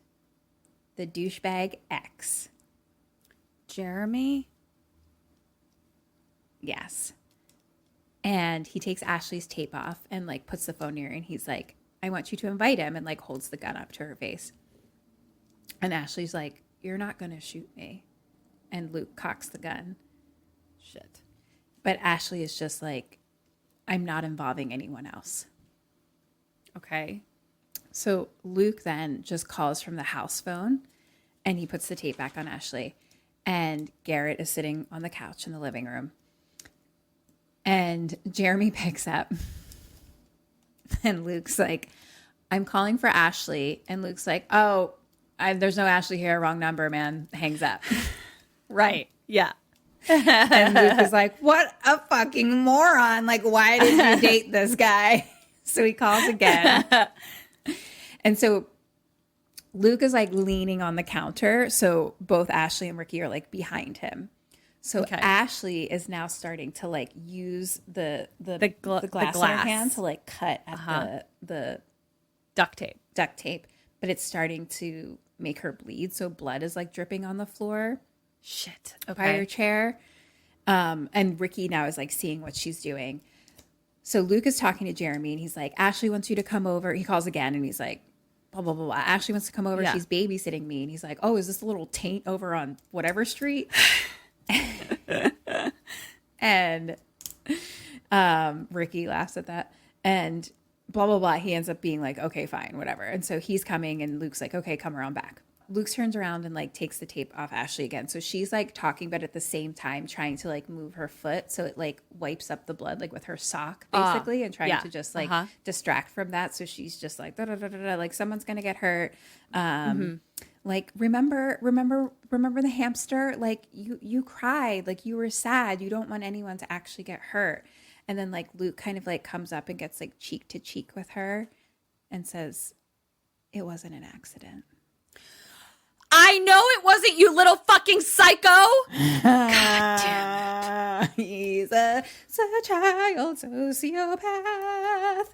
the douchebag X. Jeremy? Yes. And he takes Ashley's tape off and like puts the phone near her, and he's like, I want you to invite him, and like holds the gun up to her face. And Ashley's like, you're not going to shoot me. And Luke cocks the gun. Shit. But Ashley is just like, I'm not involving anyone else. Okay. So Luke then just calls from the house phone, and he puts the tape back on Ashley. And Garrett is sitting on the couch in the living room. And Jeremy picks up. And Luke's like, I'm calling for Ashley. And Luke's like, oh, there's no Ashley here. Wrong number, man. Hangs up. Right. Yeah. And Luke is like, what a fucking moron. Like, why did you date this guy? So he calls again. And so Luke is like leaning on the counter. So both Ashley and Ricky are like behind him. So Okay. Ashley is now starting to like use the glass in her glass. hand to like cut at the Duct tape. duct tape. But it's starting to make her bleed. So blood is like dripping on the floor. Shit. By her Okay. chair. And Ricky now is like seeing what she's doing. So Luke is talking to Jeremy, and he's like, Ashley wants you to come over. He calls again, and he's like, blah, blah, blah, blah. Ashley wants to come over. Yeah. She's babysitting me. And he's like, oh, is this a little taint over on whatever street? And Ricky laughs at that. And blah, blah, blah. He ends up being like, okay, fine, whatever. And so he's coming and Luke's like, okay, come around back. Luke turns around and like takes the tape off Ashley again. So she's like talking, but at the same time trying to like move her foot. So it like wipes up the blood like with her sock basically and trying to just like distract from that. So she's just like, da, da, da, da, da, like someone's going to get hurt. Like, remember the hamster? Like you cried, like you were sad. You don't want anyone to actually get hurt. And then like Luke kind of like comes up and gets like cheek to cheek with her and says, it wasn't an accident. I know it wasn't, you little fucking psycho. God damn it. He's a child sociopath.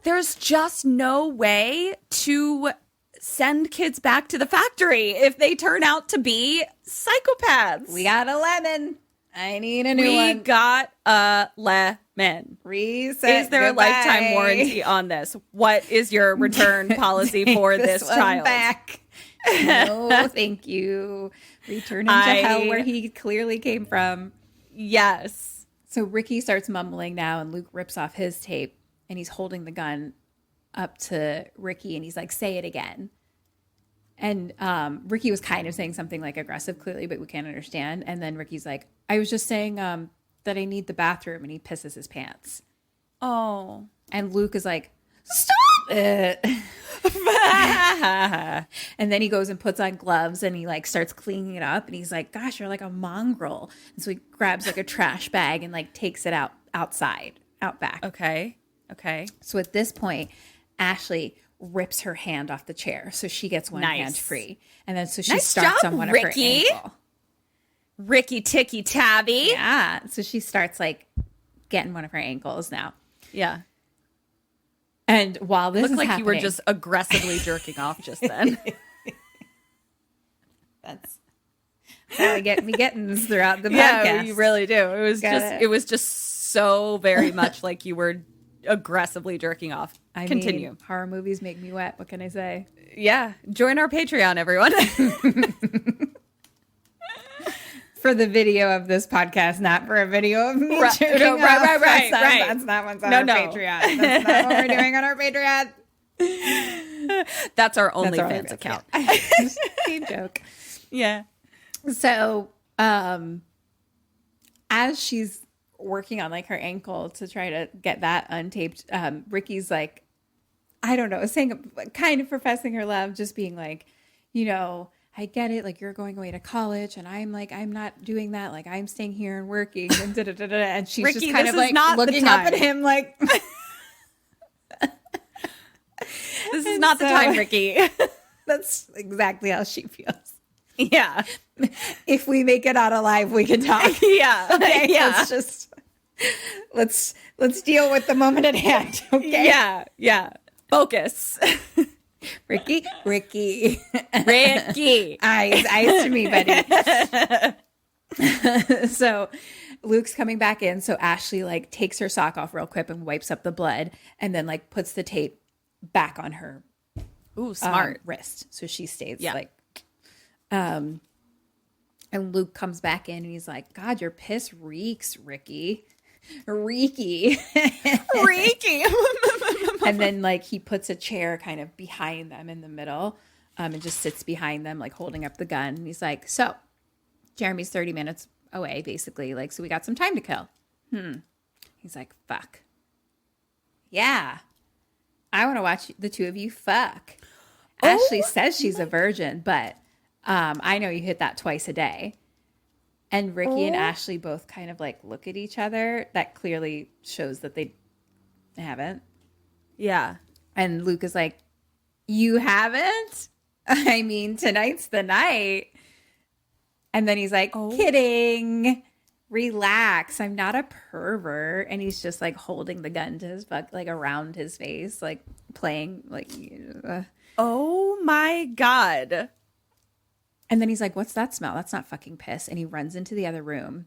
There's just no way to send kids back to the factory if they turn out to be psychopaths. We got a lemon. I need a new one. We got a lemon. Reset. Is there a lifetime warranty on this? What is your return policy for this child? Back. No, thank you. Return him to hell where he clearly came from. Yes. So Ricky starts mumbling now, and Luke rips off his tape, and he's holding the gun up to Ricky, and he's like, say it again. And Ricky was kind of saying something like aggressive, clearly, but we can't understand. And then Ricky's like, I was just saying that I need the bathroom, and he pisses his pants. Oh. And Luke is like, stop it. And then he goes and puts on gloves and he like starts cleaning it up and he's like, gosh, you're like a mongrel. And so he grabs like a trash bag and like takes it out back. Okay. So at this point, Ashley rips her hand off the chair. So she gets one hand free. And then so she starts on one of her ankle. Ricky Ticky Tabby. Yeah. So she starts like getting one of her ankles now. Yeah. And while this looked is like happening, you were just aggressively jerking off just then. That's how I get me gettings throughout the podcast. Yeah, you really do. It was just so very much like you were aggressively jerking off. Continue. Mean, horror movies make me wet. What can I say? Yeah. Join our Patreon, everyone. For the video of this podcast, not for a video of me. Right. Right. That's not what's on our Patreon. That's not what we're doing on our Patreon. That's our OnlyFans account. Same joke. Yeah. So, as she's working on like her ankle to try to get that untaped, Ricky's like, I don't know, saying, kind of professing her love, just being like, you know, I get it. Like, you're going away to college, and I'm like, I'm not doing that. Like, I'm staying here and working, and and she's Ricky, just kind of like looking up at him, like, this is not the time, Ricky. That's exactly how she feels. Yeah. If we make it out alive, we can talk. Yeah. Okay. Yeah. Let's deal with the moment at hand. Okay. Yeah. Yeah. Focus. Ricky. Eyes to me, buddy. So Luke's coming back in. So Ashley like takes her sock off real quick and wipes up the blood and then like puts the tape back on her smart wrist. So she stays like, and Luke comes back in and he's like, God, your piss reeks, Ricky. Reeky. And then like he puts a chair kind of behind them in the middle and just sits behind them like holding up the gun. And he's like, so Jeremy's 30 minutes away basically. Like, so we got some time to kill. He's like, fuck. Yeah. I want to watch the two of you fuck. Ashley says she's a virgin, but I know you hit that twice a day. And Ricky and Ashley both kind of like look at each other. That clearly shows that they haven't. Yeah. And Luke is like, you haven't? I mean, tonight's the night. And then he's like, kidding. Relax. I'm not a pervert. And he's just like holding the gun to his butt, like around his face, like playing like. Oh my God. And then he's like, what's that smell? That's not fucking piss. And he runs into the other room.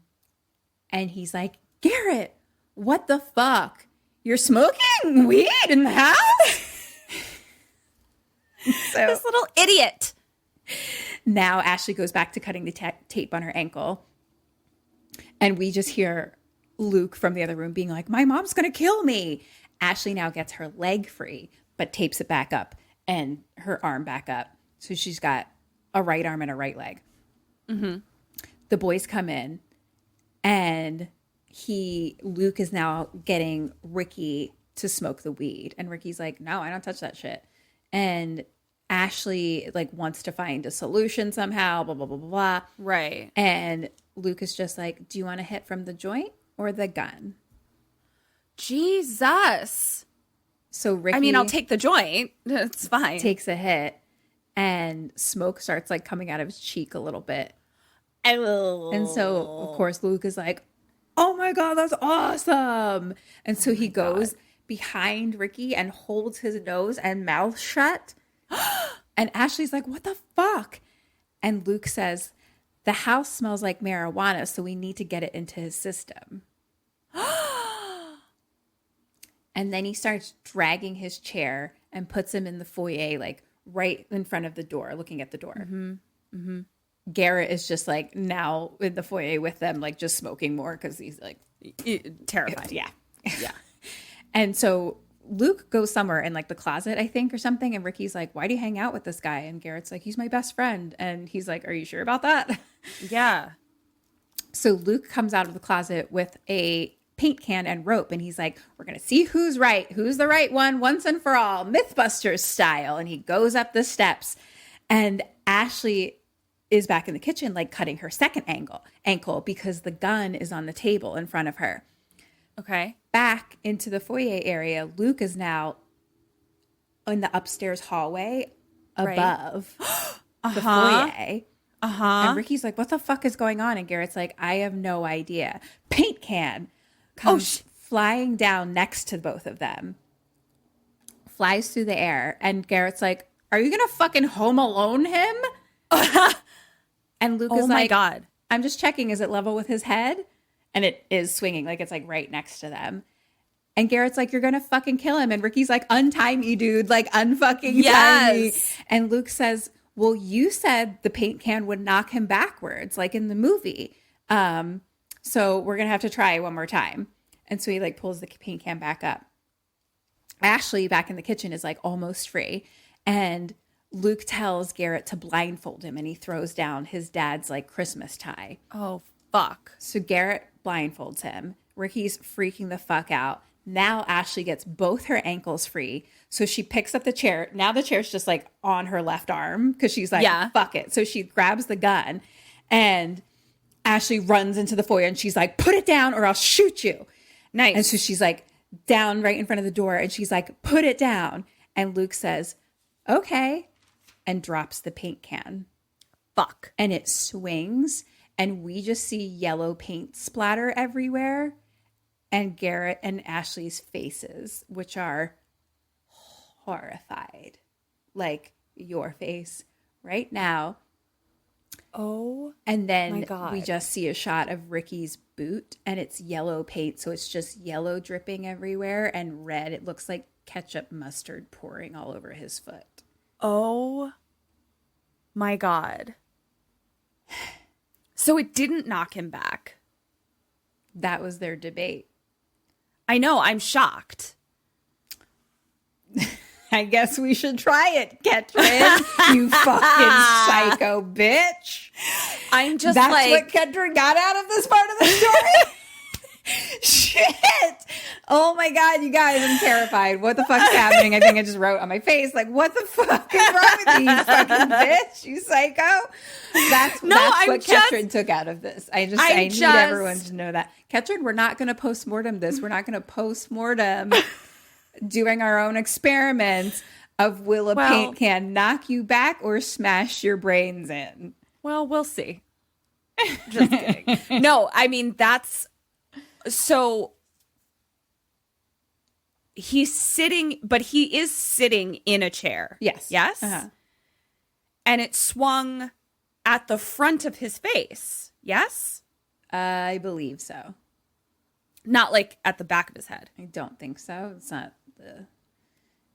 And he's like, Garrett, what the fuck? You're smoking weed in the house? So this little idiot. Now Ashley goes back to cutting the tape on her ankle. And we just hear Luke from the other room being like, my mom's going to kill me. Ashley now gets her leg free, but tapes it back up and her arm back up. So she's got a right arm and a right leg. Mm-hmm. The boys come in and Luke is now getting Ricky to smoke the weed. And Ricky's like, no, I don't touch that shit. And Ashley like wants to find a solution somehow, blah, blah, blah, blah, blah. Right. And Luke is just like, do you want to hit from the joint or the gun? Jesus. So Ricky, I mean, I'll take the joint. It's fine. takes a hit and smoke starts like coming out of his cheek a little bit. And so of course Luke is like, oh my God, that's awesome. And so he goes behind Ricky and holds his nose and mouth shut. And Ashley's like, what the fuck? And Luke says, the house smells like marijuana, so we need to get it into his system. And then he starts dragging his chair and puts him in the foyer, like right in front of the door, looking at the door. Mm-hmm. Mm-hmm. Garrett is just like now in the foyer with them, like just smoking more because he's like terrified. Yeah. Yeah. And so Luke goes somewhere in like the closet, I think, or something. And Ricky's like, why do you hang out with this guy? And Garrett's like, he's my best friend. And he's like, are you sure about that? Yeah. So Luke comes out of the closet with a paint can and rope. And he's like, we're going to see who's right. Who's the right one once and for all, Mythbusters style. And he goes up the steps and Ashley is back in the kitchen, like cutting her second ankle because the gun is on the table in front of her. Okay. Back into the foyer area, Luke is now in the upstairs hallway above the foyer. And Ricky's like, what the fuck is going on? And Garrett's like, I have no idea. Paint can comes flying down next to both of them, flies through the air. And Garrett's like, are you going to fucking Home Alone him? And Luke is like, oh my God. I'm just checking. Is it level with his head? And it is swinging. Like it's like right next to them. And Garrett's like, you're going to fucking kill him. And Ricky's like, untie me, dude. Like unfucking tie me. And Luke says, well, you said the paint can would knock him backwards, like in the movie. So we're going to have to try one more time. And so he like pulls the paint can back up. Ashley back in the kitchen is like almost free. And Luke tells Garrett to blindfold him and he throws down his dad's like Christmas tie. Oh, fuck. So Garrett blindfolds him. Ricky's freaking the fuck out. Now Ashley gets both her ankles free. So she picks up the chair. Now the chair's just like on her left arm because she's like, fuck it. So she grabs the gun and Ashley runs into the foyer and she's like, put it down or I'll shoot you. Nice. And so she's like down right in front of the door and she's like, put it down. And Luke says, okay. And drops the paint can. Fuck. And it swings and we just see yellow paint splatter everywhere. And Garrett and Ashley's faces, which are horrified. Like your face right now. Oh, and then my God. We just see a shot of Ricky's boot and it's yellow paint. So it's just yellow dripping everywhere and red. It looks like ketchup mustard pouring all over his foot. Oh my God. So it didn't knock him back. That was their debate. I know. I'm shocked. I guess we should try it, Ketrin. You fucking psycho bitch. I'm just That's like... what Ketrin got out of this part of the story? Shit. Oh my God, you guys, I'm terrified. What the fuck's happening? I think I just wrote on my face, like, what the fuck is wrong with you, you fucking bitch? You psycho? That's what Ketrin took out of this. I need everyone to know that. Ketrin, we're not going to post-mortem this. We're not going to post-mortem doing our own experiments of will a paint can knock you back or smash your brains in. Well, we'll see. Just kidding. No, I mean, that's... So he's sitting, but he is sitting in a chair. Yes. Yes? Uh-huh. And it swung at the front of his face. Yes? I believe so. Not like at the back of his head. I don't think so. It's not the...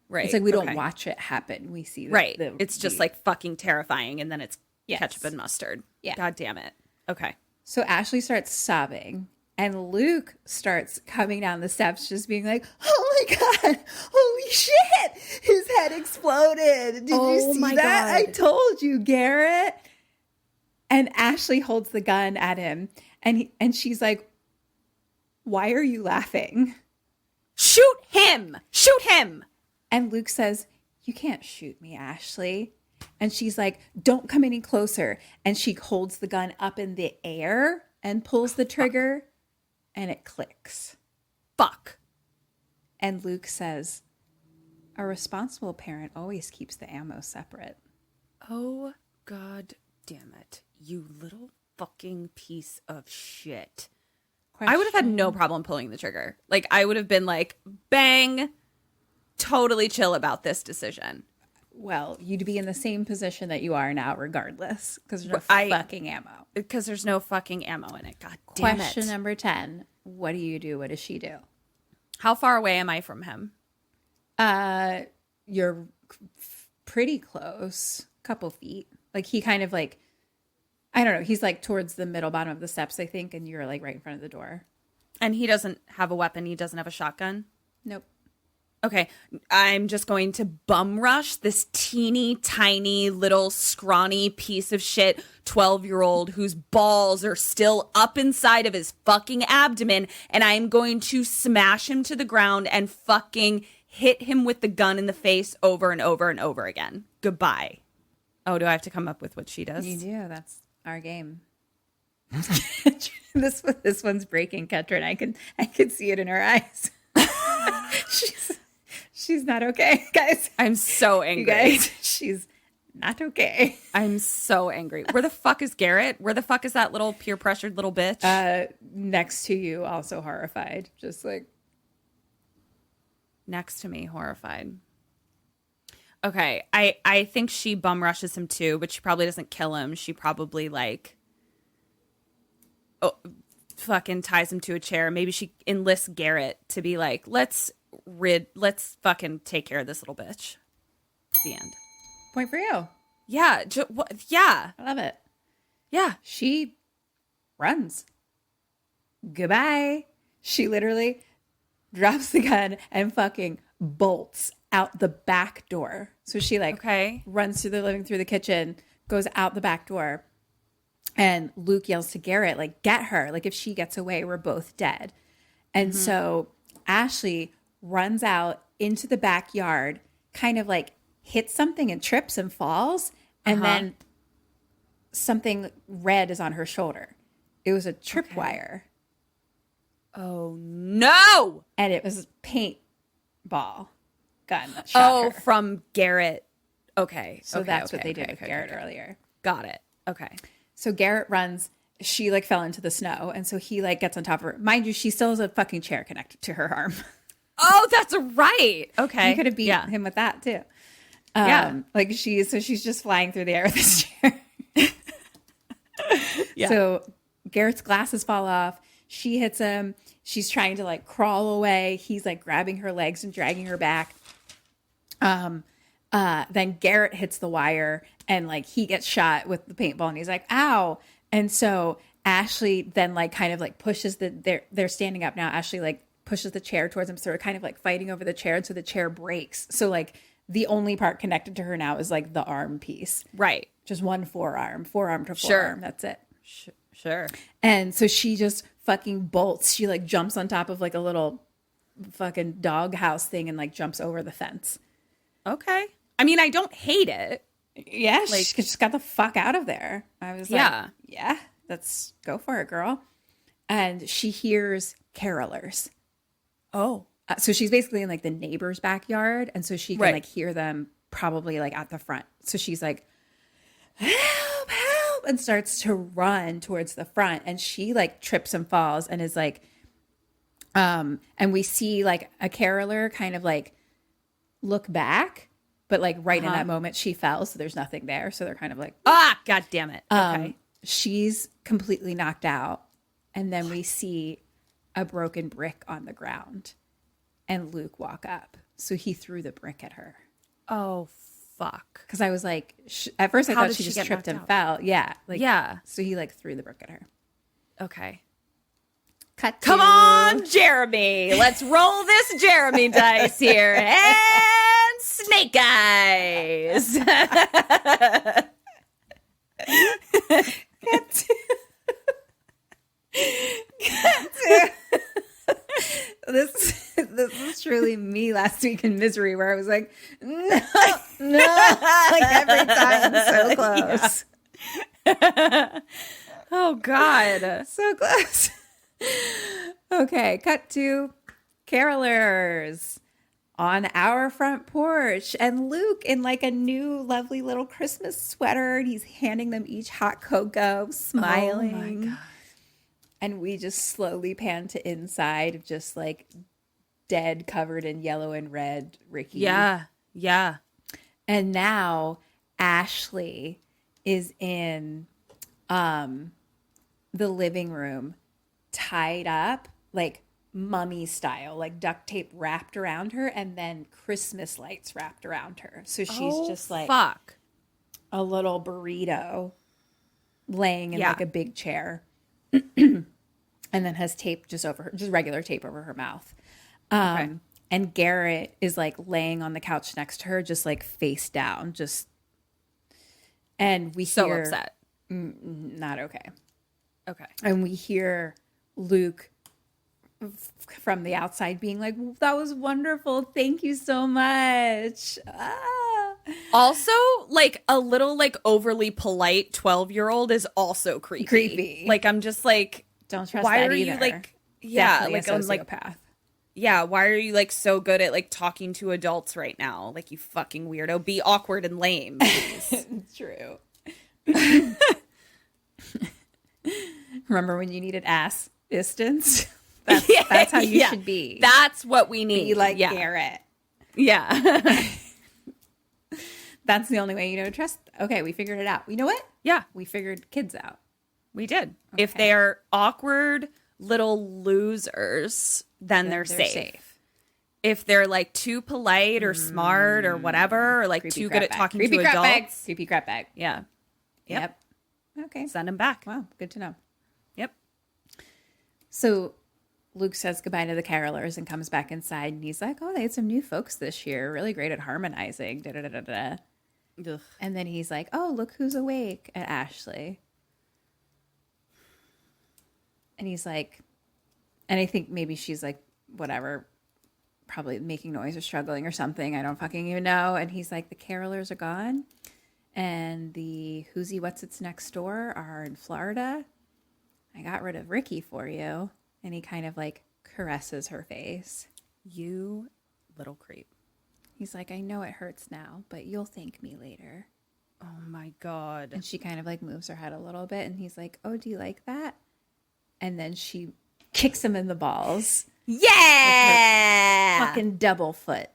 Right. It's like we don't watch it happen. We see right. It's just like fucking terrifying. And then it's yes. ketchup and mustard. Yeah. God damn it. Okay. So Ashley starts sobbing, and Luke starts coming down the steps, just being like, "Oh my God, holy shit, his head exploded. Did you see that? I told you, Garrett." And Ashley holds the gun at him, and she's like, "Why are you laughing?" Shoot him! Shoot him! And Luke says, "You can't shoot me, Ashley." And she's like, "Don't come any closer." And she holds the gun up in the air and pulls the trigger, and it clicks. Fuck. And Luke says, "A responsible parent always keeps the ammo separate." Oh, God damn it. You little fucking piece of shit. I would have had no problem pulling the trigger. Like, I would have been like, bang, totally chill about this decision. Well, you'd be in the same position that you are now regardless, because there's no fucking ammo. Because there's no fucking ammo in it. God damn it. Question number 10. What do you do? What does she do? How far away am I from him? You're pretty close. Couple feet. Like, he kind of like, I don't know. He's like towards the middle bottom of the steps, I think, and you're like right in front of the door. And he doesn't have a weapon. He doesn't have a shotgun. Nope. Okay, I'm just going to bum rush this teeny tiny little scrawny piece of shit 12-year-old whose balls are still up inside of his fucking abdomen, and I'm going to smash him to the ground and fucking hit him with the gun in the face over and over and over again. Goodbye. Oh, do I have to come up with what she does? You do. That's our game. this one's breaking Ketra, and I can see it in her eyes. She's not okay, guys. I'm so angry. You guys, she's not okay. I'm so angry. Where the fuck is Garrett? Where the fuck is that little peer pressured little bitch? Next to you, also horrified. Just like next to me, horrified. Okay, I think she bum rushes him too, but she probably doesn't kill him. She probably like fucking ties him to a chair. Maybe she enlists Garrett to be like, let's fucking take care of this little bitch. The end. Point for you. Yeah, yeah. I love it. Yeah. She runs. Goodbye. She literally drops the gun and fucking bolts out the back door. So she like runs through the living, through the kitchen, goes out the back door. And Luke yells to Garrett, like, get her. Like, if she gets away, we're both dead. And so Ashley runs out into the backyard, kind of like hits something and trips and falls. And then something red is on her shoulder. It was a tripwire. Oh, no. And it was paintball gun that shot her. From Garrett. Okay. So that's what they did with Garrett earlier. Got it. Okay. So Garrett runs. She like fell into the snow. And so he like gets on top of her. Mind you, she still has a fucking chair connected to her arm. Oh, that's right. Okay. You could have beat him with that too. Like she's just flying through the air with this chair. So Garrett's glasses fall off. She hits him. She's trying to like crawl away. He's like grabbing her legs and dragging her back. Then Garrett hits the wire and like he gets shot with the paintball and he's like, ow. And so Ashley then like kind of like pushes they're standing up now. Ashley like pushes the chair towards him. So they're kind of like fighting over the chair. And so the chair breaks. So like the only part connected to her now is like the arm piece. Right. Just one forearm to forearm. That's it. Sure. And so she just fucking bolts. She like jumps on top of like a little fucking dog house thing and like jumps over the fence. Okay. I mean, I don't hate it. Yeah, like, she just got the fuck out of there. I was like, yeah, let's go for it, girl. And she hears carolers. Oh. So she's basically in like the neighbor's backyard. And so she can like hear them probably like at the front. So she's like, help, help, and starts to run towards the front. And she like trips and falls and is like, and we see like a caroler kind of like look back. But like right in that moment she fell, so there's nothing there. So they're kind of like, God damn it. Okay. She's completely knocked out. And then we see a broken brick on the ground and Luke walk up. So he threw the brick at her. Oh, fuck. Because I was like, at first I thought she just tripped and fell. Yeah. Like, yeah. So he like threw the brick at her. Okay. Cut Come to- on, Jeremy. Let's roll this Jeremy dice here. And snake eyes. This was truly me last week in Misery, where I was like, no, like every time, so close, Oh, God. so close. Okay, cut to carolers on our front porch, and Luke in like a new lovely little Christmas sweater, and he's handing them each hot cocoa, smiling. Oh, my God. And we just slowly pan to inside, just like dead, covered in yellow and red Ricky. Yeah. Yeah. And now Ashley is in the living room, tied up, like mummy style, like duct tape wrapped around her, and then Christmas lights wrapped around her. So she's just like Fuck. a little burrito laying in Yeah. like a big chair. And then has tape just over her, just regular tape over her mouth. Okay. And Garrett is like laying on the couch next to her, just like face down, just. And we So hear upset. not okay. Okay. And we hear Luke from the outside being like, "That was wonderful. Thank you so much." Ah. Also, like a little like overly polite 12-year-old is also creepy. Creepy. Like I'm just like, Don't trust why that are either. you like, yeah, Definitely like a I'm like, sociopath. yeah, why are you like so good at like talking to adults right now? Like you fucking weirdo. Be awkward and lame. Please. True. Remember when you needed ass distance? That's how you Yeah. should be. That's what we need. Be like yeah. Garrett. Yeah. That's the only way you know to trust. Okay, we figured it out. You know what? Yeah, We figured kids out. we did. If they're awkward little losers, then they're safe. If they're like too polite or smart or whatever, or like Creepy too crap good at bag. talking Creepy to crap bag. adults, Creepy crap bag. yeah, Yep. Okay. send them back. Wow. Good to know. Yep. So Luke says goodbye to the carolers and comes back inside, and he's like, "Oh, they had some new folks this year. Really great at harmonizing." Da da da da da. Ugh. And then he's like, "Oh, look who's awake," at Ashley. And he's like, and I think maybe she's like, whatever, probably making noise or struggling or something. I don't fucking even know. And he's like, the carolers are gone. And the who's what's its next door are in Florida. I got rid of Ricky for you. And he kind of like caresses her face. You little creep. He's like, I know it hurts now, but you'll thank me later. Oh my God. And she kind of like moves her head a little bit. And he's like, oh, do you like that? And then she kicks him in the balls. Yeah. Fucking double foot.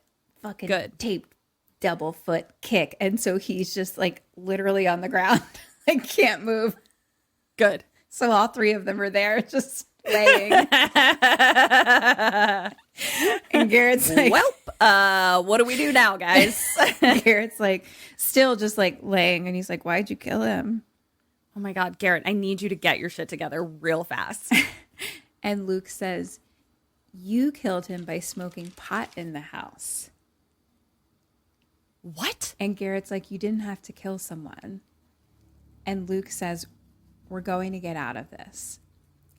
Fucking Good. taped double foot kick. And so he's just like literally on the ground. I can't move. Good. So all three of them are there just laying. And Garrett's like, Welp. What do we do now, guys? Garrett's like still just like laying. And he's like, why'd you kill him? Oh my God, Garrett, I need you to get your shit together real fast. And Luke says, you killed him by smoking pot in the house. What? And Garrett's like, you didn't have to kill someone. And Luke says, we're going to get out of this.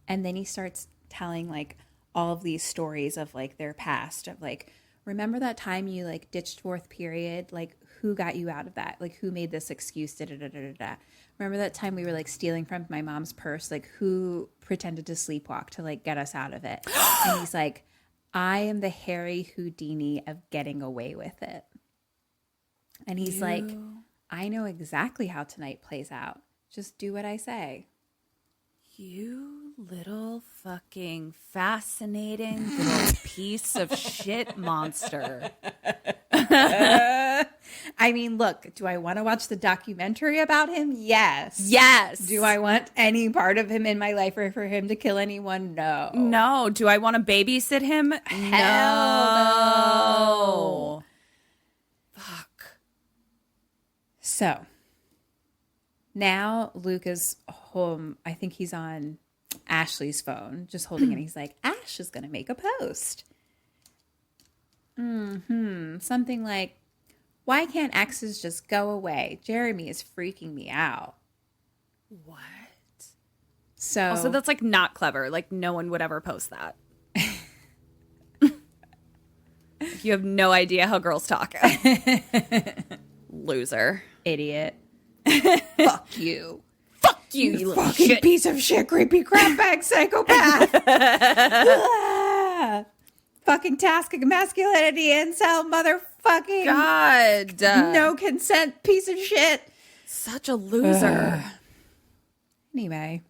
And then he starts telling like all of these stories of like their past of like, remember that time you like ditched fourth period? Like who got you out of that? Like who made this excuse? Da, da, da, da, da. Remember that time we were like stealing from my mom's purse? Like who pretended to sleepwalk to like get us out of it? And he's like, I am the Harry Houdini of getting away with it. And he's like, I know exactly how tonight plays out. Just do what I say. You little fucking fascinating little piece of shit monster. I mean, look, do I want to watch the documentary about him? Yes. Yes. Do I want any part of him in my life or for him to kill anyone? No. No. Do I want to babysit him? Hell no. Fuck. So now Luke is home. I think he's on Ashley's phone, just holding it. And he's like, Ash is going to make a post. Something like, why can't exes just go away? Jeremy is freaking me out. What? So Also, that's like not clever. Like no one would ever post that. You have no idea how girls talk. Loser. idiot. Fuck you. Fuck you, you little Fucking shit. piece of shit, creepy crapbag psychopath. Ah. Fucking tasking masculinity incel motherfucking God. no consent piece of shit. Such a loser. Anyway,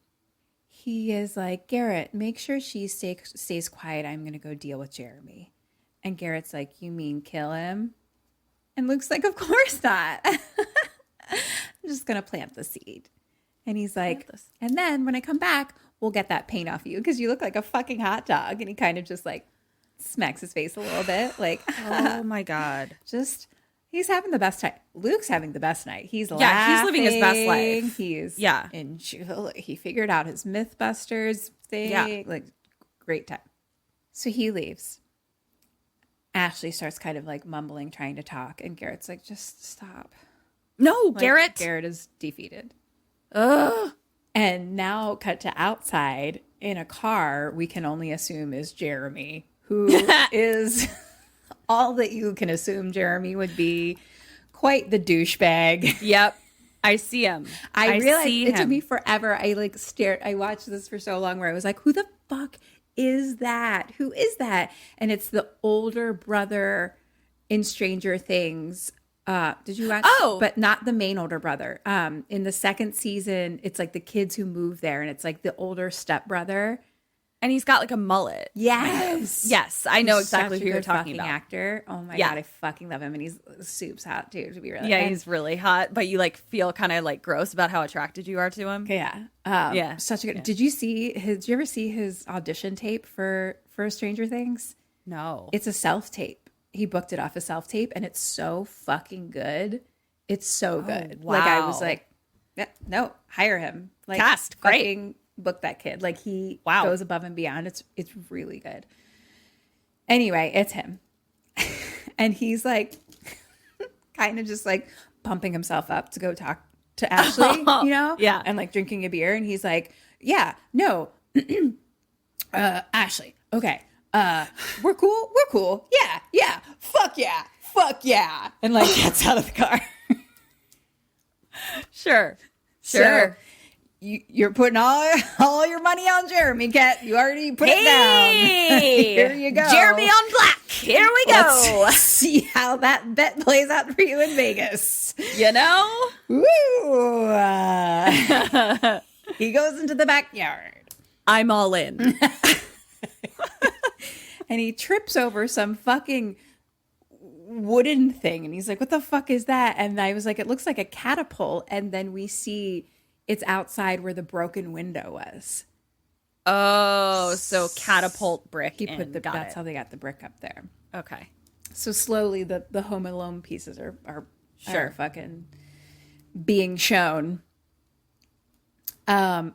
he is like, Garrett, make sure she stays quiet. I'm going to go deal with Jeremy. And Garrett's like, you mean kill him? And Luke's like, of course not. I'm just going to plant the seed. And he's like, and then when I come back, we'll get that paint off you because you look like a fucking hot dog. And he kind of just like smacks his face a little bit. Like, Oh my God. just, he's having the best time. Luke's having the best night. He's Yeah, he's living his best life. He's Yeah. he figured out his Mythbusters thing. Yeah. Like, great time. So he leaves. Ashley starts kind of like mumbling, trying to talk. And Garrett's like, just stop. No, Like, Garrett. Garrett is defeated. Ugh. And now cut to outside in a car we can only assume is Jeremy, who is all that you can assume Jeremy would be. Quite the douchebag. Yep. I see him. I realized see it took him. me forever. I like stared. I watched this for so long where I was like, who the fuck is that? Who is that? And it's the older brother in Stranger Things. Did you watch? Oh. But not the main older brother. In the second season, it's like the kids who move there and it's like the older stepbrother. And he's got like a mullet. Yes. Yes, I know He's exactly such a who you're good talking fucking about. actor. Oh my Yeah. God, I fucking love him. And he's soup's hot too, to be really Yeah, and- he's really hot, but you like feel kind of like gross about how attracted you are to him. Yeah. Yeah. Such a good. Did you ever see his audition tape for Stranger Things? No. It's a self tape. He booked it off a self tape and it's so fucking good. It's so good. Like I was wow. like, yeah, no, hire him. Like Cast, great. fucking book that kid. Like he Wow. goes above and beyond. It's really good. Anyway, it's him. And he's like kind of just like pumping himself up to go talk to Ashley, you know? Yeah. And like drinking a beer. And he's like, yeah, no, Ashley, okay. We're cool. We're cool. Yeah. Yeah. Fuck yeah. Fuck yeah. And like gets out of the car. Sure. So, you're putting all your money on Jeremy, Kat. You already put it down. Here you go. Jeremy on black. Here we go. Let's see how that bet plays out for you in Vegas. You know? Woo! He goes into the backyard. I'm all in. And he trips over some fucking wooden thing. And he's like, what the fuck is that? And I was like, it looks like a catapult. And then we see it's outside where the broken window was. Oh, so catapult brick. He put got that's it. how they got the brick up there. Okay. So slowly the Home Alone pieces are Sure. fucking being shown.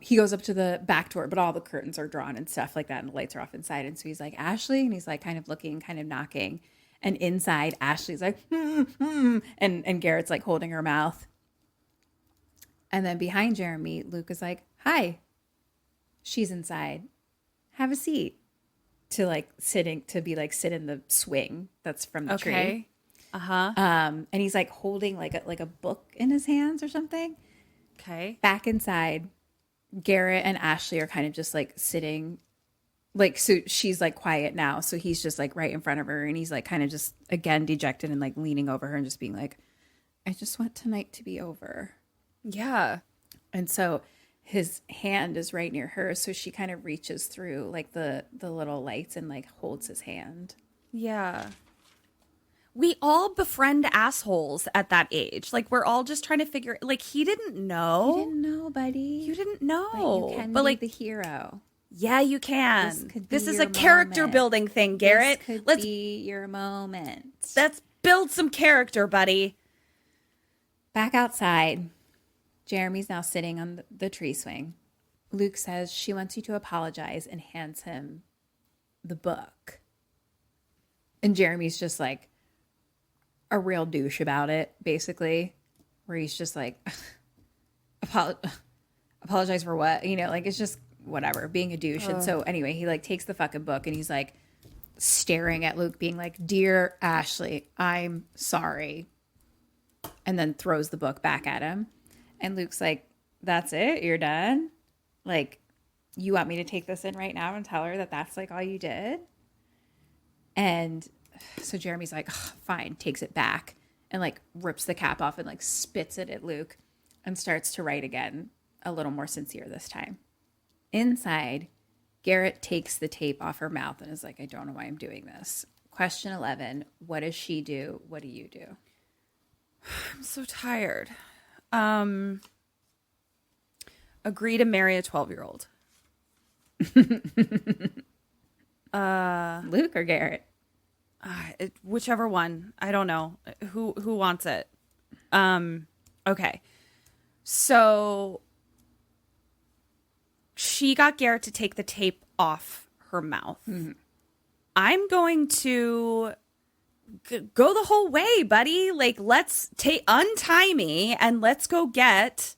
He goes up to the back door, but all the curtains are drawn and stuff like that, and the lights are off inside. And so he's like, Ashley, and he's like kind of looking, kind of knocking. And inside, Ashley's like, and Garrett's like holding her mouth. And then behind Jeremy, Luke is like, hi. She's inside. Have a seat. To like sit in the swing that's from the tree. Okay. Uh-huh. And he's like holding like a book in his hands or something. Okay. Back inside, Garrett and Ashley are kind of just like sitting, like, so she's like quiet now. So he's just like right in front of her and he's like kind of just again dejected and like leaning over her and just being like, I just want tonight to be over. Yeah. And so his hand is right near her. So she kind of reaches through like the little lights and like holds his hand. Yeah. We all befriend assholes at that age. Like we're all just trying to figure like he didn't know. You didn't know, buddy. You didn't But know. you can But be like the hero. yeah, you can. This could This be is your a character moment. building thing, Garrett. This could Let's be your moment. let's build some character, buddy. Back outside, Jeremy's now sitting on the tree swing. Luke says she wants you to apologize and hands him the book. And Jeremy's just like a real douche about it, basically, where he's just like, apologize for what? You know, like it's just whatever, being a douche. And so anyway, he like takes the fucking book and he's like staring at Luke being like, "Dear Ashley, I'm sorry." And then throws the book back at him. And Luke's like, "That's it? You're done? Like, you want me to take this in right now and tell her that that's like all you did?" And so Jeremy's like, fine, takes it back and like rips the cap off and like spits it at Luke and starts to write again, a little more sincere this time. Inside, Garrett takes the tape off her mouth and is like, "I don't know why I'm doing this." Question 11, what does she do? What do you do? I'm so tired. Agree to marry a 12-year-old. Luke or Garrett? Whichever one. I don't know. Who wants it? Okay. So she got Garrett to take the tape off her mouth. Mm-hmm. I'm going to go the whole way, buddy. Like, let's untie me and let's go get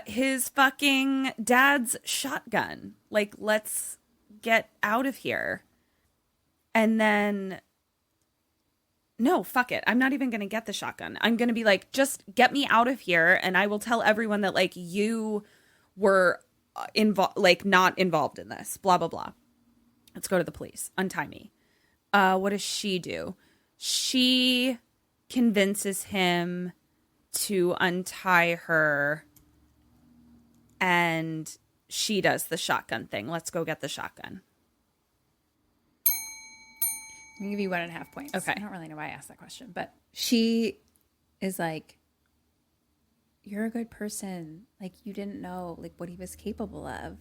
his fucking dad's shotgun. Like, let's get out of here. And then, no, fuck it. I'm not even going to get the shotgun. I'm going to be like, just get me out of here. And I will tell everyone that like you were not involved in this, blah, blah, blah. Let's go to the police. Untie me. What does she do? She convinces him to untie her, and she does the shotgun thing. Let's go get the shotgun. I'm going to give you 1.5 points. Okay. I don't really know why I asked that question, but she is like, "You're a good person. Like, you didn't know like what he was capable of.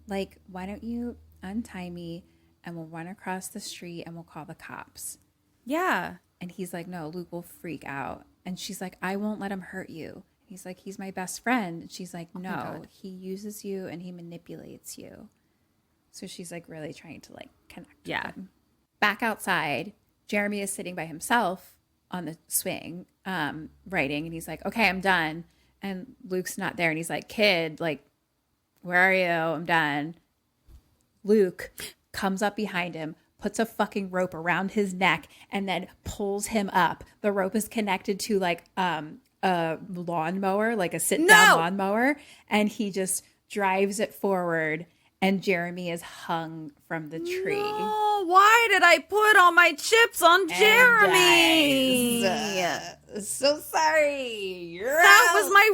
Like, why don't you untie me and we'll run across the street and we'll call the cops." Yeah. And he's like, "No, Luke will freak out." And she's like, "I won't let him hurt you." He's like, "He's my best friend." And she's like, "No, he uses you and he manipulates you." So she's like really trying to like connect with him. Back outside, Jeremy is sitting by himself on the swing, writing, and he's like, "Okay, I'm done." And Luke's not there, and he's like, "Kid, like, where are you? I'm done." Luke comes up behind him, puts a fucking rope around his neck, and then pulls him up. The rope is connected to like a lawnmower, like a sit-down lawnmower, and he just drives it forward, and Jeremy is hung from the tree. No, why did I put all my chips on Jeremy? So sorry. That was my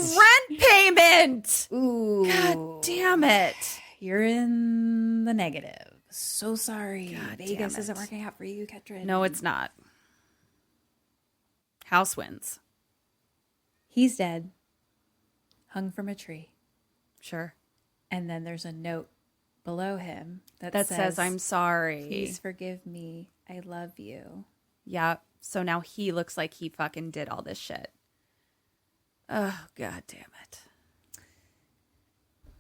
rent payment. Ooh. God damn it. You're in the negative. So sorry. God Vegas damn it. isn't working out for you, Ketrin. No, it's not. House wins. He's dead. Hung from a tree. Sure. And then there's a note below him that says, "I'm sorry. Please forgive me. I love you." Yeah. So now he looks like he fucking did all this shit. Oh, God damn it.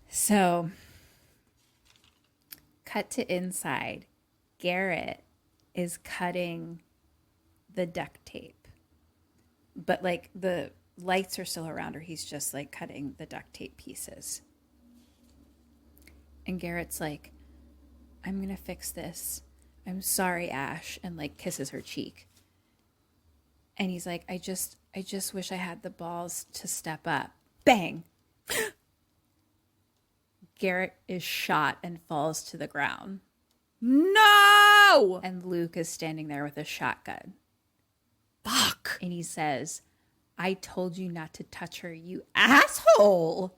So, cut to inside. Garrett is cutting the duct tape. But like the lights are still around her. He's just like cutting the duct tape pieces. And Garrett's like, "I'm going to fix this. I'm sorry, Ash." And like kisses her cheek. And he's like, I just wish I had the balls to step up. Bang. Garrett is shot and falls to the ground. No! And Luke is standing there with a shotgun. Fuck. And he says, "I told you not to touch her, you asshole."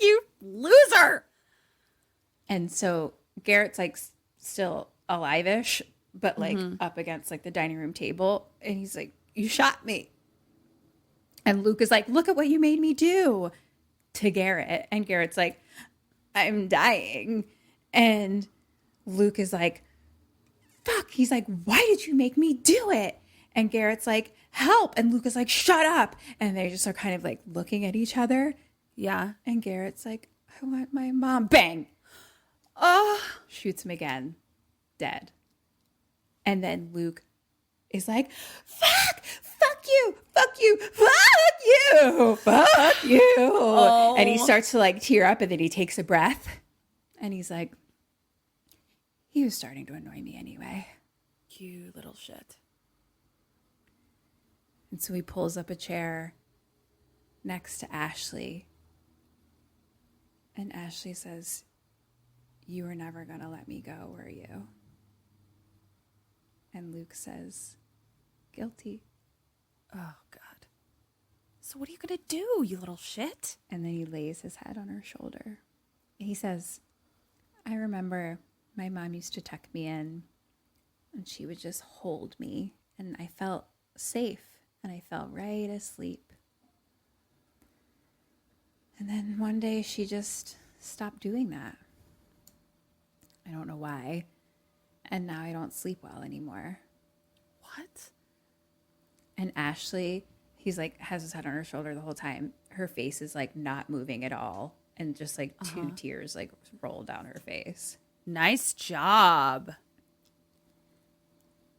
You loser. And so Garrett's like still alive-ish, but like up against like the dining room table. And he's like, "You shot me." And Luke is like, "Look at what you made me do," to Garrett. And Garrett's like, "I'm dying." And Luke is like, "Fuck." He's like, "Why did you make me do it?" And Garrett's like, "Help." And Luke is like, "Shut up." And they just are kind of like looking at each other. Yeah. And Garrett's like, I want my mom. Bang! Oh. Shoots him again. Dead. And then Luke is like, fuck you, fuck you, fuck you, fuck you. Oh. And he starts to like tear up, and then he takes a breath. And he's like, he was starting to annoy me anyway. You little shit. And so he pulls up a chair next to Ashley. And Ashley says, you were never going to let me go, were you? And Luke says, guilty. Oh, God. So what are you going to do, you little shit? And then he lays his head on her shoulder. He says, I remember my mom used to tuck me in, and she would just hold me, and I felt safe, and I fell right asleep. And then one day she just stopped doing that. I don't know why. And now I don't sleep well anymore. What? And Ashley, he's like, has his head on her shoulder the whole time. Her face is like not moving at all. And just like two tears like roll down her face. Nice job.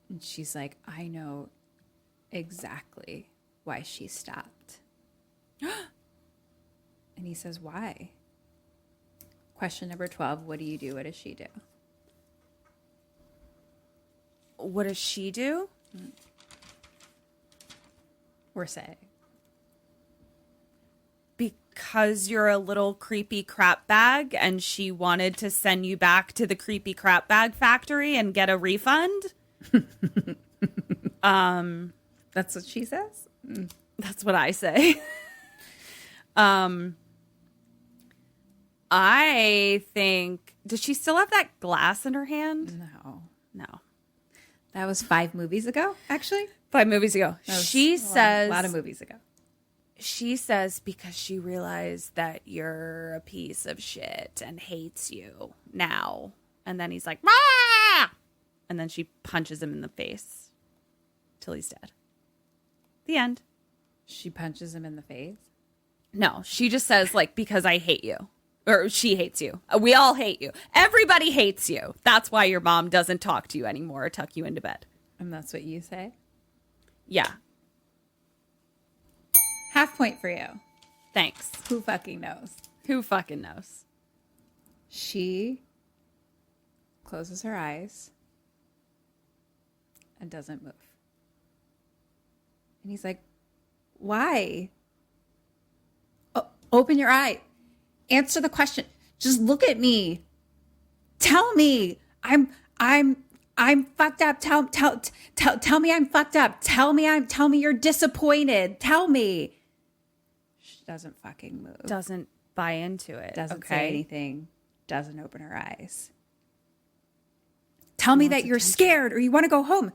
And she's like, I know exactly why she stopped. And he says, why? Question number 12, what do you do? What does she do? What does she do? Or say. Because you're a little creepy crap bag and she wanted to send you back to the creepy crap bag factory and get a refund? That's what she says? That's what I say. I think, does she still have that glass in her hand? No. No. That was 5 movies ago, actually. 5 movies ago. She says, A lot of movies ago. she says because she realized that you're a piece of shit and hates you now. And then he's like, "Ah!" And then she punches him in the face till he's dead. The end. She punches him in the face. No, she just says, like, because I hate you. Or she hates you. We all hate you. Everybody hates you. That's why your mom doesn't talk to you anymore or tuck you into bed. And that's what you say? Yeah. Half point for you. Thanks. Who fucking knows? Who fucking knows? She closes her eyes and doesn't move. And he's like, why? Open your eye. Answer the question. Just look at me. Tell me I'm fucked up. Tell me I'm fucked up. Tell me you're disappointed. Tell me. She doesn't fucking move. Doesn't buy into it. Doesn't okay? say anything. Doesn't open her eyes. Tell me that you're scared or you want to go home.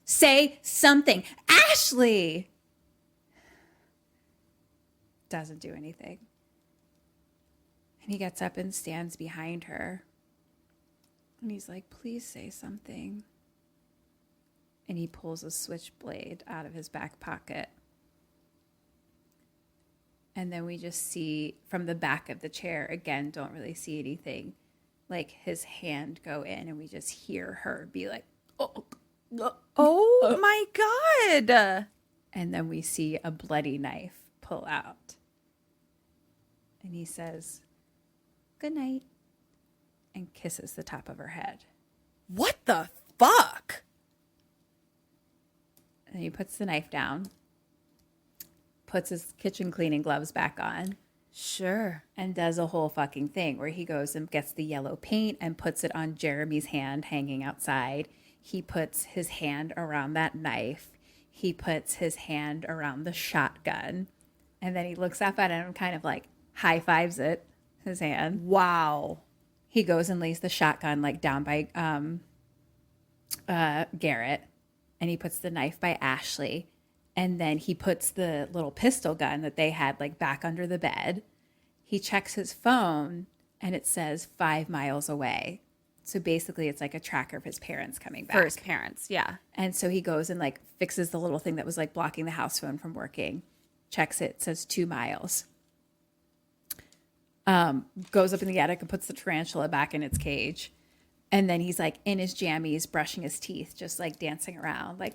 Say something. Ashley doesn't do anything. And he gets up and stands behind her. And he's like, please say something. And he pulls a switchblade out of his back pocket. And then we just see from the back of the chair, again, don't really see anything, like his hand go in, and we just hear her be like, Oh my God. and then we see a bloody knife pull out. And he says, good night, and kisses the top of her head. What the fuck? And he puts the knife down, puts his kitchen cleaning gloves back on, Sure. and does a whole fucking thing where he goes and gets the yellow paint and puts it on Jeremy's hand hanging outside. He puts his hand around that knife. He puts his hand around the shotgun. And then he looks up at it and kind of like high fives it, his hand. Wow. He goes and lays the shotgun like down by Garrett. And he puts the knife by Ashley. And then he puts the little pistol gun that they had like back under the bed. He checks his phone and it says 5 miles away. So basically it's like a tracker of his parents coming back. For his parents, yeah. And so he goes and like fixes the little thing that was like blocking the house phone from working. Checks it, says 2 miles. goes up in the attic and puts the tarantula back in its cage. And then he's like in his jammies, brushing his teeth, just like dancing around, like,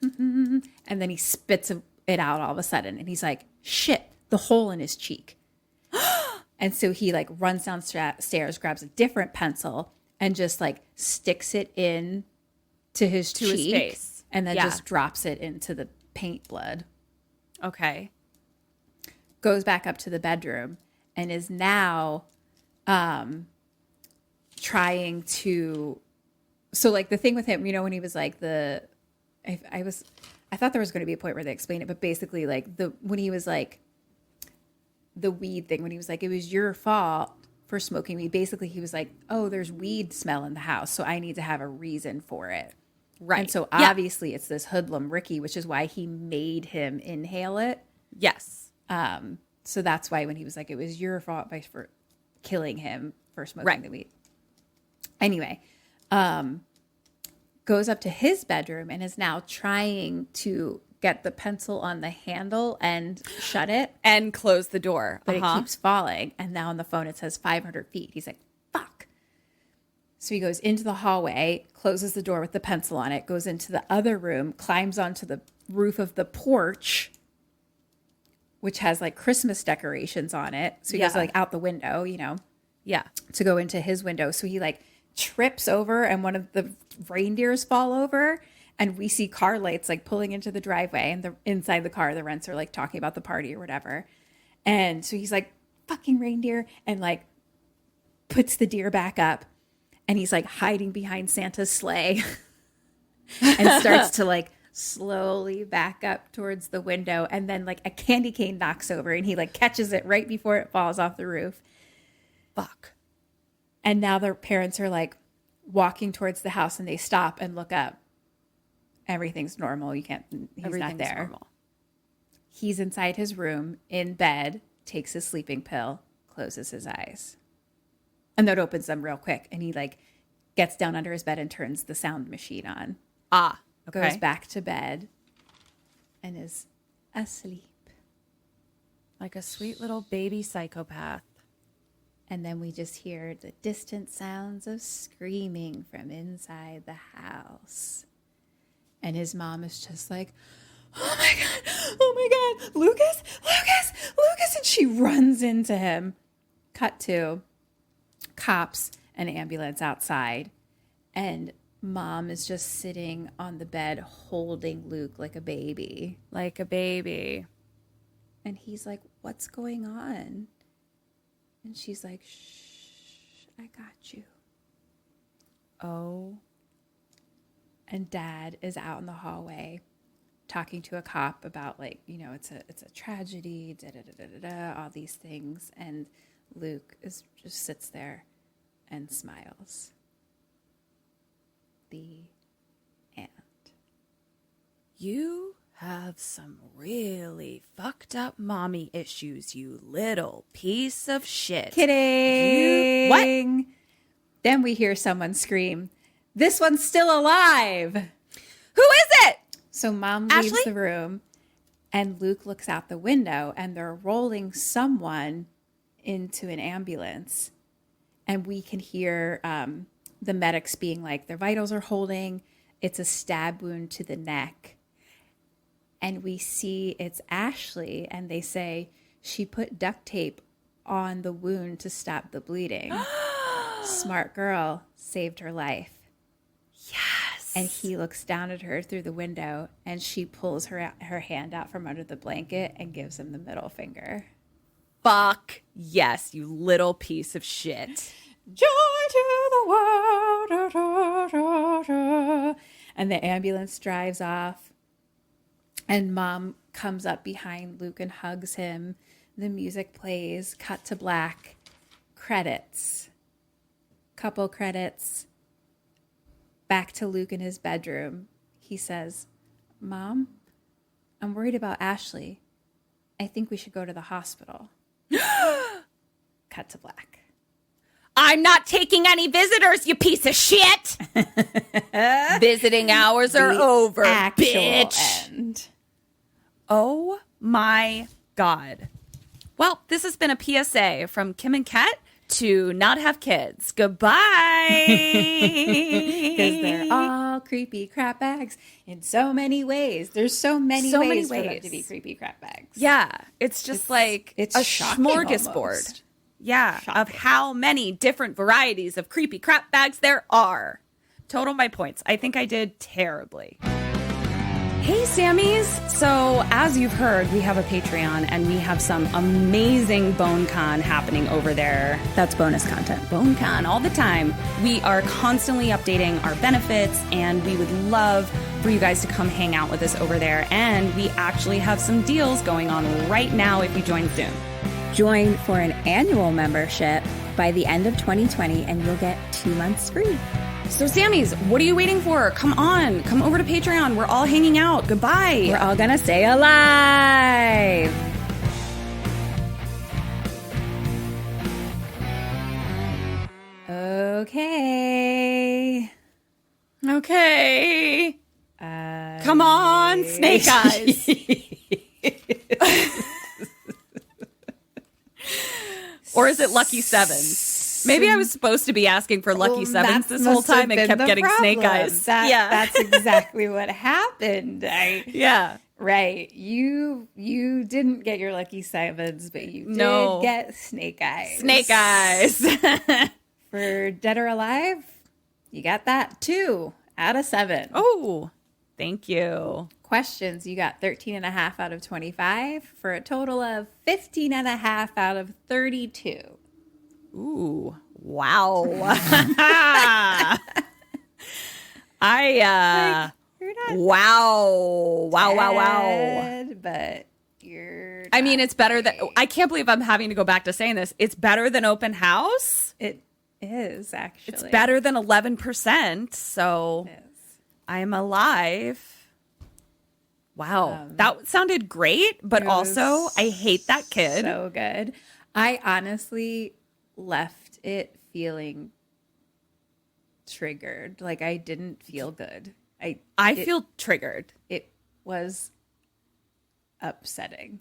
and then he spits it out all of a sudden. And he's like, shit, the hole in his cheek. And so he like runs downstairs, grabs a different pencil and just like sticks it in to his cheek, his face. And then just drops it into the paint blood. Okay. Goes back up to the bedroom and is now trying to, so like the thing with him, you know, when he was like I thought there was going to be a point where they explained it, but basically like when he was like the weed thing, when he was like, it was your fault for smoking weed. Basically he was like, oh, there's weed smell in the house, so I need to have a reason for it. Right. And so obviously it's this hoodlum Ricky, which is why he made him inhale it. Yes. So that's why when he was like, it was your fault for killing him for smoking the weed. Anyway, goes up to his bedroom and is now trying to get the pencil on the handle and shut it. And close the door. But it keeps falling. And now on the phone it says 500 feet. He's like, fuck. So he goes into the hallway, closes the door with the pencil on it, goes into the other room, climbs onto the roof of the porch, which has like Christmas decorations on it. So he goes like out the window, you know. Yeah. To go into his window. So he like trips over and one of the reindeers fall over. And we see car lights like pulling into the driveway, and inside the car, the rents are like talking about the party or whatever. And so he's like, fucking reindeer, and like puts the deer back up, and he's like hiding behind Santa's sleigh and starts to like slowly back up towards the window. And then like a candy cane knocks over and he like catches it right before it falls off the roof. Fuck. And now their parents are like walking towards the house and they stop and look up. Everything's normal. He's not there. Normal. He's inside his room in bed, takes his sleeping pill, closes his eyes. And then opens them real quick. And he like gets down under his bed and turns the sound machine on. Okay. Goes back to bed and is asleep. Like a sweet little baby psychopath. And then we just hear the distant sounds of screaming from inside the house. And his mom is just like, oh my God, Lucas. And she runs into him. Cut to cops and ambulance outside. And mom is just sitting on the bed holding Luke like a baby. And he's like, what's going on? And she's like, shh, I got you. Oh. And dad is out in the hallway talking to a cop about like, you know, it's a tragedy, all these things. And Luke just sits there and smiles. The end. You have some really fucked up mommy issues, you little piece of shit. Kidding. What? Then we hear someone scream, this one's still alive. Who is it? So mom leaves Ashley? the room and Luke looks out the window and they're rolling someone into an ambulance. And we can hear the medics being like, their vitals are holding. It's a stab wound to the neck. And we see it's Ashley and they say she put duct tape on the wound to stop the bleeding. Smart girl, saved her life. Yes. And he looks down at her through the window and she pulls her hand out from under the blanket and gives him the middle finger. Fuck yes, you little piece of shit. Joy to the world. Da, da, da, da. And the ambulance drives off. And mom comes up behind Luke and hugs him. The music plays. Cut to black. Credits. Couple credits. Back to Luke in his bedroom. He says, Mom, I'm worried about Ashley. I think we should go to the hospital. Cut to black. I'm not taking any visitors, you piece of shit. Visiting hours are over, bitch. End. Oh my God. Well, this has been a PSA from Kim and Kat to not have kids. Goodbye. Because they're all creepy crap bags in so many ways. There's so many ways for them to be creepy crap bags. Yeah. It's just it's a shocking smorgasbord. almost. Yeah. Shocking. Of how many different varieties of creepy crap bags there are. Total my points. I think I did terribly. Hey, Sammies. So, as you've heard, we have a Patreon and we have some amazing BoneCon happening over there. That's bonus content. BoneCon all the time. We are constantly updating our benefits and we would love for you guys to come hang out with us over there. And we actually have some deals going on right now if you join soon. Join for an annual membership by the end of 2020 and you'll get 2 months free. So, Sammies, what are you waiting for? Come on. Come over to Patreon. We're all hanging out. Goodbye. We're all gonna stay alive. Okay. Okay. Come on, Snake Eyes. Or is it Lucky Sevens? Maybe I was supposed to be asking for Lucky Sevens this whole time and kept getting Snake Eyes. That's exactly what happened. Yeah. Right. You didn't get your Lucky Sevens, but you did get Snake Eyes. Snake Eyes. For Dead or Alive, you got that 2 out of 7. Oh, thank you. Questions, you got 13.5 out of 25 for a total of 15.5 out of 32. Ooh, wow. You're not wow. dead, but you're I mean, it's better than, I can't believe I'm having to go back to saying this. It's better than open house. It is, actually. It's better than 11%. So It is. I'm alive. Wow. That sounded great, but also I hate that kid. So good. I honestly left it feeling triggered. Like I didn't feel good. I feel triggered. It was upsetting.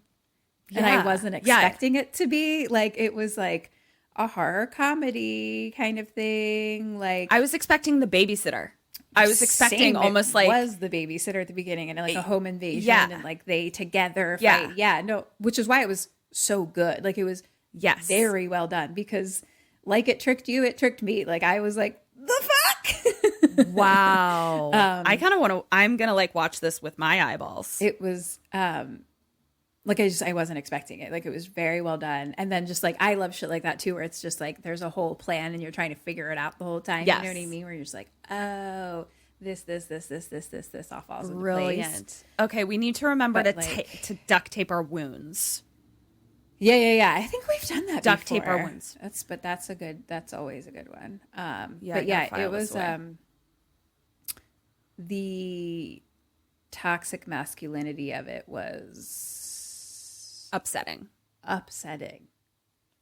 And I wasn't expecting it to be. Like it was like a horror comedy kind of thing. Like I was expecting the babysitter. I was expecting Same. almost It like was the babysitter at the beginning and like a home invasion Yeah. and like they together Yeah. fight. Yeah, no, which is why it was so good. Like it was yes. very well done because like it tricked you, it tricked me. Like I was like, the fuck? Wow. I kind of want to, I'm going to like watch this with my eyeballs. It was like I wasn't expecting it. Like it was very well done. And then just like I love shit like that too, where it's just like there's a whole plan and you're trying to figure it out the whole time. Yes. You know what I mean? Where you're just like, oh, this all falls into Brilliant. place. Okay, we need to remember But, to like- to duct tape our wounds. Yeah. I think we've done that Duct before. tape our wounds. That's always a good one. Yeah, But I yeah, gotta file it this was away. the toxic masculinity of it was Upsetting. upsetting.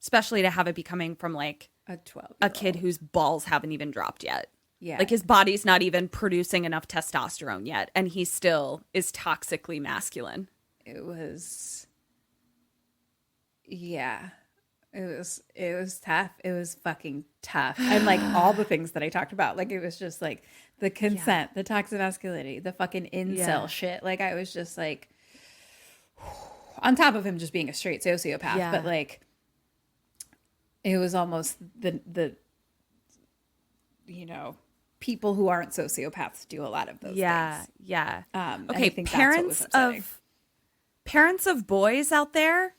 Especially to have it be coming from like A 12 a kid whose balls haven't even dropped yet. Yeah. Like his body's not even producing enough testosterone yet. And he still is toxically masculine. It was yeah. It was tough. It was fucking tough. And like all the things that I talked about, like it was just like the consent, the toxic masculinity, the fucking incel shit. Like I was just like on top of him just being a straight sociopath, Yeah. but like it was almost the you know, people who aren't sociopaths do a lot of those things. Yeah. And I Okay, think that's what was upsetting. parents of boys out there,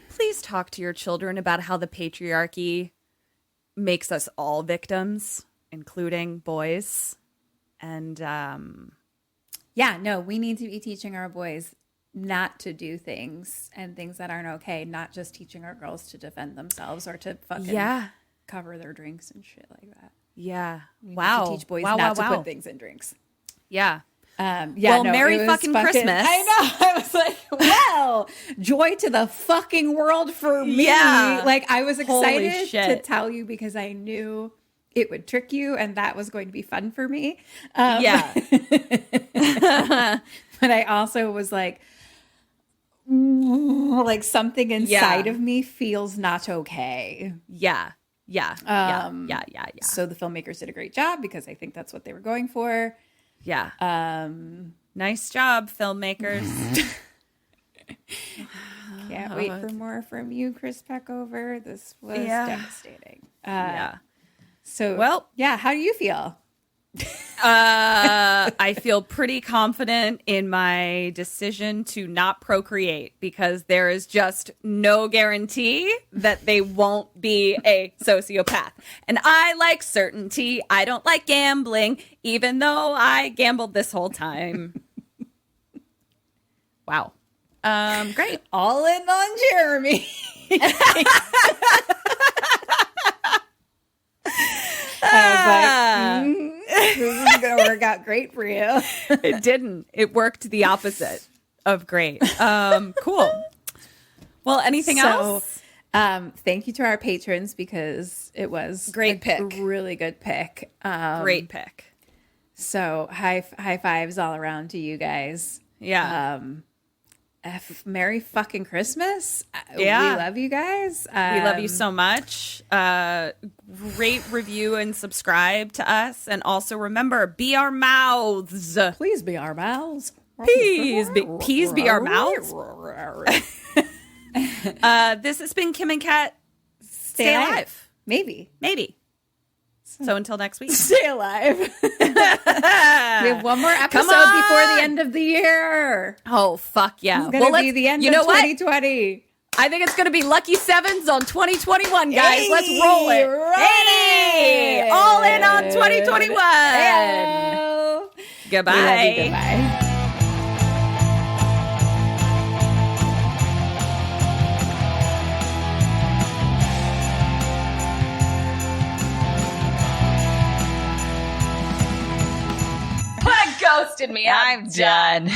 please talk to your children about how the patriarchy makes us all victims, including boys. And Yeah, no, we need to be teaching our boys not to do things and things that aren't okay, not just teaching our girls to defend themselves or to fucking cover their drinks and shit like that. yeah. We Wow. need to teach boys wow, not wow, to wow. put things in drinks. Yeah. Yeah, Well, no, Merry it was fucking Christmas. I know. I was like, well, joy to the fucking world for me. Yeah. Like I was Holy excited to shit. tell you because I knew it would trick you and that was going to be fun for me. Yeah. But I also was like, like something inside of me feels not okay. Yeah. So the filmmakers did a great job because I think that's what they were going for. Yeah. Nice job, filmmakers. Can't wait for more from you, Chris Peckover. This was devastating. So, well, yeah, how do you feel? I feel pretty confident in my decision to not procreate because there is just no guarantee that they won't be a sociopath. And I like certainty. I don't like gambling, even though I gambled this whole time. Wow. Great. All in on Jeremy. I was like, this is going to work out great for you. It didn't. It worked the opposite of great. Cool. Well, anything else? Thank you to our patrons because it was Great pick. a really good pick. Great pick. So high fives all around to you guys. Yeah. Merry fucking Christmas. Yeah. We love you guys. We love you so much. Rate, review, and subscribe to us. And also remember, be our mouths. Please be our mouths. Please be our mouths. This has been Kim and Kat. Stay alive. Maybe. So until next week. Stay alive. We have one more episode before the end of the year. Oh, fuck yeah. It's going to be the end of 2020. I think it's going to be Lucky Sevens on 2021, guys. Hey, let's roll it. Hey, all in on 2021. Hello. Goodbye. We love you. Goodbye. Ghosted me. I'm done.